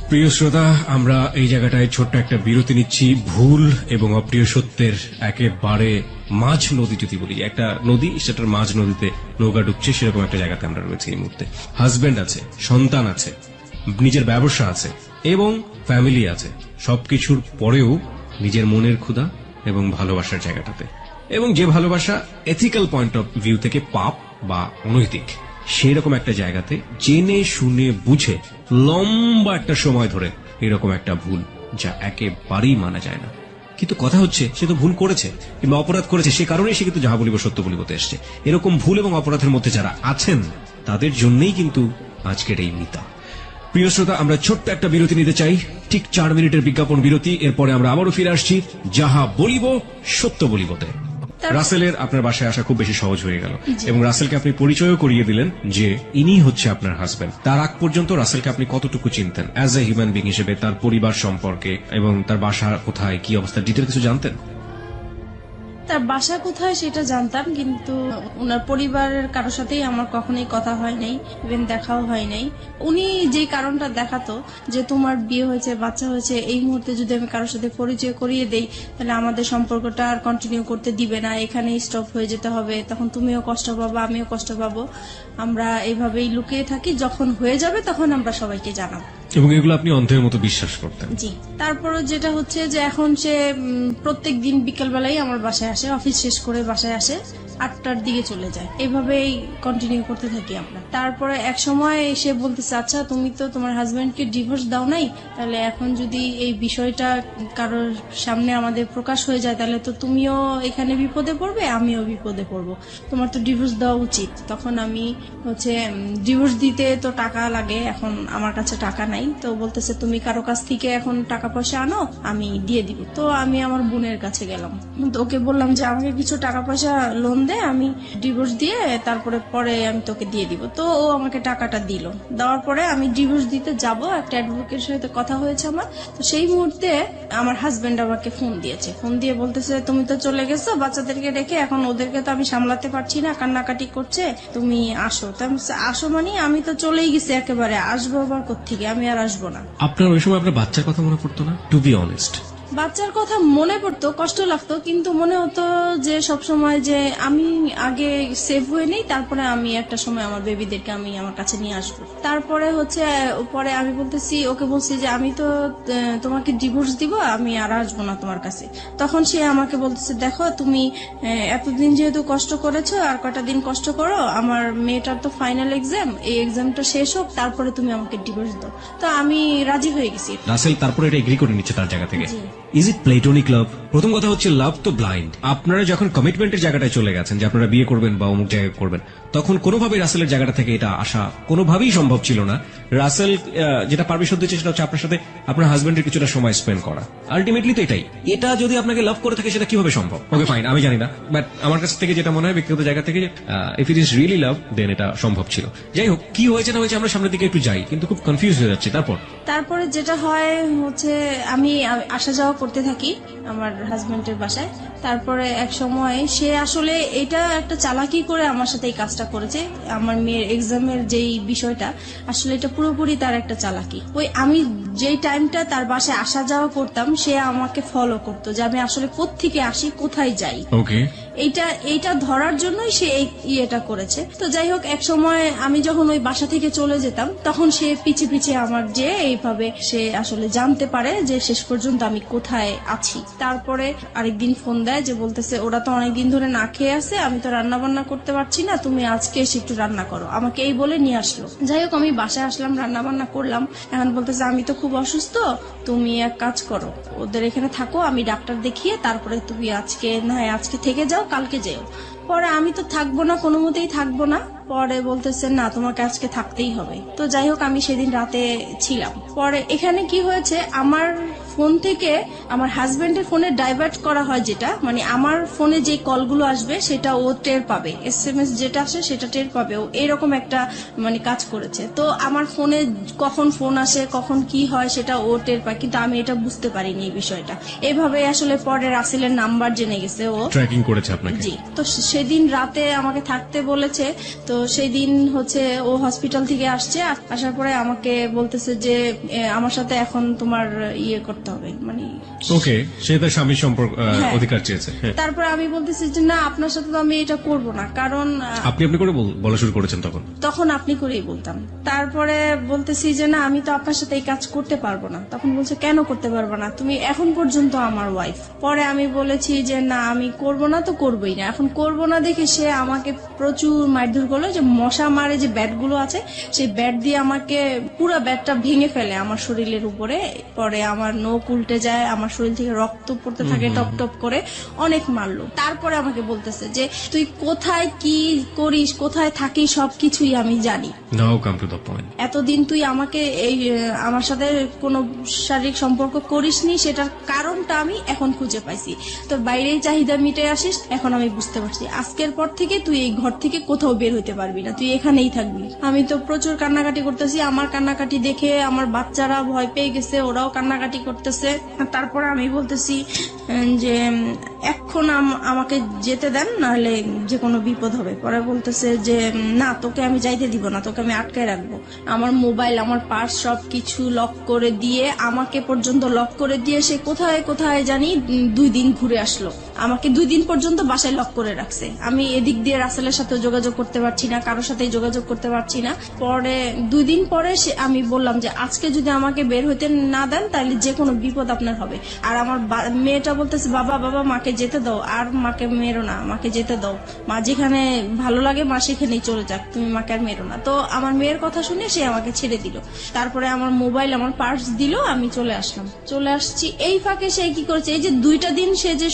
প্রিয় শ্রোতা, আমরা এই জায়গাটায় ছোট্ট একটা বিরতি নিচ্ছি। ভুল এবং অপ্রিয় সত্যের একেবারে মাঝ নদী, যদি বলি একটা নদী, সেটার মাঝ নদীতে নৌকা ডুবছে, সেরকম একটা জায়গাতে আমরা রয়েছি এই মুহূর্তে। হাজবেন্ড আছে, সন্তান আছে, নিজের ব্যবসা আছে এবং ফ্যামিলি আছে। সবকিছুর পরেও নিজের মনের ক্ষুধা এবং ভালোবাসার জায়গাটাতে এবং যে ভালোবাসা এথিক্যাল পয়েন্ট অফ ভিউ থেকে পাপ বা অনৈতিক, সেই রকম একটা জায়গাতে জেনে শুনে বুঝে লম্বা একটা সময় ধরে এরকম একটা ভুল, যা একেবারেই মানা যায় না। কিন্তু কথা হচ্ছে সে তো ভুল করেছে কিংবা অপরাধ করেছে, সে কারণেই সে কিন্তু যাহা বলিব সত্য বলিবতে এসছে। এরকম ভুল এবং অপরাধের মধ্যে যারা আছেন তাদের জন্যই কিন্তু আজকের এই মিতা। প্রিয় শ্রোতা, আমরা ছোট্ট একটা বিরতি নিতে চাই, ঠিক 4 মিনিটের বিজ্ঞাপন বিরতি। এরপরে আমরা আবারও ফিরে আসছি যাহা বলিব সত্য বলিবতে। রাসেলের আপনার বাসায় আসা খুব বেশি সহজ হয়ে গেল এবং রাসেলকে আপনি পরিচয়ও করিয়ে দিলেন যে ইনি হচ্ছে আপনার হাজবেন্ড। তার আগ পর্যন্ত রাসেলকে আপনি কতটুকু চিনতেন অ্যাজ এ হিউম্যান বিং হিসেবে, তার পরিবার সম্পর্কে এবং তার বাসা কোথায়, কি অবস্থা, ডিটেল কিছু জানতেন? তার বাসা কোথায় সেটা জানতাম, কিন্তু ওনার পরিবারের কারোর সাথেই আমার কখনোই কথা হয় নাই, ইভেন দেখাও হয় নাই। উনি যে কারণটা দেখাতো যে তোমার বিয়ে হয়েছে, বাচ্চা হয়েছে, এই মুহূর্তে যদি আমি কারোর সাথে পরিচয় করিয়ে দেই তাহলে আমাদের সম্পর্কটা আর কন্টিনিউ করতে দিবে না, এখানেই স্টপ হয়ে যেতে হবে, তখন তুমিও কষ্ট পাবো আমিও কষ্ট পাবো, আমরা এইভাবেই লুকিয়ে থাকি, যখন হয়ে যাবে তখন আমরা সবাইকে জানাবো। এবং এগুলো আপনি অন্ধের মতো বিশ্বাস করতেন? জি। তারপরে যেটা হচ্ছে যে এখন সে প্রত্যেক দিন বিকেলবেলাই আমার বাসায় আসে, অফিস শেষ করে বাসায় আসে, 8টার দিকে চলে যায়, এভাবেই কন্টিনিউ করতে থাকি আমরা। তারপরে এক সময় সে বলতেছে, আচ্ছা তুমি তো তোমার হাজবেন্ডকে ডিভোর্স দাও নাই, তাহলে এখন যদি এই বিষয়টা কারোর সামনে আমাদের প্রকাশ হয়ে যায় তাহলে তো তুমিও এখানে বিপদে পড়বে, আমিও বিপদে পড়বো, তোমার তো ডিভোর্স দেওয়া উচিত। তখন আমি হচ্ছে ডিভোর্স দিতে তো টাকা লাগে, এখন আমার কাছে টাকা নাই, তো বলতেছে তুমি কারো কাছ থেকে এখন টাকা পয়সা আনো, আমি দিয়ে দিব। তো আমি আমার বোনের কাছে গেলাম, তো ওকে বললাম যে আমাকে কিছু টাকা পয়সা লোন দে, আমি ডিভোর্স দিয়ে তারপরে পরে আমি তোকে দিয়ে দিব। তো ও আমাকে টাকাটা দিল, দেওয়ার পরে আমি ডিভোর্স দিতে যাব, একটা অ্যাডভোকেটের সাথে কথা হয়েছে আমার। তো সেই মুহূর্তে আমার হাজবেন্ড আমাকে ফোন দিয়েছে, ফোন দিয়ে বলতেছে তুমি তো চলে গেছো বাচ্চাদেরকে রেখে, এখন ওদেরকে তো আমি সামলাতে পারছি না, কান্নাকাটি করছে, তুমি আসো। তো আমি বলছি, আসো মানে আমি তো চলেই গেছি একেবারে, আসবো আবার কোত্থেকে, আমি আর আসবো না। আপনার ওই সময় আপনার বাচ্চার কথা মনে পড়তো না? টু বি অনেস্ট, বাচ্চার কথা মনে পড়তো, কষ্ট লাগতো, কিন্তু মনে হতো যে সবসময় যে আমি আগে সেভ হয়ে নেই, তারপরে আমি একটা সময় আমার বেবিদেরকে আমি আমার কাছে নিয়ে আসবো। তারপরে হচ্ছে পরে আমি বলতেছি, ওকে বলছি যে আমি তো তোমাকে ডিভোর্স দিব, আমি আর আসবো না তোমার কাছে। তখন সে আমাকে বলতেছে, দেখো তুমি এতদিন যেহেতু কষ্ট করেছো, আর কটা দিন কষ্ট করো, আমার মেয়েটার তো ফাইনাল এক্সাম, এই এক্সামটা শেষ হোক, তারপরে তুমি আমাকে ডিভোর্স দাও। তো আমি রাজি হয়ে গেছি। রাসেল তারপরে এটা এগ্রি করে নিচ্ছে তার জায়গা থেকে। জি। ইজ ইট প্লেটোনিক লাভ? প্রথম কথা হচ্ছে লাভ তো ব্লাইন্ড। আপনারা যখন কমিটমেন্টের জায়গাটায় চলে গেছেন যে আপনারা বিয়ে করবেন বা অমুক জায়গায় করবেন, তখন কোনোভাবেই রাসেলের জায়গাটা থেকে এটা আসা কোনোভাবেই সম্ভব ছিল না। রাসেল যেটা পারমিশন দিচ্ছে সেটা হচ্ছে আপনার সাথে আপনার হাজবেন্ডের কিছুটা সময় স্পেন্ড করা। আলটিমেটলি তো এটাই। এটা যদি আপনাকে লাভ করে থাকে সেটা কিভাবে সম্ভব? ওকে ফাইন, আমি জানি না, বাট আমার কাছ থেকে যেটা মনে হয় ব্যক্তিগত জায়গা থেকে, if it is really love then এটা সম্ভব ছিল। যাই হোক, কি হয়েছে না হয়েছে আমরা সামনের দিকে একটু যাই, কিন্তু খুব কনফিউজ হয়ে যাচ্ছে। তারপরে যেটা হয় হচ্ছে আমি আসা যাওয়া করতে থাকি আমার হাজবেন্ডের বাসায়। তারপরে এক সময় সে আসলে এটা একটা চালাকি করে আমার সাথে এই কাজটা করেছে। আমার মেয়ের এক্সামের যেই বিষয়টা, আসলে এটা পুরোপুরি তার একটা চালাকি। ওই আমি যেই টাইমটা তার বাসায় আসা যাওয়া করতাম, সে আমাকে ফলো করতো যে আমি আসলে কোত্থেকে আসি, কোথায় যাই। ওকে, এইটা ধরার জন্যই সে এই ইয়েটা করেছে। তো যাই হোক, এক সময় আমি যখন ওই বাসা থেকে চলে যেতাম, তখন সে পিছে পিছে আমার যে এইভাবে সে আসলে জানতে পারে যে শেষ পর্যন্ত আমি কোথায় আছি। তারপরে আরেকদিন ফোন দেয় যে বলতেছে ওরা তো অনেকদিন ধরে না খেয়ে আছে, আমি তো রান্না বান্না করতে পারছি না, তুমি আজকে এসে একটু রান্না করো, আমাকে এই বলে নিয়ে আসলো। যাই হোক, আমি বাসায় আসলাম, রান্না বান্না করলাম। এখন বলতেছে আমি তো খুব অসুস্থ, তুমি এক কাজ করো, ওদের এখানে থাকো, আমি ডাক্তার দেখিয়ে তারপরে তুমি আজকে থেকে যাও, কালকে যেও। পরে আমি তো থাকবো না, কোনো মতেই থাকবো না। পরে বলতেছে না, তোমাকে আজকে থাকতেই হবে। তো যাই হোক, আমি সেদিন রাতে ছিলাম। পরে এখানে কি হয়েছে, আমার ফোন থেকে আমার হাজবেন্ডের ফোনে ডাইভার্ট করা হয়, যেটা মানে আমার ফোনে যে কলগুলো আসবে সেটা ও টের পাবে, SMS যেটা আসে সেটা টের পাবে। ও এরকম একটা মানে কাজ করেছে। তো আমার ফোনে কখন ফোন আসে, কখন কি হয় সেটা ও টের পায়, কিন্তু আমি এটা বুঝতে পারিনি এই বিষয়টা। এভাবে আসলে পরে রাসেলের নাম্বার জেনে গেছে, ও ট্র্যাকিং করেছে আপনাকে। জি। তো সেদিন রাতে আমাকে থাকতে বলেছে। তো সেই দিন হচ্ছে ও হসপিটাল থেকে আসছে, আসার পরে আমাকে বলতেছে যে আমার সাথে এখন তোমার ইয়ে করতে করতে হবে, মানে ওকে, সে তার স্বামীর সম্পর্ক হ্যাঁ। অধিকার চেয়েছে। হ্যাঁ। তারপরে আমি বলতেছি যে না, আপনার সাথে তো আমি এটা করব না, কারণ আপনি করে বলা শুরু করেছেন তখন? তখন আপনি করেই বলতাম। তারপরে বলতেছি যে না, আমি তো আপনার সাথে এই কাজ করতে পারবো না। তখন বলছে কেন করতে পারবো না, তুমি এখন পর্যন্ত আমার ওয়াইফ। পরে আমি বলেছি যে না, আমি করব না তো করবোই না। এখন করব না দেখে সে আমাকে প্রচুর মারধর করলো, যে মশা মারে যে ব্যাট গুলো আছে সেই ব্যাট দিয়ে আমাকে পুরো ব্যাটটা ভেঙে ফেলে আমার শরীরের উপরে। পরে আমার নখ উল্টে যায়, আমার শরীর থেকে রক্ত পড়তে থাকে টপ টপ করে, অনেক মারলো। তারপরে আমাকে বলতেছে যে তুই কোথায় কি করিস, কোথায় থাকিস, সবকিছুই আমি জানি। নাও কাম টু দ্য পয়েন্ট। এতদিন তুই আমাকে আমার সাথে কোনো শারীরিক সম্পর্ক করিসনি, সেটার কারণটা আমি এখন খুঁজে পাইছি। তোর বাইরেই চাহিদা মিটে আসিস, এখন আমি বুঝতে পারছি। আজকের পর থেকে তুই এই ঘর থেকে কোথাও বের হইতে পারবি না, তুই এখানেই থাকবি। আমি তো প্রচুর কান্নাকাটি করতেছি, আমার কান্নাকাটি দেখে আমার বাচ্চারা ভয় পেয়ে গেছে, ওরাও কান্নাকাটি করতেছে। তারপরে আমি বলতেছি যে এখন আমাকে যেতে দেন, নাহলে যে কোনো বিপদ হবে। পরে বলতেছে যে না, তোকে আমি যাইতে দিব না, তোকে আমি আটকায় রাখবো। আমার মোবাইল, আমার পার্স সবকিছু লক করে দিয়ে, আমাকে পর্যন্ত লক করে দিয়ে সে কোথায় কোথায় জানি 2 দিন ঘুরে আসলো। আমাকে 2 দিন পর্যন্ত বাসায় লক করে রাখছে। আমি এদিক দিয়ে রাসেলের সাথে যোগাযোগ করতে পারছি না, কারোর সাথে যোগাযোগ করতে পারছি না। পরে 2 দিন পরে আমি বললাম যে আজকে যদি আমাকে বের হইতে না দেন তাহলে যে কোনো বিপদ আপনার হবে। আর আমার মেয়েটা বলতেছে বাবা বাবা মাকে যেতে দাও, আর মাকে মেরো না, মাকে যেতে দাও, মা যেখানে ভালো লাগে মা সেখানেই চলে যাক, তুমি মাকে আর মেরো না। তো আমার মেয়ের কথা শুনে সে আমাকে ছেড়ে দিল। তারপরে আমার মোবাইল, আমার পার্স দিল, আমি চলে আসলাম। চলে আসছি, এই ফাঁকে সে কি করেছে, এই যে 2টা দিন সে যে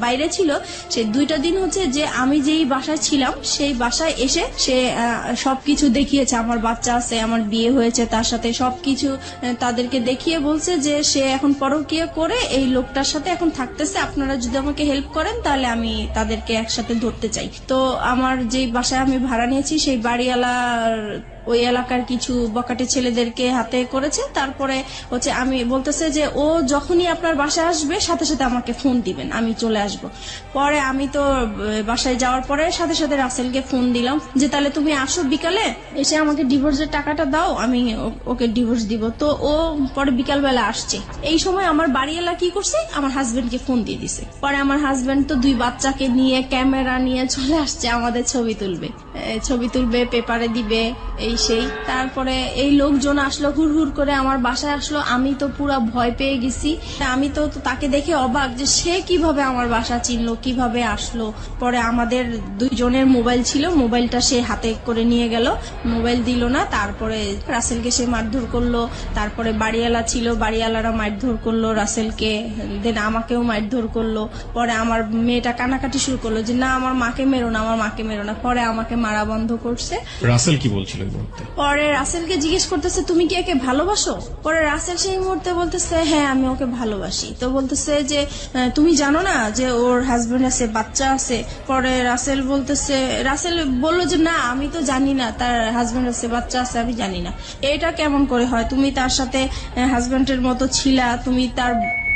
বাইরে ছিল, সেই 2টা দিন হচ্ছে যে আমি যেই বাসায় ছিলাম সেই বাসায় এসে সে সবকিছু দেখিয়েছে। আমার বাচ্চা আছে, আমার বিয়ে হয়েছে, তার সাথে সবকিছু তাদেরকে দেখিয়ে বলছে যে সে এখন পরকীয়া করে এই লোকটার সাথে এখন থাকতেছে, আপনারা যদি আমাকে হেল্প করেন তাহলে আমি তাদেরকে একসাথে ধরতে চাই। তো আমার যে বাসায় আমি ভাড়া নিয়েছি সেই বাড়িওয়ালার ওই এলাকার কিছু বকাটে ছেলেদেরকে হাতে করেছে। তারপরে হচ্ছে আমি বলতেছে যে ও যখনই আপনার বাসায় আসবে সাথে সাথে আমাকে ফোন দিবেন, আমি চলে আসব। পরে আমি তো বাসায় যাওয়ার পরে সাথে সাথে রাসেলকে ফোন দিলাম যে তাহলে তুমি আসো বিকালে, এসে আমাকে ডিভোর্সের টাকাটা দাও, আমি ওকে ডিভোর্স দিব। তো ও পরে বিকালবেলা আসছে। এই সময় আমার বাড়িওয়ালা কি করছে, আমার হাজবেন্ডকে ফোন দিয়ে দিছে। পরে আমার হাজবেন্ড তো 2 বাচ্চাকে নিয়ে ক্যামেরা নিয়ে চলে আসছে, আমাদের ছবি তুলবে, পেপারে দিবে, এই সেই। তারপরে এই লোকজন আসলো, হুড় হুড় করে আমার বাসায় আসলো। আমি তো পুরো ভয় পেয়ে গেছি। আমি তো তাকে দেখে অবাক যে সে কিভাবে আমার বাসা চিনলো, কিভাবে আসলো। পরে আমাদের 2 জনের মোবাইল ছিল, মোবাইলটা সে হাতে করে নিয়ে গেল, মোবাইল দিল না। তারপরে রাসেলকে সে মারধর করলো। তারপরে বাড়িওয়ালা ছিল, বাড়িওয়ালারা মারধর করলো রাসেলকে, দেন আমাকেও মারধর করলো। পরে আমার মেয়েটা কান্নাকাটি শুরু করলো যে না, আমার মাকে মেরো না, আমার মাকে মেরো না। পরে আমাকে মারা বন্ধ করছে। রাসেল কি বলছিল এই মুহূর্তে? পরে রাসেলকে জিজ্ঞেস করতেছে তুমি কি একে ভালোবাসো? পরে রাসেল সেই মুহূর্তে বলতেছে হ্যাঁ, আমি ওকে ভালোবাসি। তো বলতেছে যে তুমি জানো না যে ওর হাজবেন্ড আছে, বাচ্চা আছে? পরে রাসেল বললো যে না, আমি তো জানি না তার হাজবেন্ড আছে, বাচ্চা আছে, আমি জানি না। এটা কেমন করে হয়? তুমি তার সাথে হাজবেন্ডের মতো ছিলা, তুমি তার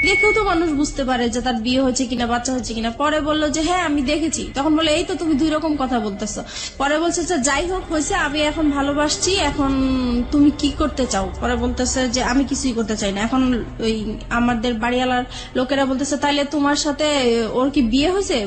দেখেও তো মানুষ বুঝতে পারে যে তার বিয়ে হয়েছে কিনা, বাচ্চা হয়েছে কিনা। পরে বললো যে হ্যাঁ আমি দেখেছি। তখন বলে এই তো তুমি 2 রকম কথা বলতেছো। পরে বলছে যে যাই হোক হয়েছে, আমি এখন ভালোবাসছি, এখন তুমি কি করতে চাও? পরে বলতেছে যে আমি কিছুই করতে চাই না। এখন ওই আমাদের বাড়িওয়ালার লোকেরা বলতেছে তাইলে তোমার সাথে ওর কি বিয়ে হয়েছে?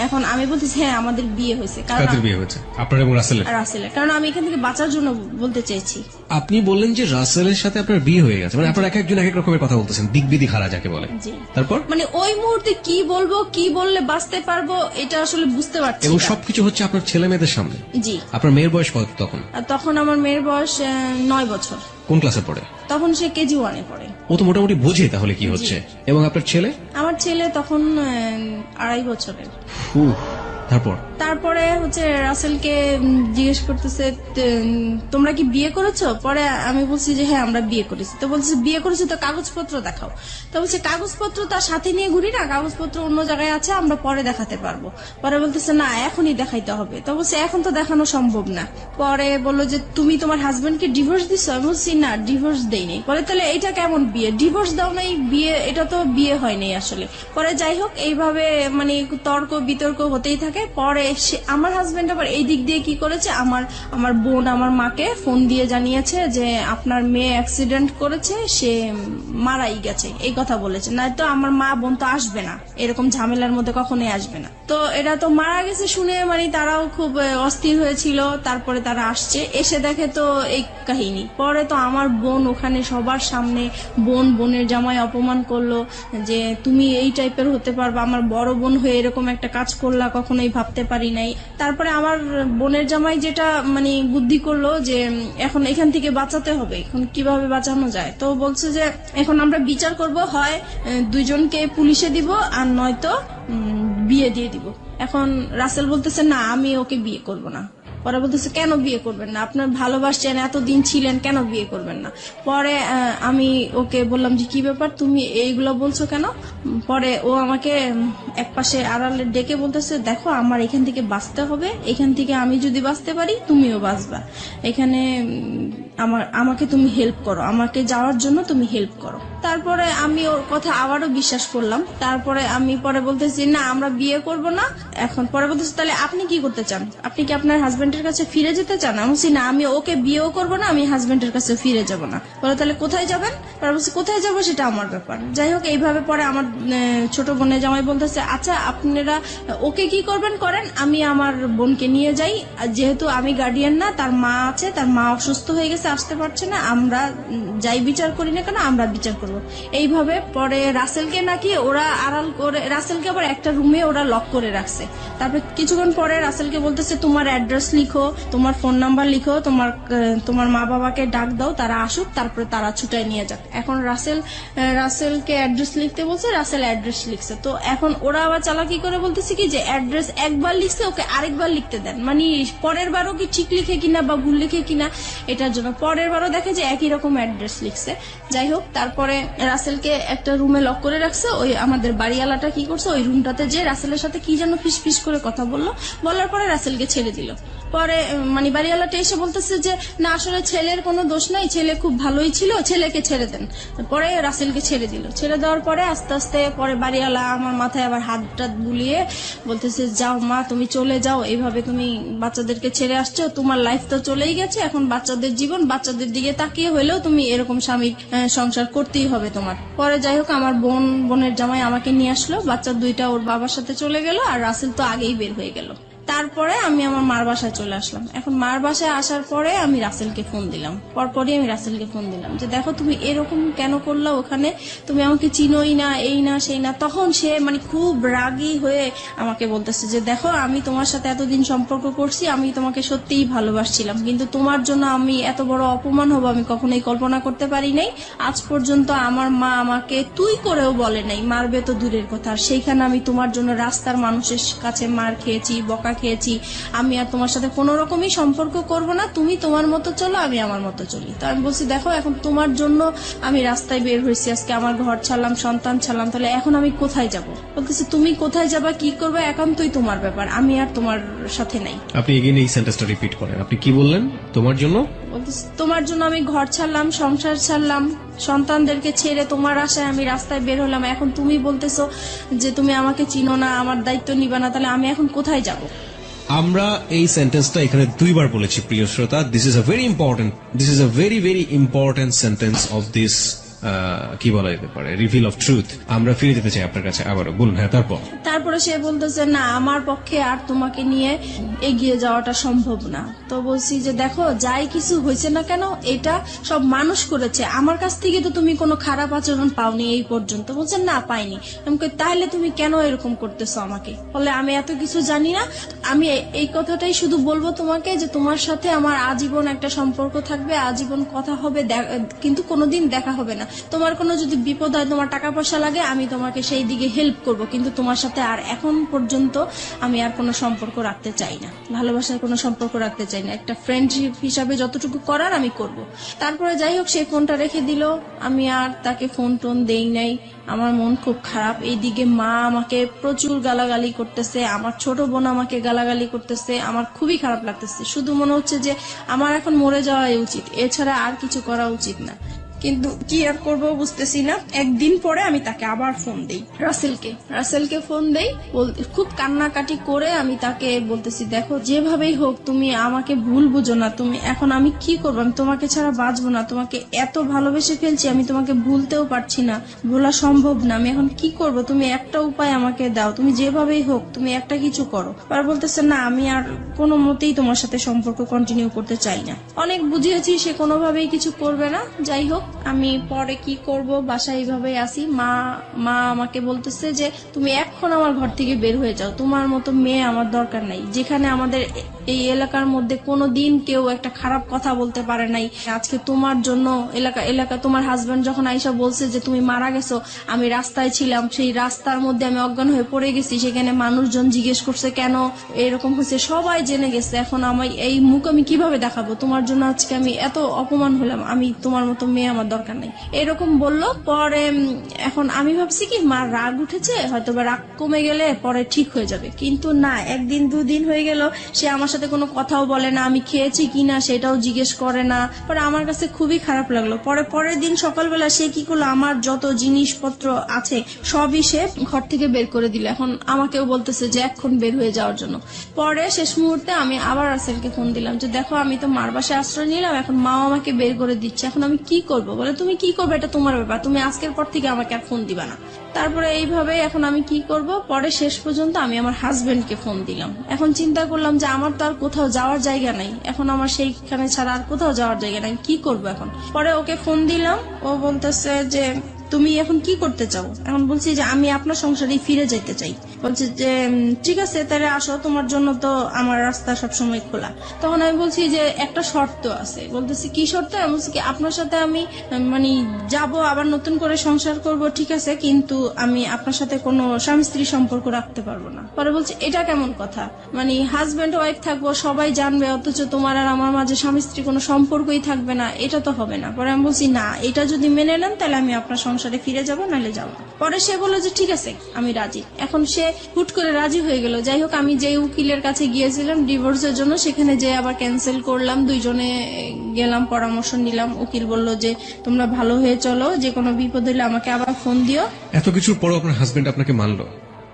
এখন আমি বলতেছি হ্যাঁ আমাদের বিয়ে হয়েছে। কাদের বিয়ে হয়েছে? আপনার এবং রাসেলের? রাসেলের। কারণ আমি এখান থেকে বাঁচার জন্য বলতে চাইছি। আপনি বললেন যে রাসেলের সাথে আপনার বিয়ে হয়ে গেছে, মানে আপনার এক একজন এক এক রকমের কথা বলতেছেন, দিকবিদি খারা যাকে বলে। জি। তারপর মানে ওই মুহূর্তে কি বলবো, কি বললে বাঁচতে পারবো, এটা আসলে বুঝতে পারছি এবং না। সবকিছু হচ্ছে আপনার ছেলে মেয়েদের সামনে। জি। আপনার মেয়ের বয়স কত তখন? আর তখন আমার মেয়ের বয়স 9 বছর। কোন ক্লাসে পড়ে? তখন সে কেজি 1-এ পড়ে। ও তো মোটামুটি বোঝে তাহলে কি হচ্ছে। এবং আপনার ছেলে? আমার ছেলে তখন 2.5 বছরের। তারপরে হচ্ছে রাসেলকে জিজ্ঞেস করতেছে তোমরা কি বিয়ে করেছো? পরে আমি বলছি যে হ্যাঁ আমরা বিয়ে করেছি। তো বলছে বিয়ে করেছি তো কাগজপত্র দেখাও। তো বলছে কাগজপত্র তার সাথে নিয়ে ঘুরি না, কাগজপত্র অন্য জায়গায় আছে, আমরা পরে দেখাতে পারবো। পরে বলতেছে না এখনই দেখাইতে হবে। তো বলছে এখন তো দেখানো সম্ভব না। পরে বললো যে তুমি তোমার হাজবেন্ডকে ডিভোর্স দিছো? আমি বলছি না, ডিভোর্স দেই নাই। পরে তাহলে এটা কেমন বিয়ে? ডিভোর্স দাও নাই, বিয়ে? এটা তো বিয়ে হয় নাই আসলে। পরে যাই হোক এইভাবে মানে তর্ক বিতর্ক হতেই থাকে। থাকে। পরে আমার হাজবেন্ড আবার এই দিক দিয়ে কি করেছে, আমার বোন আমার মাকে ফোন দিয়ে জানিয়েছে যে আপনার মেয়ে অ্যাক্সিডেন্ট করেছে, সে মারাই গেছে, এই কথা বলেছে। নয়তো আমার মা বোন তো আসবে না, এরকম ঝামেলার মধ্যে কখনোই আসবে না। তো এরা তো মারা গেছে শুনে মানে তারাও খুব অস্থির হয়েছিল। তারপরে তারা আসছে, এসে দেখে তো এই কাহিনী। পরে তো আমার বোন ওখানে সবার সামনে বোনের জামাই অপমান করলো যে তুমি এই টাইপের হতে পারবা, আমার বড় বোন হয়ে এরকম একটা কাজ করলা, কখনোই ভাবতে পারি নাই। তারপরে আমার বোনের জামাই যেটা মানে বুদ্ধি করলো যে এখন এখান থেকে বাঁচাতে হবে, এখন কিভাবে বাঁচানো যায়। তো বলছে যে এখন আমরা বিচার করব, হয় দুইজনকে পুলিশে দিব আর নয়তো বিয়ে দিয়ে দিব। এখন রাসেল বলতেছে না, আমি ওকে বিয়ে করব না। পরে বলতেছে কেন বিয়ে করবেন না, আপনার ভালোবাসছেন, এতদিন ছিলেন, কেন বিয়ে করবেন না। পরে আমি ওকে বললাম যে কি ব্যাপার, তুমি এইগুলো বলছো কেন। পরে ও আমাকে একপাশে আড়ালে ডেকে বলতেছে দেখো আমার এখান থেকে বাঁচতে হবে, এখান থেকে আমি যদি বাঁচতে পারি তুমিও বাঁচবা, এখানে আমাকে তুমি হেল্প করো, আমাকে যাওয়ার জন্য তুমি হেল্প করো। তারপরে আমি ওর কথা আবারও বিশ্বাস করলাম। তারপরে আমি পরে বলতেছি না আমরা বিয়ে করব না। এখন পরে বলতেছি তাহলে আপনি কি করতে চান, আপনি কি আপনার হাজবেন্ডের কাছে ফিরে যেতে চান। আমি বলছি না, আমি ওকে বিয়েও করব না, আমি হাজবেন্ডের কাছে ফিরে যাব না। বলে তাহলে কোথায় যাবেন। পরে বলছি কোথায় যাবো সেটা আমার ব্যাপার। যাই হোক এইভাবে পরে আমার ছোট বোনের জামাই বলতেছে আচ্ছা আপনারা ওকে কি করবেন করেন, আমি আমার বোনকে নিয়ে যাই, যেহেতু আমি গার্ডিয়ান না, তার মা আছে, তার মা অসুস্থ হয়ে গেছে, আসতে পারছে না, আমরা যাই বিচার করি না কেন আমরা বিচার করব। এইভাবে পরে রাসেলকে নাকি ওরা আড়াল করে, রাসেলকে আবার একটা রুমে ওরা লক করে রাখছে। তারপর কিছুক্ষণ পরে রাসেলকে বলতেছে তোমার অ্যাড্রেস লিখো, তোমার ফোন নাম্বার লিখো, তোমার মা বাবাকে ডাক দাও, তারা আসুক, তারপরে তারা ছুটায় নিয়ে যাক। এখন রাসেলকে অ্যাড্রেস লিখতে বলছে, রাসেল অ্যাড্রেস লিখছে। তো এখন ওরা আবার চালাকি করে বলতেছে কি যে অ্যাড্রেস একবার লিখছে, ওকে আরেকবার লিখতে দেন, মানে পরের বারও কি ঠিক লিখে কিনা বা ভুল লিখে কিনা এটার জন্য। পরের বারও দেখে যে একই রকম অ্যাড্রেস লিখছে। যাই হোক তারপরে রাসেলকে একটা রুমে লক করে রাখছে। ওই আমাদের বাড়িওয়ালাটা কি করছে, ওই রুমটাতে যে রাসেলের সাথে কি যেন ফিস করে কথা বলার পরে রাসেলকে ছেড়ে দিল। পরে মানে বাড়িওয়ালাটা এসে বলতেছে যে না আসলে ছেলের কোনো দোষ নাই, ছেলে খুব ভালোই ছিল, ছেলেকে ছেড়ে দেন। পরে রাসেলকে ছেড়ে দিল। ছেড়ে দেওয়ার পরে আস্তে আস্তে পরে বাড়িওয়ালা আমার মাথায় আবার হাত টাত বুলিয়ে বলতেছে যাও মা তুমি চলে যাও, এইভাবে তুমি বাচ্চাদেরকে ছেড়ে আসছো, তোমার লাইফ তো চলেই গেছে, এখন বাচ্চাদের জীবন, বাচ্চাদের দিকে তাকিয়ে হলেও তুমি এরকম স্বামীর সংসার করতেই হবে তোমার। পরে যাই হোক আমার বোনের জামাই আমাকে নিয়ে আসলো, বাচ্চা দুইটা ওর বাবার সাথে চলে গেল, আর রাসেল তো আগেই বের হয়ে গেল। তারপরে আমি আমার মার বাসায় চলে আসলাম। এখন মার বাসায় আসার পরে আমি রাসেলকে ফোন দিলাম, পরপরই আমি রাসেলকে ফোন দিলাম যে দেখো তুমি এরকম কেন করলা, ওখানে তুমি আমাকে চিনোই না, এই না সেই না। তখন সে মানে খুব রাগী হয়ে আমাকে বলতেছে যে দেখো আমি তোমার সাথে এতদিন সম্পর্ক করছি, আমি তোমাকে সত্যিই ভালোবাসছিলাম, কিন্তু তোমার জন্য আমি এত বড় অপমান হবো আমি কখনোই কল্পনা করতে পারি নাই। আজ পর্যন্ত আমার মা আমাকে তুই করেও বলে নাই, মারবে তো দূরের কথা, আর সেইখানে আমি তোমার জন্য রাস্তার মানুষের কাছে মার খেয়েছি, বকা খেয়েছি। আমি আর তোমার সাথে কোনো রকমই সম্পর্ক করব না, তুমি তোমার মতো চলো, আমি আমার মতো চলি। তো আমি বলছি দেখো এখন তোমার জন্য আমি রাস্তায় বের হয়েছি, আজকে আমার ঘর ছাড়লাম, সন্তান ছাড়লাম, তাহলে এখন আমি কোথায় যাব। বলতেছি তুমি কোথায় যাবা, কি করবে, একান্তই তোমার ব্যাপার, আমি আর তোমার সাথে নাই। আপনি এগেইন এই সেন্টেন্সটা রিপিট করেন, আপনি কি বললেন? তোমার জন্য? বলতেছি তোমার জন্য আমি ঘর ছাড়লাম, সংসার ছাড়লাম, সন্তানদেরকে ছেড়ে তোমার আশায় আমি রাস্তায় বের হলাম, এখন তুমি বলতেছো যে তুমি আমাকে চিনো না, আমার দায়িত্ব নিবা না, তাহলে আমি এখন কোথায় যাব। আমরা এই সেন্টেন্সটা এখানে দুইবার বলেছি প্রিয় শ্রোতা। This is a very important sentence of this কি বলা যেতে পারে, রিভিল অফ ট্রুথ। আমরা ফিরে যেতে চাই আপনার কাছে আবারও, বলুন। হ্যাঁ, তারপরে সে বলতেছে না আমার পক্ষে আর তোমাকে নিয়ে এগিয়ে যাওয়াটা সম্ভব না। তো বলছি যে দেখো যাই কিছু হয়েছে না কেন এটা সব মানুষ করেছে, আমার কাছ থেকে তো তুমি কোনো খারাপ আচরণ পাওনি এই পর্যন্ত। বলছেন না পাইনি। আমি তাহলে তুমি কেন এরকম করতেছো আমাকে, বলে আমি এত কিছু জানি না, আমি এই কথাটাই শুধু বলবো তোমাকে যে তোমার সাথে আমার আজীবন একটা সম্পর্ক থাকবে, আজীবন কথা হবে, কিন্তু কোনোদিন দেখা হবে না। তোমার কোনো যদি বিপদ হয়, তোমার টাকা পয়সা লাগে, আমি তোমাকে সেই দিকে হেল্প করব, কিন্তু তোমার সাথে আর এখন পর্যন্ত আমি আর কোনো সম্পর্ক রাখতে চাই না, ভালোবাসার কোনো সম্পর্ক রাখতে চাই না, একটা ফ্রেন্ডশিপ হিসাবে যতটুকু করার আমি করব। তারপরে যাই হোক সেই ফোনটা রেখে দিল, আমি আর তাকে ফোন টোন দেই নাই। আমার মন খুব খারাপ। এইদিকে মা আমাকে প্রচুর গালাগালি করতেছে, আমার ছোট বোন আমাকে গালাগালি করতেছে, আমার খুবই খারাপ লাগতেছে। শুধু মনে হচ্ছে যে আমার এখন মরে যাওয়াই উচিত, এছাড়া আর কিছু করা উচিত না। কিন্তু কি আর করবো বুঝতেছি না। একদিন পরে আমি তাকে আবার ফোন দেই, রাসেলকে ফোন দেই, খুব কান্নাকাটি করে আমি তাকে বলতেছি, দেখো যেভাবেই হোক তুমি আমাকে ভুল বুঝো না, তুমি এখন আমি কি করবো, আমি তোমাকে ছাড়া বাঁচবো না, তোমাকে এত ভালোবেসে ফেলছি, আমি তোমাকে ভুলতেও পারছি না, ভোলা সম্ভব না, আমি এখন কি করব, তুমি একটা উপায় আমাকে দাও, তুমি যেভাবেই হোক তুমি একটা কিছু করো। আর বলতেছে না আমি আর কোনো মতেই তোমার সাথে সম্পর্ক কন্টিনিউ করতে চাই না। অনেক বুঝিয়েছি, সে কোনোভাবেই কিছু করবে না। যাই হোক আমি পরে কি করব, বাসায় এইভাবেই আসি। মা আমাকে বলতেছে যে তুমি এখন আমার ঘর থেকে বের হয়ে যাও, তোমার মতো মেয়ে আমার দরকার নাই। যেখানে আমাদের এই এলাকার মধ্যে কোনোদিন কেউ একটা খারাপ কথা বলতে পারে নাই, আজকে তোমার জন্য এলাকা তোমার হাজবেন্ড যখন আইসা বলছে যে তুমি মারা গেছো, আমি রাস্তায় ছিলাম, সেই রাস্তার মধ্যে আমি অজ্ঞান হয়ে পড়ে গেছি, সেখানে মানুষজন জিজ্ঞেস করছে কেন এরকম হয়েছে, সবাই জেনে গেছে, এখন আমি এই মুখ আমি কিভাবে দেখাবো, তোমার জন্য আজকে আমি এত অপমান হলাম, আমি তোমার মতো মেয়ে আমার দরকার নাই, এরকম বললো। পরে এখন আমি ভাবছি কি মার রাগ উঠেছে, হয়তো বা রাগ কমে গেলে পরে ঠিক হয়ে যাবে, কিন্তু না, একদিন দুদিন হয়ে গেল সে আমার সাথে কোনো কথাও বলে না, আমি খেয়েছি কিনা সেটাও জিজ্ঞেস করে না। পরে আমার কাছে খুবই খারাপ লাগলো। পরের দিন সকালবেলা সে কি করলো, আমার যত জিনিসপত্র আছে সবই সে ঘর থেকে বের করে দিল। এখন আমাকেও বলতেছে যে এখন বের হয়ে যাওয়ার জন্য। পরে শেষ মুহূর্তে আমি আবার রাসেলকে ফোন দিলাম যে দেখো আমি তো মার বাসায় আশ্রয় নিলাম, এখন মাও আমাকে বের করে দিচ্ছে, এখন আমি কি করব। বলে তুমি কি করবে এটা তোমার ব্যাপার, তুমি আজকের পর থেকে আমাকে আর ফোন দিবা না। তারপরে এইভাবে এখন আমি কি করব, পরে শেষ পর্যন্ত আমি আমার হাজবেন্ডকে ফোন দিলাম। এখন চিন্তা করলাম যে আমার তো আর কোথাও যাওয়ার জায়গা নাই, এখন আমার সেইখানে ছাড়া আর কোথাও যাওয়ার জায়গা নাই, কি করব এখন। পরে ওকে ফোন দিলাম, ও বলতেছে যে তুমি এখন কি করতে চাও। এখন বলছি যে আমি আপনার সংসারে ফিরে যেতে চাই। বলছে যে ঠিক আছে তাহলে আসো, তোমার জন্য তো আমার রাস্তা সবসময় খোলা। তখন আমি বলছি যে একটা শর্ত আছে। বলতেছি কি শর্ত। আমি বলছি কি আপনার সাথে আমি মানে যাব, আবার নতুন করে সংসার করব, ঠিক আছে, কিন্তু আমি আপনার সাথে কোনো স্বামী স্ত্রী সম্পর্ক রাখতে পারবো না। পরে বলছে এটা কেমন কথা, মানে হাজবেন্ড ওয়াইফ থাকবো, সবাই জানবে, অথচ তোমার আর আমার মাঝে স্বামী স্ত্রী কোনো সম্পর্কই থাকবে না, এটা তো হবে না। পরে আমি বলছি না, এটা যদি মেনে নেন তাহলে আমি আপনার সংসারে ফিরে যাব, নাহলে যাব। পরে সে বললো যে ঠিক আছে আমি রাজি। এখন সে হুট করে রাজি হয়ে গেল। যাই হোক আমি যে উকিলের কাছে গিয়েছিলাম ডিভোর্সের জন্য, সেখানে যে আবার ক্যান্সেল করলাম, দুইজনে গেলাম, পরামর্শ নিলাম। উকিল বলল যে তোমরা ভালো হয়ে চলো, যে কোনো বিপদ হলে আমাকে আবার ফোন দিও। এত কিছুর পরও আপনার হাজবেন্ড আপনাকে মানলো,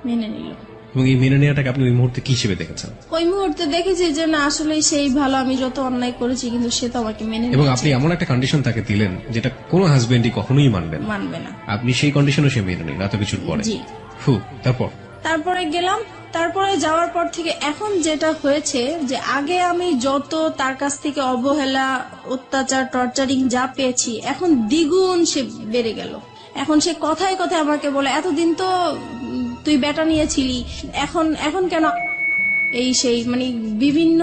মেনে নিল। এবং এই মেনে নেওয়াটাকে আপনি ওই মুহূর্তে কি হিসেবে দেখেছেন? ওই মুহূর্তে দেখেছি যে না আসলে সেই ভালো, আমি যত অন্যায় করেছি কিন্তু সে তো আমাকে মেনে এবং নিয়েছে। আপনি এমন একটা কন্ডিশন তাকে দিলেন যেটা কোনো হাজবেন্ডই কখনোই মানবে না। আপনি সেই কন্ডিশনও সে মেনে নিল এত কিছুর পরে। জি। তারপরে গেলাম। তারপরে যাওয়ার পর থেকে এখন যেটা হয়েছে যে আগে আমি যত তার কাছ থেকে অবহেলা, অত্যাচার, টর্চারিং যা পেয়েছি, এখন দ্বিগুণ সে বেড়ে গেল। এখন সে কথায় কথায় আমাকে বলে এতদিন তো তুই বেটা নিয়েছিলি, এখন কেন এই সেই, মানে বিভিন্ন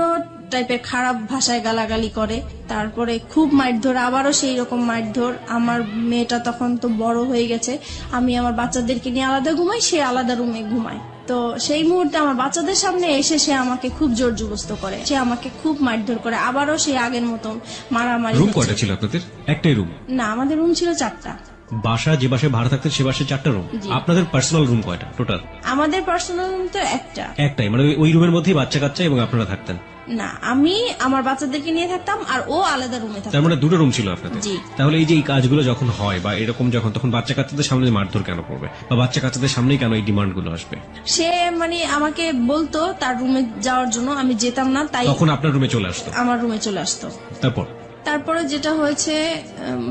টাইপের খারাপ ভাষায় গালাগালি করে। তারপরে খুব মারধর, আবারও সেই রকম মারধর। আমার মেয়েটা তখন তো বড় হয়ে গেছে, আমি আমার বাচ্চাদেরকে নিয়ে আলাদা ঘুমাই, সে আলাদা রুমে ঘুমায়। তো সেই মুহূর্তে আমার বাচ্চাদের সামনে এসে সে আমাকে খুব জোর জবরদস্ত করে, সে আমাকে খুব মারধর করে, আবারও সেই আগের মতন মারামারি। রুম কয়টা ছিল আপনাদের? একটাই রুম? না, আমাদের রুম ছিল 4টা। বাসা যে বাসায় ভাড়া থাকতেন সে বাসায় 4টা রুম? আপনাদের পার্সোনাল রুম কয়টা টোটাল? আমাদের পার্সোনাল রুম তো একটাই, মানে ওই রুমের মধ্যেই বাচ্চা কাচ্চা এবং আপনারা থাকতেন? না, আমি আমার বাচ্চাদেরকে নিয়ে থাকতাম আর ও আলাদা রুমে থাকতো। তার মানে 2টা রুম ছিল আপনাদের? জি। তাহলে এই যে এই কাজগুলো যখন হয় বা এরকম যখন, তখন বাচ্চা কাচ্চাদের সামনে মারধর কেন করবে, বা বাচ্চা কাচ্চাদের সামনেই কেন এই ডিমান্ড গুলো আসবে? সে মানে আমাকে বলতো তার রুমে যাওয়ার জন্য, আমি যেতাম না, তাই তখন আপনার রুমে চলে আসতো? আমার রুমে চলে আসতো। তারপরে যেটা হয়েছে,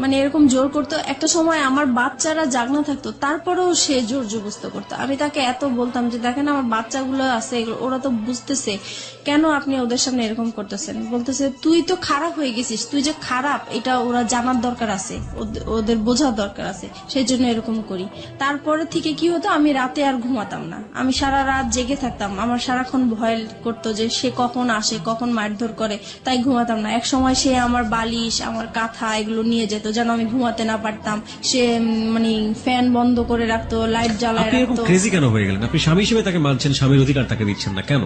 মানে এরকম জোর করতো। একটা সময় আমার বাচ্চারা জাগনা থাকতো, তারপরেও সে জোর জবরদস্ত করতো। আমি তাকে এত বলতাম যে দেখেন আমার বাচ্চাগুলো আছে, ওরা তো বুঝতেছে, কেন আপনি ওদের সামনে এরকম করতেছেন। বলতেছে তুই তো খারাপ হয়ে গেছিস, তুই যে খারাপ এটা ওরা জানার দরকার আছে, ওদের বোঝার দরকার আছে, সেই জন্য এরকম করি। তারপরে থেকে কি হতো, আমি রাতে আর ঘুমাতাম না, আমি সারা রাত জেগে থাকতাম। আমার সারাক্ষণ ভয় করতো যে সে কখন আসে, কখন মারধর করে, তাই ঘুমাতাম না। এক সময় সে আমার বালিশ, আমার কাঁথা এগুলো নিয়ে যেত যেন আমি ঘুমাতে না পারতাম। সে মানে ফ্যান বন্ধ করে রাখতো, লাইট জ্বালায় রাখতো। ক্রেজি কেন হয়ে গেলেন? আপনি স্বামী হিসেবে তাকে মানছেন, স্বামীর অধিকার তাকে দিচ্ছেন না কেন?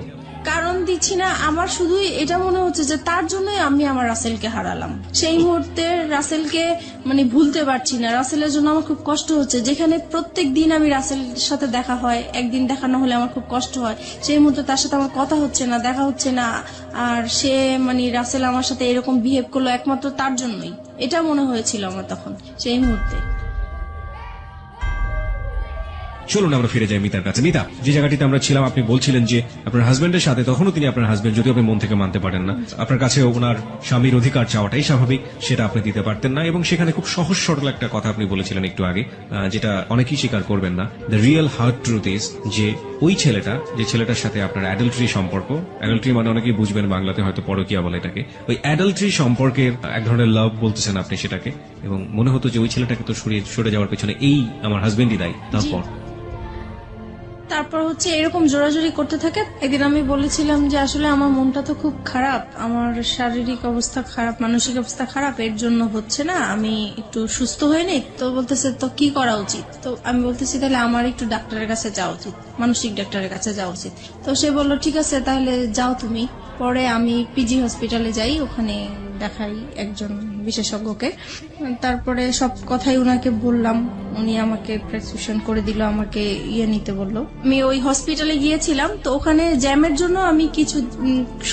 কারণ দেখছি না, আমার শুধুই এটা মনে হচ্ছে যে তার জন্যই আমি আমার রাসেলকে হারালাম। সেই মুহূর্তে রাসেলকে মানে ভুলতে পারছি না, রাসেলের জন্য আমার খুব কষ্ট হচ্ছে। যেখানে প্রত্যেক দিন আমি রাসেলের সাথে দেখা হয়, একদিন দেখা না হলে আমার খুব কষ্ট হয়। সেই মুহূর্তে তার সাথে আমার কথা হচ্ছে না, দেখা হচ্ছে না, আর সে মানে রাসেল আমার সাথে এরকম বিহেভ করলো একমাত্র তার জন্যই, এটা মনে হয়েছিল আমার তখন সেই মুহূর্তে। চলুন আমরা ফিরে যাই মিতার কাছে। মিতা, যে জায়গাটিতে আমরা ছিলাম, আপনি বলছিলেন যে আপনার হাজবেন্ডের সাথে, তখনও তিনি আপনার হাজবেন্ড, যদিও আপনি মন থেকে মানতে পারেন না, আপনার কাছে ওনার স্বামীর অধিকার চাওয়াটাই স্বাভাবিক, সেটা আপনি দিতে পারতেন না, এবং সেখানে খুব সহজ সরল একটা কথা আপনি বলেছিলেন একটু আগে, যেটা অনেকেই স্বীকার করবেন না। The real hard truth is যে ওই ছেলেটা, যে ছেলেটার সাথে আপনার অ্যাডাল্টারি সম্পর্ক, অ্যাডাল্টারি মানে অনেকেই বুঝবেন বাংলাতে হয়তো পরকীয়া বলে এটাকে, ওই অ্যাডাল্টারি সম্পর্কের এক ধরনের লাভ বলতেছেন আপনি সেটাকে, এবং মনে হতো যে ওই ছেলেটাকে তো সরে যাওয়ার পেছনে এই আমার হাজবেন্ডই দায়ী। তারপর হচ্ছে এরকম জোরাজোরি করতে থাকে। একদিন আমি বলেছিলাম যে আসলে আমার মনটা তো খুব খারাপ, আমার শারীরিক অবস্থা খারাপ, মানসিক অবস্থা খারাপ, এর জন্য হচ্ছে না, আমি একটু সুস্থ হয়ে নেই। তো বলতেছে তো কি করা উচিত? তো আমি বলতেছি তাহলে আমার একটু ডাক্তারের কাছে যাওয়া উচিত, মানসিক ডাক্তারের কাছে যাওয়া উচিত। তো সে বললো ঠিক আছে তাহলে যাও তুমি। পরে আমি পিজি হসপিটালে যাই, ওখানে দেখাই একজন বিশেষজ্ঞকে। তারপরে সব কথাই উনাকে বললাম, উনি আমাকে প্রেসক্রিপশন করে দিল, আমাকে নিতে বললো। আমি ওই হসপিটালে গিয়েছিলাম, তো ওখানে জ্যামের জন্য আমি কিছু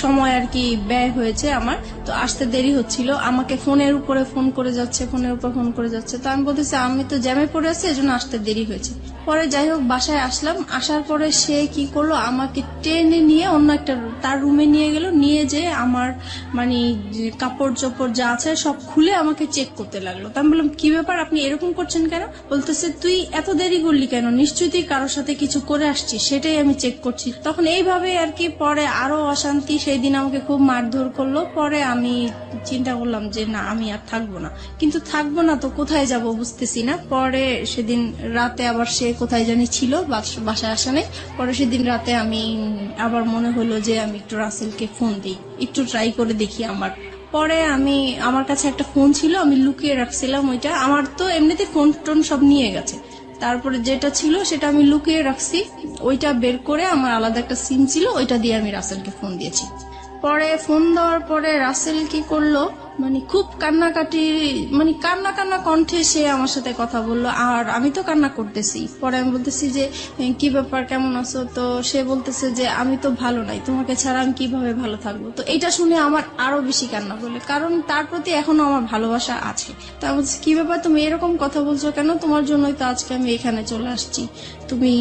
সময় আর কি ব্যয় হয়েছে আমার, তো আসতে দেরি হচ্ছিল। আমাকে ফোনের উপরে ফোন করে যাচ্ছে, ফোনের উপর ফোন করে যাচ্ছে। তো আমি বলতেছি আমি তো জ্যামে পড়ে আছি, এজন্য আসতে দেরি হয়েছে। পরে যাই হোক বাসায় আসলাম, আসার পরে সে কি করলো, আমাকে টেনে নিয়ে অন্য একটা তার রুমে নিয়ে গেল, নিয়ে যে আমার মানে কাপড় চোপড় যা আছে সব খুলে আমাকে চেক করতে লাগলো। তো আমি বললাম কি ব্যাপার, আপনি এরকম করছেন কেন? বলতেছে তুই এত দেরি করলি কেন, নিশ্চয়ই তুই কারোর সাথে কিছু করে আসছিস, সেটাই আমি চেক করছি। তখন এইভাবে আর কি পরে আরো অশান্তি, সেই দিন আমাকে খুব মারধর করলো। পরে আমি চিন্তা করলাম যে না আমি আর থাকবো না, কিন্তু থাকবো না তো কোথায় যাব বুঝতেছি না। পরে সেদিন রাতে আবার সে কোথায় জানি ছিল, বাসায় আসা নেই। পরে সেদিন রাতে আমি আবার মনে হলো যে আমি একটু রাসেলকে ফোন দিই, একটু ট্রাই করে দেখি আমার। পরে আমার কাছে একটা ফোন ছিল, আমি লুকিয়ে রাখছিলাম ওইটা, আমার তো এমনিতে ফোন টোন সব নিয়ে গেছে। তারপরে যেটা ছিল সেটা আমি লুকিয়ে রাখছি, ওইটা বের করে আমার আলাদা একটা সিম ছিল, ওইটা দিয়ে আমি রাসেলকে ফোন দিয়েছি। পরে ফোন দেওয়ার পরে রাসেল কি করলো, মানে খুব কান্নাকাটি, মানে কান্না কান্না কণ্ঠে সে আমার সাথে কথা বললো, আর আমি তো কান্না করতেছি। পরে আমি বলতেছি যে কি ব্যাপার, কেমন আছো? তো সে বলতেছে যে আমি তো ভালো নাই, তোমাকে ছাড়া আমি কিভাবে ভালো থাকবো? তো এটা শুনে আমার আরো বেশি কান্না বলে, কারণ তার প্রতি এখনো আমার ভালোবাসা আছে। তো আমি বলছি কি ব্যাপার, তুমি এরকম কথা বলছো কেন? তোমার জন্যই তো আজকে আমি এখানে চলে আসছি, তুমি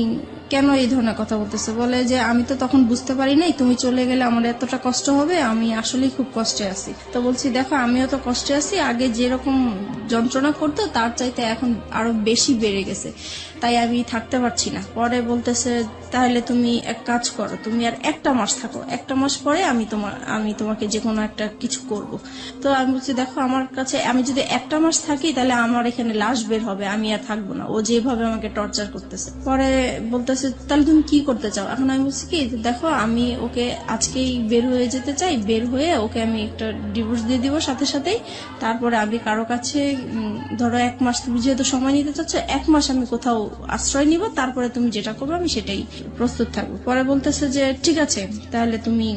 কেন এই ধরনের কথা বলতেছে? বলে যে আমি তো তখন বুঝতে পারি নাই, তুমি চলে গেলে আমার এতটা কষ্ট হবে, আমি আসলেই খুব কষ্টে আছি। তো বলছি দেখো আমিও তো কষ্টে আছি, আগে যেরকম যন্ত্রণা করতো তার চাইতে এখন আরো বেশি বেড়ে গেছে, তাই আমি থাকতে পারছি না। পরে বলতেছে তাহলে তুমি এক কাজ করো, তুমি আর একটা মাস থাকো, একটা মাস পরে আমি তোমাকে যে কোনো একটা কিছু করব। তো আমি বলছি দেখো আমার কাছে আমি যদি একটা মাস থাকি তাহলে আমার এখানে লাশ বের হবে, আমি আর থাকবো না, ও যেভাবে আমাকে টর্চার করতেছে। পরে বলতেছে তাহলে তুমি কি করতে চাও? এখন আমি বলছি কি দেখো আমি ওকে আজকেই বের হয়ে যেতে চাই, বের হয়ে ওকে আমি একটা ডিভোর্স দিয়ে দিব সাথে সাথেই। তারপরে আমি কারো কাছে ধরো এক মাস, তুমি যেহেতু সময় নিতে চাচ্ছ, এক মাস আমি কোথাও আশ্রয় নিব, তারপরে তুমি যেটা করবে আমি সেটাই প্রস্তুত থাকবো। পরে বলতেছে যে ঠিক আছে তাহলে তুমি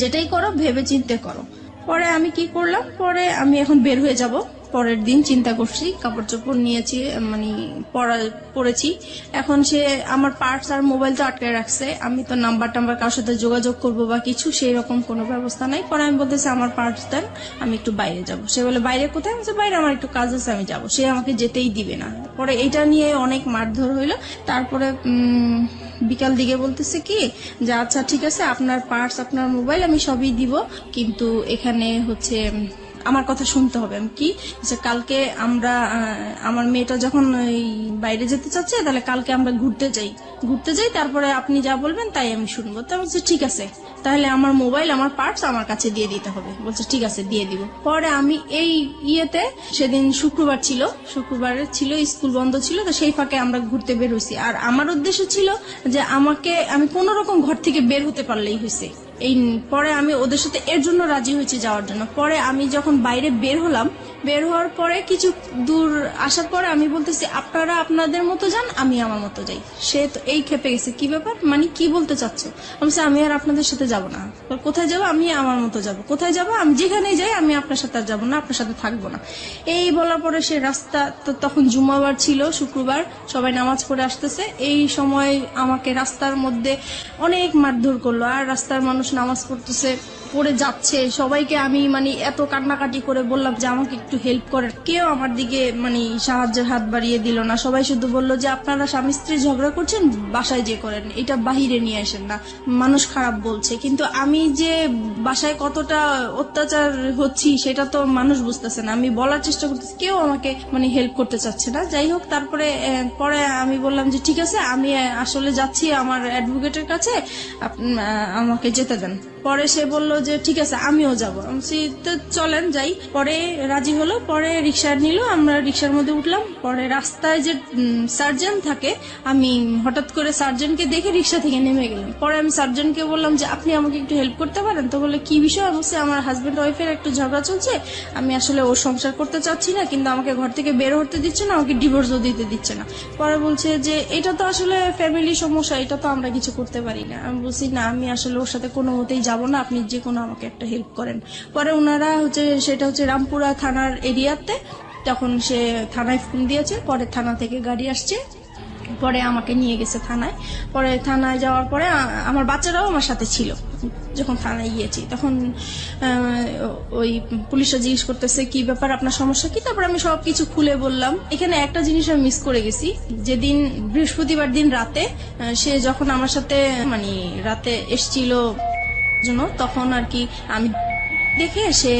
যেটাই করো ভেবে চিন্তে করো। পরে আমি কি করলাম, পরে আমি এখন বের হয়ে যাব। পরের দিন চিন্তা করছি, কাপড় চোপড় নিয়েছি, মানে পরেছি। এখন সে আমার পার্টস আর মোবাইল তো আটকে রাখছে, আমি তো নাম্বার কারোর সাথে যোগাযোগ করবো বা কিছু সেই রকম কোনো ব্যবস্থা নাই। পরে আমি বলতেছি আমার পার্টস দেন, আমি একটু বাইরে যাব। সে বলে বাইরে কোথায়? আমি বাইরে আমার একটু কাজ আছে, আমি যাব। সে আমাকে যেতেই দিবে না। পরে এটা নিয়ে অনেক মারধর হইলো। তারপরে বিকাল দিকে বলতেছে কি যে আচ্ছা ঠিক আছে আপনার পার্টস আপনার মোবাইল আমি সবই দিব, কিন্তু এখানে হচ্ছে আমার কথা শুনতে হবে। আমি কি যে কালকে আমরা আমার মেয়েটা যখন বাইরে যেতে চাচ্ছে তাহলে কালকে আমরা ঘুরতে যাই, তারপরে আপনি যা বলবেন তাই আমি শুনবো। তা বলছে ঠিক আছে তাহলে আমার মোবাইল আমার পার্টস আমার কাছে দিয়ে দিতে হবে। বলছে ঠিক আছে দিয়ে দিব। পরে আমি এই সেদিন শুক্রবার ছিল, স্কুল বন্ধ ছিল, তো সেই ফাঁকে আমরা ঘুরতে বের হয়েছি। আর আমার উদ্দেশ্য ছিল যে আমি কোন রকম ঘর থেকে বের হতে পারলেই হয়েছে। পরে আমি ওদের সাথে এর জন্য রাজি হয়েছি যাওয়ার জন্য। পরে আমি যখন বাইরে বের হলাম, বের হওয়ার পরে কিছু দূর আসার পরে আমি বলতেছি আপনারা আপনাদের মতো যান, আমি আমার মতো যাই। সে তো এই খেপে গেছে, কি ব্যাপার, মানে কি বলতে চাচ্ছ? আমি বলছি, আমি আর আপনাদের সাথে যাব না। কোথায় যাবো? আমি আমার মতো যাব। কোথায় যাবো? আমি যেখানেই যাই, আমি আপনার সাথে আর যাবো না, আপনার সাথে থাকবো না। এই বলার পরে সে রাস্তা, তো তখন জুমাবার ছিল, শুক্রবার, সবাই নামাজ পড়ে আসতেছে। এই সময় আমাকে রাস্তার মধ্যে অনেক মারধর করলো। আর রাস্তার মানুষ নামাজ পড়তেছে, পড়ে যাচ্ছে, সবাইকে আমি মানে এত কান্নাকাটি করে বললাম যে আমাকে একটু হেল্প করেন, কেউ আমার দিকে মানে সাহায্যের হাত বাড়িয়ে দিল না। সবাই শুধু বললো যে আপনারা স্বামী স্ত্রী ঝগড়া করছেন, বাসায় যে করেন, এটা বাহিরে নিয়ে আসেন না, মানুষ খারাপ বলছে। কিন্তু আমি যে বাসায় কতটা অত্যাচার হচ্ছি সেটা তো মানুষ বুঝতেছে না। আমি বলার চেষ্টা করতেছি, কেউ আমাকে মানে হেল্প করতে চাচ্ছে না। যাই হোক, তারপরে পরে আমি বললাম যে ঠিক আছে, আমি আসলে যাচ্ছি আমার অ্যাডভোকেটের কাছে, আমাকে যেতে দেন। পরে সে বলল যে ঠিক আছে, আমিও যাবো। আমি তো চলেন যাই। পরে রাজি হলো, পরে রিক্সা নিল, আমরা রিক্সার মধ্যে উঠলাম। পরে রাস্তায় যে সার্জন থাকে, আমি হঠাৎ করে সার্জনকে দেখে রিক্সা থেকে নেমে গেলাম। পরে আমি সার্জনকে বললাম যে আপনি আমাকে একটু হেল্প করতে পারেন? তো বললো কি বিষয়? আমি বলছি, আমার হাজবেন্ড ওয়াইফের একটু ঝগড়া চলছে, আমি আসলে ওর সংসার করতে চাচ্ছি না, কিন্তু আমাকে ঘর থেকে বের হতে দিচ্ছে না, আমাকে ডিভোর্সও দিতে দিচ্ছে না। পরে বলছে যে এটা তো আসলে ফ্যামিলি সমস্যা, এটা তো আমরা কিছু করতে পারি না। আমি বলছি না, আমি আসলে ওর সাথে কোনো মতেই যাব না, আপনি যে কোনো আমাকে একটা হেল্প করেন। পরে ওনারা সেটা হচ্ছে রামপুরা থানার এরিয়াতে, তখন সে থানায় ফোন দিয়েছে। পরে থানা থেকে গাড়ি আসছে, পরে আমাকে নিয়ে গেছে থানায়। পরে থানায় যাওয়ার পরে আমার বাচ্চারাও আমার সাথে ছিল। যখন থানায় গিয়েছি তখন ওই পুলিশরা জিজ্ঞেস করতেছে কি ব্যাপার, আপনার সমস্যা কি? তারপর আমি সবকিছু খুলে বললাম। এখানে একটা জিনিস আমি মিস করে গেছি, যেদিন বৃহস্পতিবার দিন রাতে সে যখন আমার সাথে মানে রাতে এসছিল জন্য, তখন আর কি আমি দেখে সে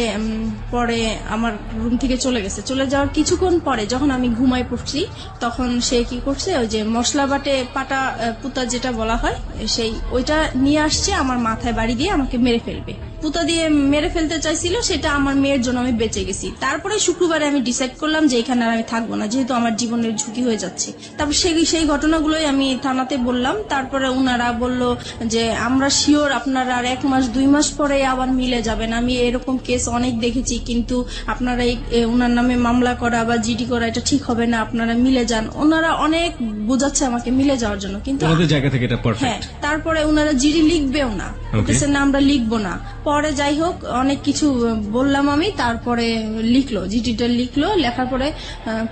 পরে আমার রুম থেকে চলে গেছে। চলে যাওয়ার কিছুক্ষণ পরে যখন আমি ঘুমায় পড়ছি, তখন সে কি করছে, ওই যে মশলা বাটে পাটা পুতা যেটা বলা হয়, সেই ওইটা নিয়ে আসছে, আমার মাথায় বাড়ি দিয়ে আমাকে মেরে ফেলবে। পুতা দিয়ে মেরে ফেলতে চাইছিল, সেটা আমার মেয়ের জন্য আমি বেঁচে গেছি। তারপরে শুক্রবারে আমি ডিসাইড করলাম যে এখানে আর আমি থাকবো না, যেহেতু আমার জীবনের ঝুঁকি হয়ে যাচ্ছে। তারপর সেই ঘটনাগুলোই আমি থানাতে বললাম। তারপরে উনারা বলল যে আমরা শিওর আপনারা আর 1 মাস 2 মাস পরে আবার মিলে যাবেন। আমি এরকম কেস অনেক দেখেছি, কিন্তু আপনারা উনার নামে মামলা করা বা জিডি করা এটা ঠিক হবে না, আপনারা মিলে যান। ওনারা অনেক বোঝাচ্ছে আমাকে মিলে যাওয়ার জন্য, কিন্তু আমাদের জায়গা থেকে এটা হ্যাঁ, পারফেক্ট। তারপরে উনারা জিডি লিখবেও না, বলতেছে না আমরা লিখবো না। পরে যাই হোক, অনেক কিছু বললাম আমি, তারপরে লিখলো, জিডিটা লিখলো। লেখার পরে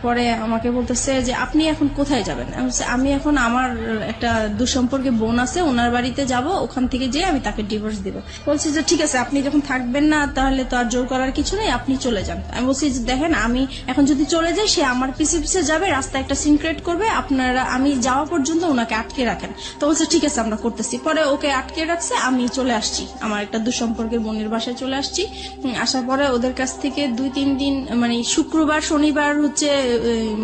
পরে আমাকে বলতেছে যে আপনি এখন কোথায় যাবেন? আমি এখন আমার একটা দুঃসম্পর্কে বোন আছে, ওনার বাড়িতে যাব, ওখান থেকে যেয়ে আমি তাকে ডিভোর্স দিব। বলছে যে ঠিক আছে, আপনি যখন থাকবেন না তাহলে তো আর জোর করার কিছু নেই, আপনি চলে যান। আমি বলছি যে দেখেন, আমি এখন যদি চলে যাই, সে আমার পিছে পিছে যাবে, রাস্তায় একটা সিন ক্রিয়েট করবে, আপনারা আমি যাওয়া পর্যন্ত ওনাকে আটকে রাখেন। তো বলছে ঠিক আছে, আমরা করতেছি। পরে ওকে আটকে রাখছে, আমি চলে আসছি, আমার একটা দুঃসম্পর্কের বোনের বাসায় চলে আসছি। আসার পরে ওদের কাছ থেকে 2-3 দিন মানে শুক্রবার শনিবার হচ্ছে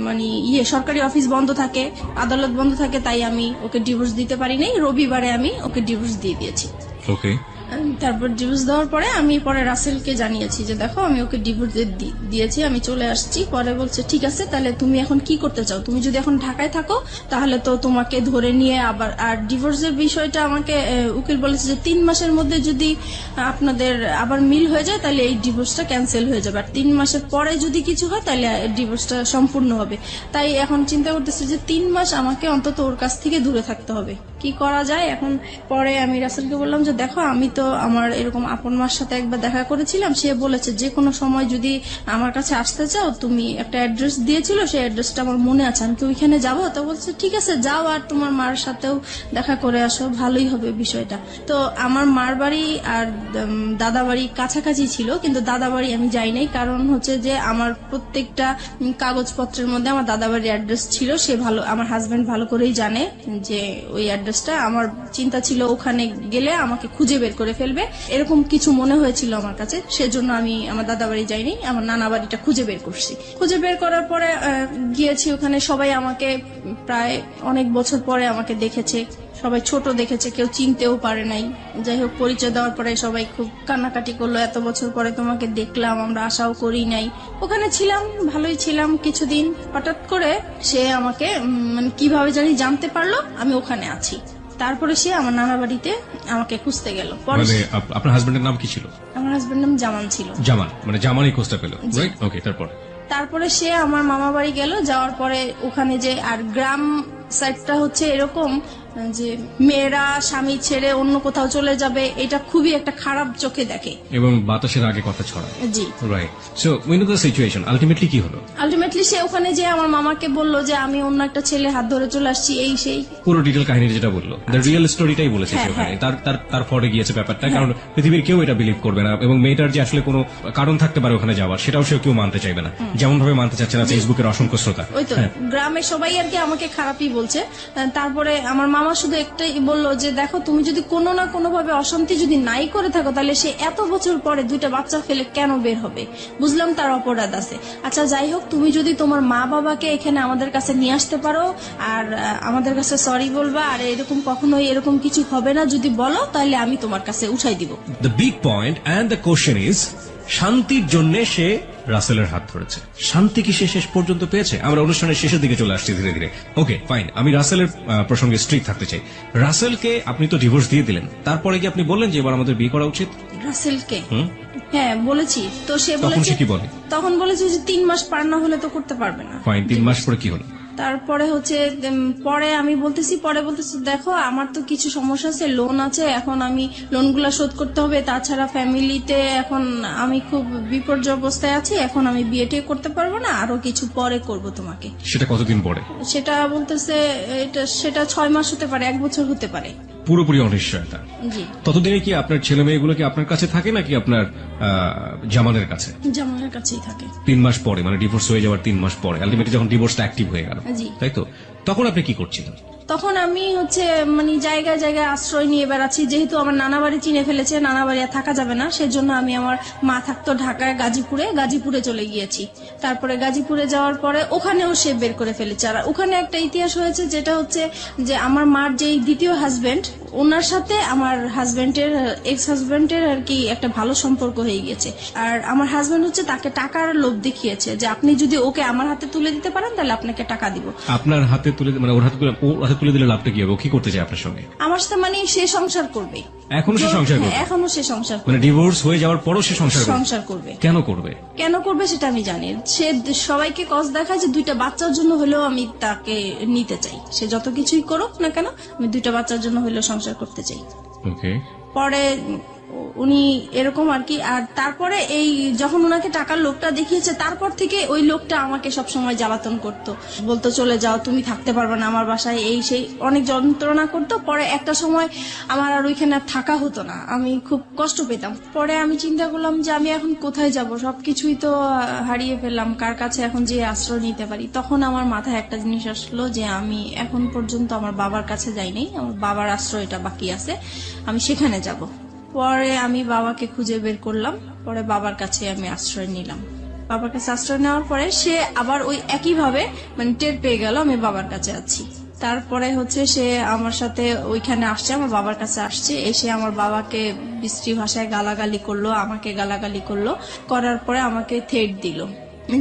মানে সরকারি অফিস বন্ধ থাকে, আদালত বন্ধ থাকে, তাই আমি ওকে ডিভোর্স দিতে পারি নাই। রবিবারে আমি ওকে ডিভোর্স দিয়ে দিয়েছি। ওকে, তারপর ডিভোর্স দেওয়ার পরে আমি পরে রাসেলকে জানিয়েছি যে দেখো আমি ওকে ডিভোর্স দিয়েছি, আমি চলে আসছি। পরে বলছে ঠিক আছে, তাহলে তুমি এখন কি করতে চাও? তুমি যদি এখন ঢাকায় থাকো তাহলে তো তোমাকে ধরে নিয়ে আবার, আর ডিভোর্সের বিষয়টা আমাকে উকিল বলেছে যে 3 মাসের মধ্যে যদি আপনাদের আবার মিল হয়ে যায় তাহলে এই ডিভোর্সটা ক্যান্সেল হয়ে যাবে, আর 3 মাসের পরে যদি কিছু হয় তাহলে ডিভোর্সটা সম্পূর্ণ হবে। তাই এখন চিন্তা করতেছি যে 3 মাস আমাকে অন্তত ওর কাছ থেকে দূরে থাকতে হবে, কি করা যায় এখন। পরে আমি রাসেলকে বললাম যে দেখো, আমি তো আমার এরকম আপন মার সাথে একবার দেখা করেছিলাম, সে বলেছে যে কোনো সময় যদি আমার কাছে আসতে চাও, তুমি একটা অ্যাড্রেস দিয়েছিল, সেই অ্যাড্রেসটা আমার মনে আছে, আমি কি ওইখানে যাবো? তো বলছে ঠিক আছে যাও, আর তোমার মার সাথেও দেখা করে আসো, ভালোই হবে বিষয়টা। তো আমার মার বাড়ি আর দাদা বাড়ি কাছাকাছি ছিল, কিন্তু দাদা বাড়ি আমি যাই নাই, কারণ হচ্ছে যে আমার প্রত্যেকটা কাগজপত্রের মধ্যে আমার দাদা বাড়ির অ্যাড্রেস ছিল। সে ভালো, আমার হাজবেন্ড ভালো করেই জানে যে ওই অ্যাড্রেসটা, আমার চিন্তা ছিল ওখানে গেলে আমাকে খুঁজে বের করে ফেলবে, এরকম কিছু মনে হয়েছিল আমার কাছে। সেজন্য আমি আমার দাদা বাড়ি যাইনি, আমার নানা বাড়িটা খুঁজে বের করছি। খুঁজে বের করার পরে গিয়েছি ওখানে, সবাই আমাকে প্রায় অনেক বছর পরে আমাকে দেখেছে, সবাই ছোট দেখেছে, কেউ চিনতেও পারে নাই। যাই হোক, পরিচয় দেওয়ার পরে সবাই খুব কান্নাকাটি করলো, এত বছর পরে তোমাকে দেখলাম, আমরা আশাও করি নাই। ওখানে ছিলাম, ভালোই ছিলাম কিছুদিন। হঠাৎ করে সে আমাকে মানে কিভাবে জানি জানতে পারলো আমি ওখানে আছি। তারপরে সে আমার নানা বাড়িতে আমাকে খুঁজতে গেল। পরে মানে আপনার হাজবেন্ডের নাম কি ছিল? আমার হাজবেন্ড নাম জামান ছিল। জামান, মানে জামানই খোঁজটা পেল, রাইট? ওকে, তারপরে সে আমার মামা বাড়ি গেল, যাওয়ার পরে ওখানে যে আর গ্রাম সাইডটা হচ্ছে এরকম যে মেয়েরা স্বামী ছেড়ে অন্য কোথাও চলে যাবে, এটা খুবই একটা খারাপ চোখে দেখে এবং বাতাসের আগে কথা ছড়ায়। জি, right. So we know the situation, ultimately কি হলো? আলটিমেটলি সে ওখানে যে আমার মামাকে বলল যে আমি অন্য একটা ছেলে হাত ধরে চলে আসছি, এই সেই পুরো ডিটেল কাহিনী যেটা বললো, দ্য রিয়েল স্টোরিটাই বলেছে হ্যাঁ, সে ওখানে। হ্যাঁ। তার তার তার ফরে গিয়েছে ব্যাপারটা, কারণ পৃথিবীর কেউ এটা বিলিভ করবে না, এবং মেয়েটার যে আসলে কোনো কারণ থাকতে পারে ওখানে যাওয়ার, সেটাও সে কেউ মানতে চাইবে না, যেমন ভাবে মানতে চাচ্ছে না ফেসবুকের অসংখ্য শ্রোতা। ওই তো গ্রামের সবাই আর কি আমাকে খারাপই বলছে। তারপরে আমার মামা শুধু একটাই বলল যে দেখো, তুমি যদি কোনো না কোনো ভাবে অশান্তি যদি নাই করে থাকো, তাহলে সে এত বছর পরে 2টা বাচ্চা ফেলে কেন বের হবে? বুঝলাম তার অপরাধ আছে। আচ্ছা যাই হোক, তুমি যদি তোমার মা বাবাকে এখানে আমাদের কাছে নিয়ে আসতে পারো আর আমাদের কাছে সরি বলবা, আর এরকম কখনোই এরকম কিছু হবে না যদি বলো, তাহলে আমি তোমার কাছে উঠাই দিব। The big point and the question is, শান্তির জন্য সে রাসেলের হাত ধরেছে। শান্তি কি সে শেষ পর্যন্ত পেয়েছে? আমরা অনুষ্ঠানের শেষের দিকে চলে আসছি ধীরে ধীরে। ওকে ফাইন, আমি রাসেলের প্রসঙ্গে স্ট্রিক্ট থাকতে চাই। রাসেলকে আপনি তো ডিভোর্স দিয়ে দিলেন, তারপরে কি আপনি বললেন যে এবার আমাদের বিয়ে করা উচিত? রাসেলকে হ্যাঁ বলেছি, তো সে তখন বলেছে, সে কি বলে? তখন বলেছে যে 3 মাস পার না হলে তো করতে পারবে না। ফাইন, 3 মাস পরে কি হলো? তারপরে হচ্ছে পরে বলতেছি দেখো আমার তো কিছু সমস্যা আছে, লোন আছে, এখন আমি লোনগুলা শোধ করতে হবে, তাছাড়া ফ্যামিলিতে এখন আমি খুব বিপর্যয় অবস্থায় আছি, এখন আমি বিয়েটা করতে পারবো না, আরো কিছু পরে করব তোমাকে। সেটা কতদিন পরে? সেটা বলতেছে সেটা 6 মাস হতে পারে, 1 বছর হতে পারে। পুরোপুরি অনিশ্চয়তা। জি। ততদিনে কি আপনার ছেলে মেয়েগুলো কি আপনার কাছে থাকে নাকি আপনার জামানের কাছে? জামানের কাছেই থাকে। 3 মাস পরে, মানে ডিভোর্স হয়ে যাওয়ার 3 মাস পরে, আলটিমেটলি যখন ডিভোর্সটা অ্যাক্টিভ হয়ে গেল, জি। তাই তো? তখন আপনি কি করছিলেন? তখন আমি হচ্ছে মানে জায়গায় জায়গায় আশ্রয় নিয়ে বেড়াচ্ছি, যেহেতু আমার নানা বাড়ি চিনে ফেলেছে, নানা বাড়ি আর থাকা যাবে না, সেজন্য আমি আমার মা থাকতো ঢাকায়, গাজীপুরে চলে গিয়েছি। তারপরে গাজীপুরে যাওয়ার পরে ওখানেও সে বের করে ফেলেছে। আর ওখানে একটা ইতিহাস হয়েছে, যেটা হচ্ছে যে আমার মার যে দ্বিতীয় হাজবেন্ড, ওনার সাথে আমার হাজবেন্ডের এক্স হাজবেন্ডের আর কি একটা ভালো সম্পর্ক হয়ে গেছে। আর আমার হাজবেন্ড হচ্ছে তাকে টাকার লোভ দেখিয়েছে যে আপনি যদি ওকে আমার হাতে তুলে দিতে পারেন তাহলে আপনাকে টাকা দিব। আপনার হাতে তুলে, মানে ওর হাতে তুলে দিলে লাভটা কি হবে? ও কি করতে চায় আপনার সঙ্গে? আমার সাথে মানে সে সংসার করবে। এখনো সে সংসার করবে? এখনো সে সংসার করবে, মানে ডিভোর্স হয়ে যাওয়ার পরও সে সংসার করবে। কেন করবে সেটা আমি জানি। সে সবাইকে কস দেখায় যে 2টা বাচ্চার জন্য হলেও আমি তাকে নিতে চাই। সে যত কিছুই করুক না কেন, আমি 2টা বাচ্চার জন্য হলেও সংসার করতে চাই। ওকে। পরে উনি এরকম আর কি। আর তারপরে এই যখন ওনাকে টাকার লোকটা দেখিয়েছে, তারপর থেকে ওই লোকটা আমাকে সবসময় জ্বালাতন করতো, বলতো চলে যাও, তুমি থাকতে পারবে না আমার বাসায়, এই সেই অনেক যন্ত্রণা করতো। পরে একটা সময় আমার আর ওইখানে আর থাকা হতো না, আমি খুব কষ্ট পেতাম। পরে আমি চিন্তা করলাম যে আমি এখন কোথায় যাব, সবকিছুই তো হারিয়ে ফেললাম, কার কাছে এখন যে আশ্রয় নিতে পারি। তখন আমার মাথায় একটা জিনিস আসলো যে আমি এখন পর্যন্ত আমার বাবার কাছে যাইনি, আমার বাবার আশ্রয়টা বাকি আছে, আমি সেখানে যাব। পরে আমি বাবাকে খুঁজে বের করলাম, পরে বাবার কাছে আমি আশ্রয় নিলাম। বাবার কাছে আশ্রয় নেওয়ার পরে সে আবার ওই একইভাবে মানে টের পেয়ে গেল আমি বাবার কাছে আছি। তারপরে হচ্ছে সে আমার সাথে ওইখানে আসছে, আমার বাবার কাছে আসছে, এসে আমার বাবাকে বিশ্রী ভাষায় গালাগালি করলো, আমাকে গালাগালি করলো, করার পরে আমাকে থ্রেট দিল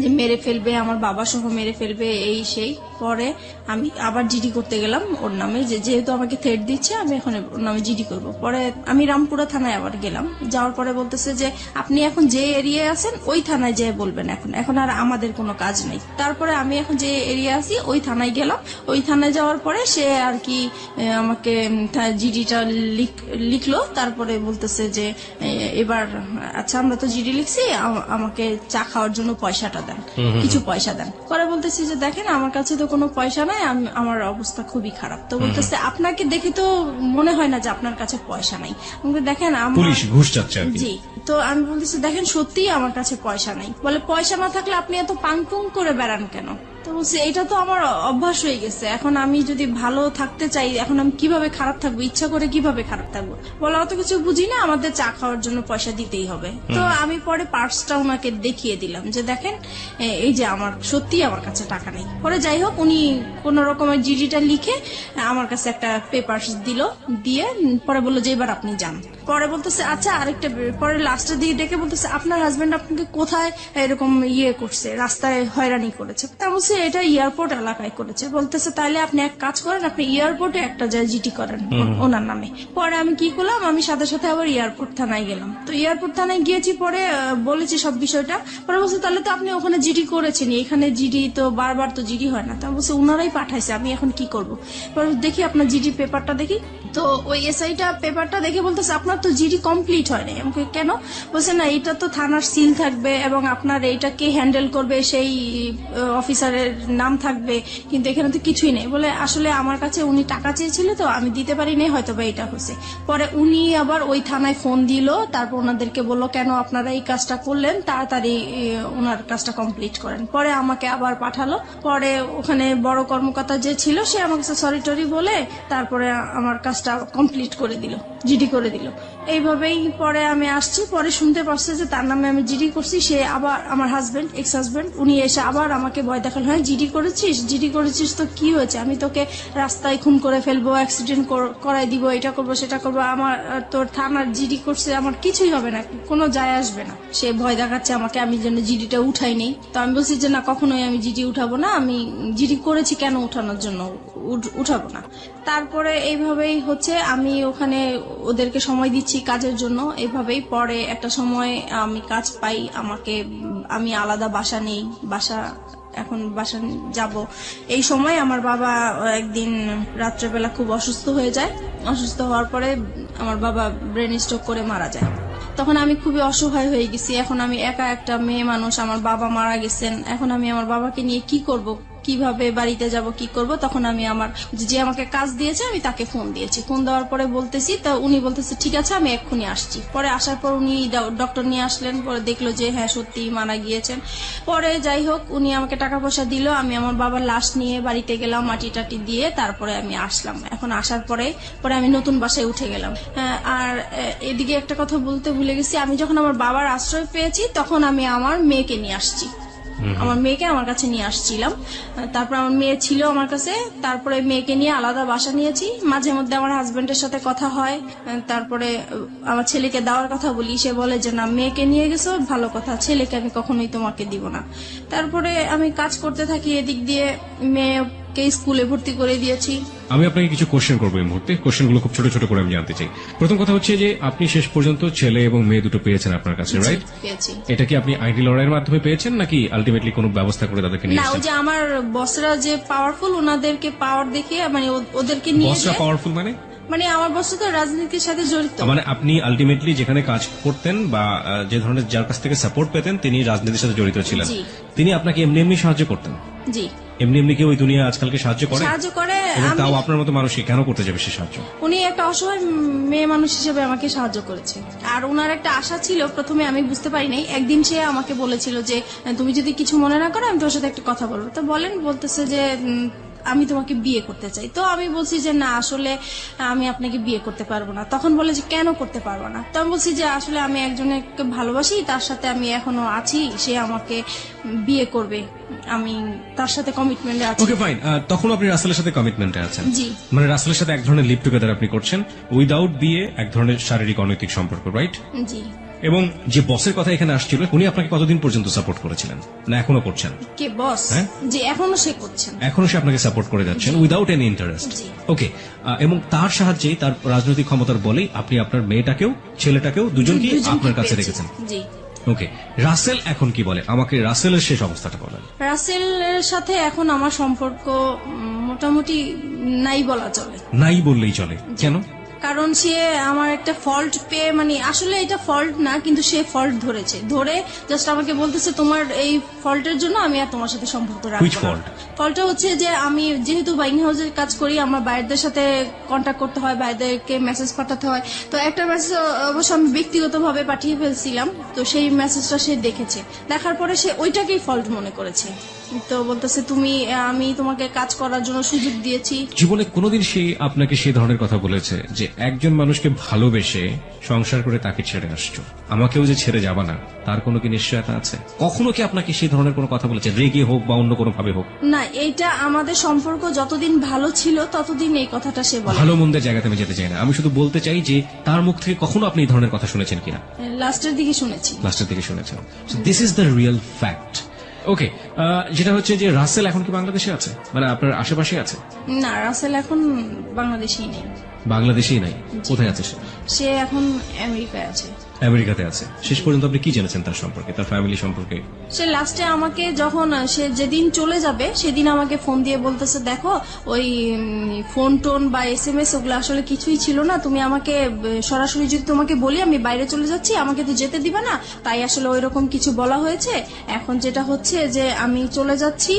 যে মেরে ফেলবে, আমার বাবা সহ মেরে ফেলবে, এই সেই। পরে আমি আবার জিডি করতে গেলাম ওর নামে, যেহেতু আমাকে থ্রেট দিচ্ছে আমি এখন ওর নামে জিডি করব। পরে আমি রামপুরা থানায় আবার গেলাম, যাওয়ার পরে বলতেছে যে আপনি এখন যে এরিয়ায় আছেন ওই থানায় যেয়ে বলবেন, এখন আর আমাদের কোনো কাজ নেই। তারপরে আমি এখন যে এরিয়া আছি ওই থানায় গেলাম, ওই থানায় যাওয়ার পরে সে আর কি আমাকে জিডিটা লিখলো। তারপরে বলতেছে যে এবার আচ্ছা আমরা তো জিডি লিখছি, আমাকে চা খাওয়ার জন্য পয়সাটা দেন, কিছু পয়সা দেন। পরে বলতেছি যে দেখেন আমার কাছে তো কোনো পয়সা নাই, আমার অবস্থা খুবই খারাপ। তো বলতেছে আপনাকে দেখে তো মনে হয় না যে আপনার কাছে পয়সা নাই। দেখেন পুলিশ ঘুষ চাচ্ছে। জি। তো আমি বলতেছি দেখেন সত্যিই আমার কাছে পয়সা নাই। বলে পয়সা না থাকলে আপনি এত পাংপুং করে বেড়ান কেন? তো বলছি এটা তো আমার অভ্যাস হয়ে গেছে, এখন আমি যদি ভালো থাকতে চাই, এখন আমি কিভাবে খারাপ থাকবো, ইচ্ছা করে কিভাবে খারাপ থাকবো? বলা অত কিছু বুঝি না, আমাদের চা খাওয়ার জন্য পয়সা দিতেই হবে। তো আমি পরে পার্সটা ওনাকে দেখিয়ে দিলাম যে দেখেন এই যে আমার সত্যি আমার কাছে টাকা নেই। পরে যাই হোক উনি কোন রকমের জিডিটা লিখে আমার কাছে একটা পেপারস দিল, দিয়ে পরে বললো যে এবার আপনি যান। পরে বলতেছে আচ্ছা আরেকটা, পরে লাস্টের দিকে ডেকে বলতেছে আপনার হাজবেন্ড আপনাকে কোথায় এরকম করছে, রাস্তায় হয়রানি করেছে? তা বলছি বলতেছে এটা এয়ারপোর্ট এলাকায় করেছে। বলতেছে তাইলে আপনি এক কাজ করেন, আপনি এয়ারপোর্টে একটা যায় জিটি করেন ওনার নামে। পরে আমি কি করলাম, আমি সাথে সাথে আবার এয়ারপোর্ট থানায় গেলাম। তো এয়ারপোর্ট থানায় গিয়েছি, পরে বলেছি সব বিষয়টা। পরে বলছে তাহলে তো আপনি ওখানে জিডি করেছেন, এখানে জিডি তো বারবার তো জিডি হয় না। তো বলছে উনারাই পাঠাইছে, আমি এখন কি করব। পরে দেখি আপনার জিডি পেপারটা দেখি, তো ওই এসআইটা পেপারটা দেখে বলতেছে আপনার তো জিডি কমপ্লিট হয় নাই। আমাকে কেন? বলছে না এটা তো থানার সিল থাকবে এবং আপনার এইটা কে হ্যান্ডেল করবে সেই অফিসারের নাম থাকবে, কিন্তু এখানে তো কিছুই নেই। বলে আসলে আমার কাছে উনি টাকা চেয়েছিল তো আমি দিতে পারি নাই, হয়তো বা এটা হয়েছে। পরে উনি আবার ওই থানায় ফোন দিল, তারপর ওনাদেরকে বললো কেন আপনারা এই কাজটা করলেন, তাড়াতাড়ি ওনার কাজটা কমপ্লিট করেন। পরে আমাকে আবার পাঠালো। পরে ওখানে বড় কর্মকর্তা যে ছিল সে আমাকে সরি টরি বলে তারপরে আমার কাজটা কমপ্লিট করে দিল, জিডি করে দিল। এইভাবেই পরে আমি আসছি, পরে শুনতে পারছে যে তার নামে আমি জিডি করছি। সে আবার আমার হাজবেন্ড, এক্স হাজবেন্ড, উনি এসে আবার আমাকে ভয় দেখাল, হ্যাঁ জিডি করেছিস তো কি হয়েছে, আমি তোকে রাস্তায় খুন করে ফেলবো, অ্যাক্সিডেন্ট করাই দিব, এটা করবো সেটা করবো, আমার তোর থানার জিডি করছে, আমার কিছুই হবে না, কোনো যায় আসবে না। সে ভয় দেখাচ্ছে আমাকে, আমি যেন জিডিটা উঠাই নেই। তো আমি বলছি যে না, কখনোই আমি জিডি উঠাবো না, আমি জিডি করেছি কেন উঠানোর জন্য উঠাবো না। তারপরে এইভাবেই হচ্ছে আমি ওখানে ওদেরকে সময় দিচ্ছি কাজের জন্য। এইভাবেই পরে একটা সময় আমি কাজ পাই, আমি আলাদা বাসা নেই, এখন বাসা যাব। এই সময় আমার বাবা একদিন রাত্রেবেলা খুব অসুস্থ হয়ে যায়। অসুস্থ হওয়ার পরে আমার বাবা ব্রেন স্ট্রোক করে মারা যায়। তখন আমি খুবই অসহায় হয়ে গেছি। এখন আমি একা একটা মেয়ে মানুষ, আমার বাবা মারা গেছেন, এখন আমি আমার বাবাকে নিয়ে কি করব, কিভাবে বাড়িতে যাব, কি করব। তখন আমি যে আমাকে কাজ দিয়েছে আমি তাকে ফোন দিয়েছি। ফোন দেওয়ার পরে বলতেছি, তা উনি বলতেছে ঠিক আছে আমি এক্ষুনি আসছি। পরে আসার পর উনি ডক্টর নিয়ে আসলেন, পরে দেখলো যে হ্যাঁ সত্যি মারা গিয়েছেন। পরে যাই হোক উনি আমাকে টাকা পয়সা দিল, আমি আমার বাবার লাশ নিয়ে বাড়িতে গেলাম, মাটি টাটি দিয়ে তারপরে আমি আসলাম। এখন আসার পরে আমি নতুন বাসায় উঠে গেলাম। আর এদিকে একটা কথা বলতে ভুলে গেছি, আমি যখন আমার বাবার আশ্রয় পেয়েছি তখন আমি আমার মেয়েকে নিয়ে আসছি, আমার মেয়েকে আমার কাছে নিয়ে আসছিলাম। তারপর আমার মেয়ে ছিল আমার কাছে, তারপরে মেয়েকে নিয়ে আলাদা বাসা নিয়েছি। মাঝে মধ্যে আমার হাজবেন্ডের সাথে কথা হয়, তারপরে আমার ছেলেকে দেওয়ার কথা বলি, সে বলে যে না মেয়েকে নিয়ে গেছো ভালো কথা, ছেলেকে আমি কখনোই তোমাকে দিব না। তারপরে আমি কাজ করতে থাকি, এদিক দিয়ে মেয়েকে স্কুলে ভর্তি করে দিয়েছি। আমি আপনাকে কিছু কোশ্চেন করবো এই মুহূর্তে, কোশ্চেনগুলো খুব ছোট ছোট করে আমি জানতে চাই। প্রথম কথা হচ্ছে যে আপনি শেষ পর্যন্ত ছেলে এবং মেয়ে দুটো পেয়েছেন আপনার কাছে, রাইট? পেয়েছি। এটা কি আপনি আইডি লড়াইয়ের মাধ্যমে পেয়েছেন নাকি আলটিমেটলি কোনো ব্যবস্থা করে তাদেরকে নিয়ে না, ওই এসেছেন? যে আমার বসরা যে পাওয়ারফুল, ওনাদেরকে পাওয়ার দেখিয়ে মানে ওদেরকে নিয়ে বসরা পাওয়ারফুল মানে আমার বস তো রাজনীতির সাথে জড়িত। মানে আপনি আলটিমেটলি যেখানে কাজ করতেন বা যে ধরনের যার কাছ থেকে সাপোর্ট পেতেন তিনি রাজনীতির সাথে জড়িত ছিলেন, জি। তিনি আপনাকে এমনি এমনি সাহায্য করতেন? জি। এমনি কি ওই দুনিয়া আজকালকে সাহায্য করে? সাহায্য করে। এবং তাও আপনার মতো মানুষকে কেন করতে যাবে সে সাহায্য? উনি একটা অসহায় মেয়ে মানুষ হিসেবে আমাকে সাহায্য করেছে। আর ওনার একটা আশা ছিল, প্রথমে আমি বুঝতে পারি নাই। একদিন সে আমাকে বলেছিল যে তুমি যদি কিছু মনে না করো আমি তোর সাথে একটা কথা বলবো। তো বলতেছে যে আমি তোমাকে বিয়ে করতে চাই। তো আমি বলছি যে না আসলে আমি আপনাকে বিয়ে করতে পারবো না। তখন বলে যে কেন করতে পারবো না? তো আমি বলছি যে আসলে আমি একজনকে ভালোবাসি, তার সাথে আমি এখনো আছি, সে আমাকে বিয়ে করবে, আমি তার সাথে কমিটমেন্টে আছি। Okay fine. তখন আপনি রাসেলের সাথে কমিটমেন্টে আছেন? জি। মানে রাসেলের সাথে এক ধরনের লিভ টুগেদার আপনি করছেন উইদাউট বিয়ে, এক ধরনের শারীরিক অনৈতিক সম্পর্ক, রাইট? জি। এবং যে বসের কথা এখানে আসছিল উনি আপনাকে কতদিন পর্যন্ত সাপোর্ট করেছিলেন, না এখনো করছেন? কে বস? হ্যাঁ? জি, এখনো সে করছেন। এখনো সে আপনাকে সাপোর্ট করে যাচ্ছেন উইদাউট এনি ইন্টারেস্ট? জি। ওকে। এবং তার সাহায্যেই, তার রাজনৈতিক ক্ষমতার বলেই আপনি আপনার মেয়েটাকেও ছেলেটাকেও দুজনকে আপনার কাছে রেখেছেন? জি। ওকে। রাসেল এখন কি বলে, আমাকে রাসেলের শেষ অবস্থাটা বলেন। রাসেলের সাথে এখন আমার সম্পর্ক মোটামুটি নাই বলা চলে। নাই বললেই চলে। কেন? কারণ সে আমার একটা ফল্ট পেয়ে, মানে আসলে এটা ফল্ট না, কিন্তু সে ফল্ট ধরে জাস্ট আমাকে বলতেছে তোমার এই ফল্টের জন্য আমি আর তোমার সাথে সম্পর্ক রাখবো Which fault? ফল্টটা হচ্ছে যে আমি যেহেতু বাইং হাউসের কাজ করি, আমার বাইরেদের সাথে কন্ট্যাক্ট করতে হয়, বাইরেদেরকে মেসেজ পাঠাতে হয়। তো একটা মেসেজ অবশ্য আমি ব্যক্তিগতভাবে পাঠিয়ে ফেলছিলাম, তো সেই মেসেজটা সে দেখেছে, দেখার পরে সে ওইটাকেই ফল্ট মনে করেছে। তো বলতেছে আমি তোমাকে কাজ করার জন্য সুযোগ দিয়েছি। জীবনে কোনোদিন সে আপনাকে সেই ধরনের কথা বলেছে যে একজন মানুষকে ভালোবেসে সংসার করে তাকে ছেড়ে আসছো, আমাকেও যে ছেড়ে যাবা না, তার কোনো কি নিশ্চয়তা আছে? কখনো কি আপনাকে সেই ধরনের কোনো কথা বলেছে, রেগে হোক বা অন্য কোনো ভাবে হোক? না, এইটা আমাদের সম্পর্ক যতদিন ভালো ছিল ততদিন এই কথাটা সে বলে। ভালো মন্দের জায়গাতে আমি যেতে চাই না, আমি শুধু বলতে চাই যে তার মুখ থেকে কখনো আপনি এই ধরনের কথা শুনেছেন কিনা? লাস্টের দিকে শুনেছি। লাস্টের দিকে শুনেছেন। This is the real fact. Okay, যেটা হচ্ছে যে রাসেল এখন কি বাংলাদেশে আছে, মানে আপনার আশেপাশে আছে? না, রাসেল এখন বাংলাদেশেই নেই। বাংলাদেশেই নাই? কোথায় আছে সে? সে এখন আমেরিকায় আছে। আমেরিকাতে আছে। শেষ পর্যন্ত আপনি কি জেনেছেন তার সম্পর্কে, তার ফ্যামিলি সম্পর্কে? সে লাস্টে আমাকে যখন সে যেদিন চলে যাবে সেদিন আমাকে ফোন দিয়ে বলতেছে, দেখো ওই ফোন টোন বা SMS ওগুলো আসলে কিছুই ছিল না, তুমি আমাকে সরাসরি যদি তোমাকে বলি আমি বাইরে চলে যাচ্ছি, আমাকে তো যেতে দিবে না, তাই আসলে ওইরকম কিছু বলা হয়েছে। এখন যেটা হচ্ছে যে আমি চলে যাচ্ছি,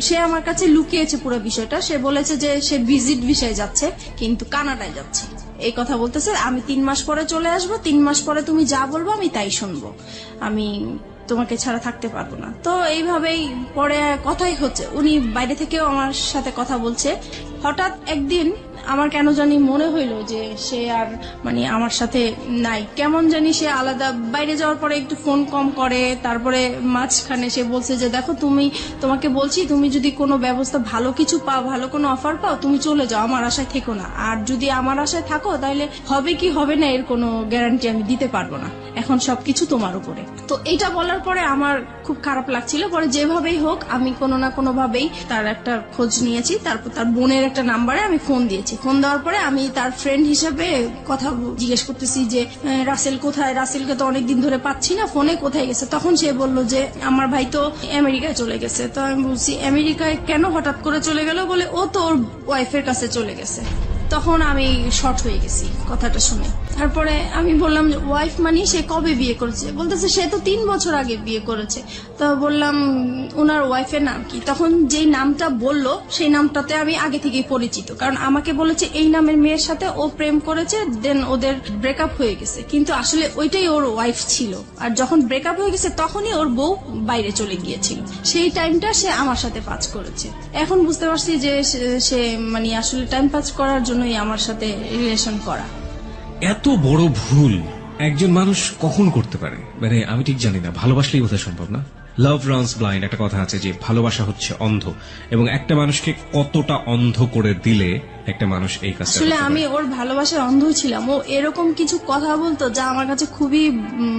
সে আমার কাছে লুকিয়েছে পুরো বিষয়টা। সে বলেছে যে সে ভিজিট বিষয়ে যাচ্ছে কিন্তু কানাডায় যাচ্ছে, এই কথা বলতেছে। আমি 3 মাস পরে চলে আসবো, 3 মাস পরে তুমি যা বলবো আমি তাই শুনবো, আমি তোমাকে ছাড়া থাকতে পারবো না। তো এইভাবেই পরে কথাই হচ্ছে, উনি বাইরে থেকেও আমার সাথে কথা বলছে। হঠাৎ একদিন আমার কেন জানি মনে হইলো যে সে আর মানে আমার সাথে নাই, কেমন জানি সে আলাদা। বাইরে যাওয়ার পরে একটু ফোন কম করে, তারপরে মাঝখানে সে বলছে যে দেখো তোমাকে বলছি, তুমি যদি কোনো ব্যবস্থা ভালো কিছু পাও, ভালো কোনো অফার পাও, তুমি চলে যাও, আমার আশায় থেকো না। আর যদি আমার আশায় থাকো তাহলে হবে কি হবে না এর কোনো গ্যারান্টি আমি দিতে পারবো না, এখন সবকিছু তোমার উপরে। তো এটা বলার পরে আমার খুব খারাপ লাগছিল। পরে যেভাবেই হোক আমি কোনো না কোনো ভাবেই তার একটা খোঁজ নিয়েছি, তারপর তার বোনের একটা নাম্বারে আমি ফোন দিয়েছি। ফোন দেওয়ার পরে আমি তার ফ্রেন্ড হিসেবে কথা জিজ্ঞেস করতেছি যে রাসেল কোথায়, রাসেলকে তো অনেকদিন ধরে পাচ্ছি না, ফোনে কোথায় গেছে। তখন সে বলল যে আমার ভাই তো আমেরিকায় চলে গেছে। তো আমি বলছি আমেরিকায় কেন হঠাৎ করে চলে গেল, বলে ও তো ওর ওয়াইফের কাছে চলে গেছে। তখন আমি শর্ট হয়ে গেছি কথাটা শুনে। তারপরে আমি বললাম যে ওয়াইফ মানে সে কবে বিয়ে করেছে, বলতেছে সে তো 3 বছর আগে বিয়ে করেছে। তো বললাম ওনার ওয়াইফের নাম কি? তখন যেই নামটা বললো সেই নামটাতে আমি আগে থেকেই পরিচিত, কারণ আমাকে বলেছে এই নামের মেয়ের সাথে ও প্রেম করেছে, দেন ওদের ব্রেকআপ হয়ে গেছে, কিন্তু আসলে ওইটাই ওর ওয়াইফ ছিল। আর যখন ব্রেকআপ হয়ে গেছে তখনই ওর বউ বাইরে চলে গিয়েছিল, সেই টাইমটা সে আমার সাথে পাস করেছে। এখন বুঝতে পারছি যে সে মানে আসলে টাইম পাস করার জন্যই আমার সাথে রিলেশন করা। এত বড় ভুল একজন মানুষ কখন করতে পারে, মানে আমি ঠিক জানি না। ভালোবাসলেই বোধহয় সম্ভব না। লাভ রানস ব্লাইন্ড একটা কথা আছে যে ভালোবাসা হচ্ছে অন্ধ, এবং একটা মানুষকে কতটা অন্ধ করে দিলে একটা মানুষ এই কাজটা আসলে আমি ওর ভালোবাসার অন্ধ ছিলাম। ও এরকম কিছু কথা বলতো যা আমার কাছে খুবই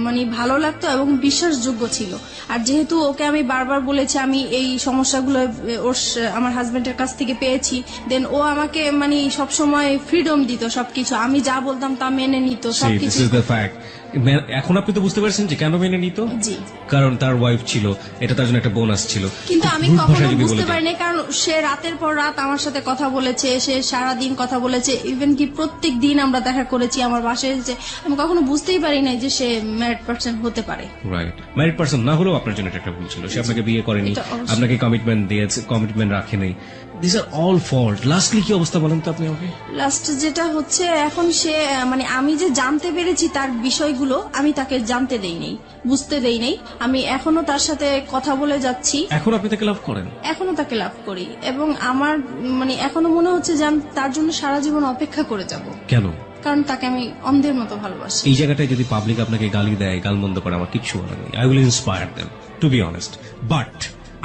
মানে ভালো লাগতো এবং বিশ্বাসযোগ্য ছিল। আর যেহেতু ওকে আমি বারবার বলেছি আমি এই সমস্যাগুলো আমার হাজবেন্ডের কাছ থেকে পেয়েছি, দেন ও আমাকে মানে সবসময় ফ্রিডম দিত, সবকিছু আমি যা বলতাম তা মেনে নিত সবকিছু। এখন আপনি তো বুঝতে পারছেন যে কেন মেনে নিত। জি, কারণ তার ওয়াইফ ছিল, এটা তার জন্য একটা বোনাস ছিল। কিন্তু আমি কখনো বুঝতে পারিনি, কারণ সে রাতের পর রাত আমার সাথে কথা বলেছে, সে সারাদিন কথা বলেছে, ইভেন কি প্রত্যেক দিন আমরা দেখা করেছি আমার বাসায় এসেছে। আমি কখনো বুঝতেই পারি নাই যে সে ম্যারিড পারসন হতে পারে। রাইট, ম্যারিড পারসন না হলেও আপনার জন্য এটা একটা ভুল ছিল। সে আপনাকে বিয়ে করেনি, আপনাকে কমিটমেন্ট দিয়েছে, কমিটমেন্ট রাখেনি। This are all fault. Lastly কি অবস্থা বলেন তো আপনি আমাকে? লাস্ট যেটা হচ্ছে এখন সে মানে আমি যে জানতে পেরেছি তার বিষয়গুলো আমি তাকে জানতে দেই নাই, বুঝতে দেই নাই। আমি এখনো তার সাথে কথা বলে যাচ্ছি। এখন আপনি তাকে লাভ করেন? এখনো তাকে লাভ করি এবং আমার মানে এখনো মনে হচ্ছে যে আমি তার জন্য সারা জীবন অপেক্ষা করে যাব। কেন? কারণ তাকে আমি অন্ধের মতো ভালোবাসি। এই জায়গাটায় যদি পাবলিক আপনাকে গালি দেয়, গালমন্দ করে, আমার কিচ্ছু বলার নেই। I will inspire them to be honest. But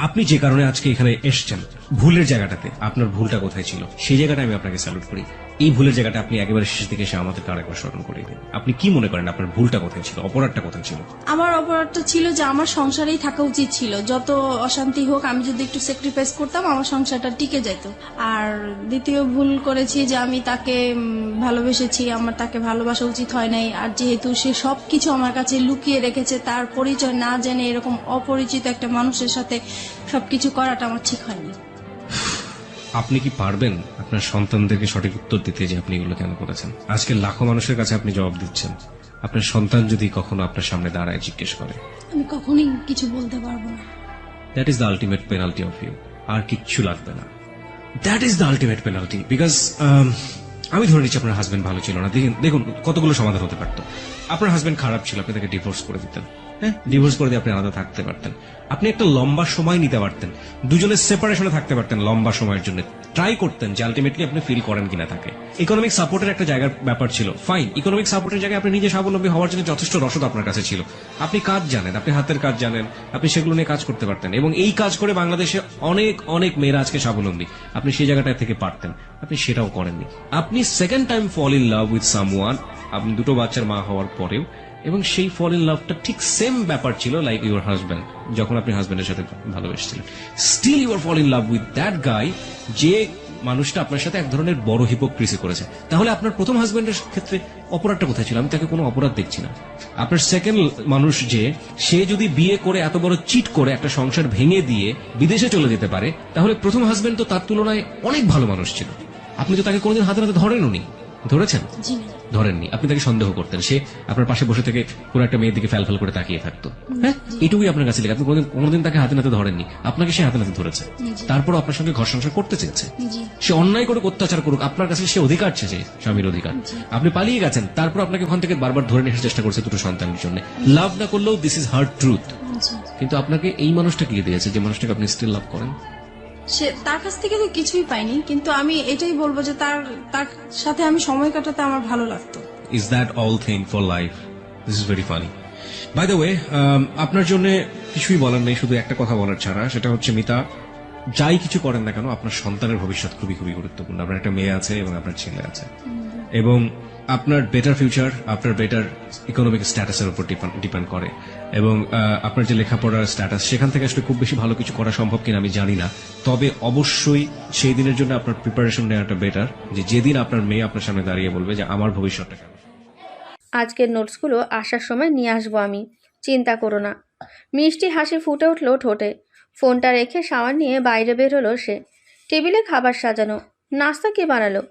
আপনি যে কারণে আজকে এখানে এসছেন, ভুলের জায়গাটাতে আপনার ভুলটা কোথায় ছিল সেই জায়গাটা আমি আপনাকে স্যালুট করি। এই ভুলের জায়গাটা আপনি একেবারে শেষের দিকে এসে আমাদেরকে আরেকবার স্মরণ করিয়ে দিন। আপনি কি মনে করেন আপনার ভুলটা কোথায় ছিল, অপরাধটা কোথায় ছিল? আমার অপরাধটা ছিল যে আমার সংসারেই থাকা উচিত ছিল। যত অশান্তি হোক আমি যদি একটু স্যাক্রিফাইস করতাম আমার সংসারটা টিকে যেত। আর দ্বিতীয় ভুল করেছি যে আমি তাকে ভালোবেসেছি, আমার তাকে ভালোবাসা উচিত হয় নাই। আর যেহেতু সে সবকিছু আমার কাছে লুকিয়ে রেখেছে, তার পরিচয় না জেনে এরকম অপরিচিত একটা মানুষের সাথে সবকিছু করাটা আমার ঠিক হয়নি। আপনি কি পারবেন আপনার সন্তানদেরকে সঠিক উত্তর দিতে যে আপনি এগুলো কেন করেছেন? আজকে লাখো মানুষের কাছে আপনি জবাব দিচ্ছেন। আপনার সন্তান যদি কখনো আপনার সামনে দাঁড়ায় জিজ্ঞেস করে, আমি কখনোই কিছু বলতে পারবো না। That is the ultimate penalty of you. আর কিচ্ছু লাগবে না। That is the ultimate penalty. Because আমি ধরে নিচ্ছি আপনার হাজবেন্ড ভালো ছিল না। দেখুন কতগুলো সমাধান হতে পারত। আপনার হাজবেন্ড খারাপ ছিল, আপনি তাকে ডিভোর্স করে দিতেন। হ্যাঁ, ডিভোর্স করে দিয়ে আপনি আলাদা থাকতে পারতেন। আপনি একটা লম্বা সময় নিতে পারতেন, দুজনের সেপারেশনে থাকতে পারতেন লম্বা সময়ের জন্য। ট্রাই করতেন যে আলটিমেটলি আপনি ফিল করেন কিনা তাকে। ইকোনমিক সাপোর্টের একটা জায়গার ব্যাপার ছিল, ফাইন। ইকোনমিক সাপোর্টের জায়গায় আপনি নিজে স্বাবলম্বী হওয়ার জন্য যথেষ্ট রসদ আপনার কাছে ছিল। আপনি কাজ জানেন, আপনি হাতের কাজ জানেন, আপনি সেগুলো নিয়ে কাজ করতে পারতেন। এবং এই কাজ করে বাংলাদেশে অনেক অনেক মেয়েরা আজকে স্বাবলম্বী। আপনি সেই জায়গাটা থেকে পারতেন, আপনি সেটাও করেননি। আপনি second time fall in love with someone, আপনি দুটো বাচ্চার মা হওয়ার পরেও এবং সেই ফল ইন লাভটা ঠিক সেম ব্যাপার ছিল লাইক ইউর হাজব্যান্ড, যখন আপনি হাজব্যান্ডের সাথে ভালোবেসেছিলেন, still you are fall in love with that guy, যে মানুষটা আপনার সাথে এক ধরনের বড় হিপোক্রিসি করেছে। তাহলে আপনার প্রথম হাজব্যান্ডের ক্ষেত্রে অপরাধটা কোথায় ছিল? আমি তাকে কোনো অপরাধ দেখছি না। আপনার সেকেন্ড মানুষ যে, সে যদি বিয়ে করে এত বড় চিট করে একটা সংসার ভেঙে দিয়ে বিদেশে চলে যেতে পারে, তাহলে প্রথম হাজব্যান্ড তো তার তুলনায় অনেক ভালো মানুষ ছিল। আপনি তো তাকে কোনোদিন হাতে হাতে ধরেননি, ধরেছেন? জি ধরেননি, আপনি তাকে সন্দেহ করতেন, সে আপনার পাশে বসে থেকে কোনো একটা মেয়ের দিকে ফ্যাল ফ্যাল করে তাকিয়ে থাকতো। হ্যাঁ, এটুকুই আপনার কাছে লেগে, আপনি কোনোদিন তাকে হাতে নাতে ধরেননি, আপনাকে সে হাতে নাতে ধরেছে, তারপর আপনার সঙ্গে ঘর সংসার করতে চেয়েছে। জি সে অন্যায় করে অত্যাচার করুক, আপনার কাছে সে অধিকার চেয়েছে, স্বামীর অধিকার। আপনি পালিয়ে গেছেন, তারপর আপনাকে ওখান থেকে বারবার ধরে নিয়ে আসার চেষ্টা করছে দুটো সন্তানের জন্য। লাভ না করলেও দিস ইজ হার্ড ট্রুথ। জি কিন্তু আপনাকে এই মানুষটা কি দিয়েছে যে মানুষটাকে আপনি স্টিল লাভ করেন? সে তার কাছ থেকে তো কিছুই পাইনি, কিন্তু আমি এটাই বলবো যে তার তার সাথে আমি সময় কাটাতে আমার ভালো লাগতো। Is that all thing for life? This is very funny. By the way, আপনার জন্য কিছুই বলার নেই, শুধু একটা কথা বলার ছাড়া, সেটা হচ্ছে মিতা, যাই কিছু করেন না কেন আপনার সন্তানের ভবিষ্যৎ খুবই খুবই গুরুত্বপূর্ণ। আপনার একটা মেয়ে আছে এবং আপনার ছেলে আছে, এবং আপনার বেটার ফিউচার আপনার বেটার ইকোনমিক স্ট্যাটাসের উপর ডিপেন্ড করে, এবং আপনার যে লেখাপড়ার স্ট্যাটাস, সেখান থেকে আসলে খুব বেশি ভালো কিছু করা সম্ভব কিনা আমি জানি না। তবে অবশ্যই সেই দিনের জন্য আপনার প্রিপারেশন নেওয়াটা বেটার, যে যেদিন আপনার মেয়ে আপনার সামনে দাঁড়িয়ে বলবে যে আমার ভবিষ্যৎটা কেন। আজকের নোটসগুলো আসার সময় নিয়ে আসবো আমি, চিন্তা করো না। মিষ্টি হাসি ফুটে উঠল ঠোঁটে। ফোনটা রেখে সাবান নিয়ে বাইরে বের হলো সে। টেবিলে খাবার সাজানো, নাস্তা কে বানালো?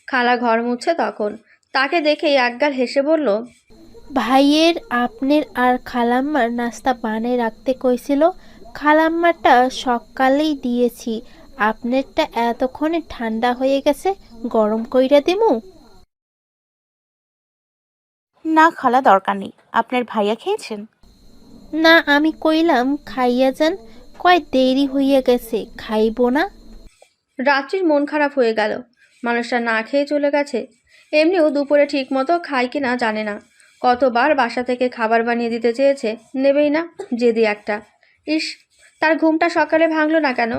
খালা ঘর মুছছে তখন। তাকে দেখেই একগাল হেসে বলল, ভাইয়ের আপনার আর খালাম্মার নাস্তা বানায় রাখতে কইছিল, খালাম্মারটা সকালেই দিয়েছি, আপনারটা এতক্ষণে ঠান্ডা হয়ে গেছে, গরম কইরা দিমু? না খালা, দরকার নেই। আপনার ভাইয়া খেয়েছেন? না, আমি কইলাম খাইয়া যান, কয় দেরি হইয়া গেছে, খাইবো না? রাত্রির মন খারাপ হয়ে গেল। মানুষটা না খেয়ে চলে গেছে। এমনিও দুপুরে ঠিক মতো খায় কিনা জানে না। কতবার বাসা থেকে খাবার বানিয়ে দিতে চেয়েছে, নেবেই না, জেদি একটা। ইস, তার ঘুমটা সকালে ভাঙলো না কেন?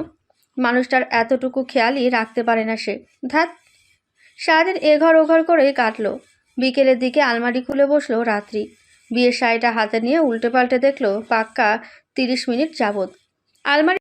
মানুষটার এতটুকু খেয়ালই রাখতে পারে না সে। ধ্যাত, সারাদিন এঘর ওঘর করেই কাটলো। বিকেলের দিকে আলমারি খুলে বসলো রাত্রি। বিয়ের শাড়িটা হাতে নিয়ে উল্টে পাল্টে দেখলো পাক্কা 30 মিনিট যাবৎ। আলমারি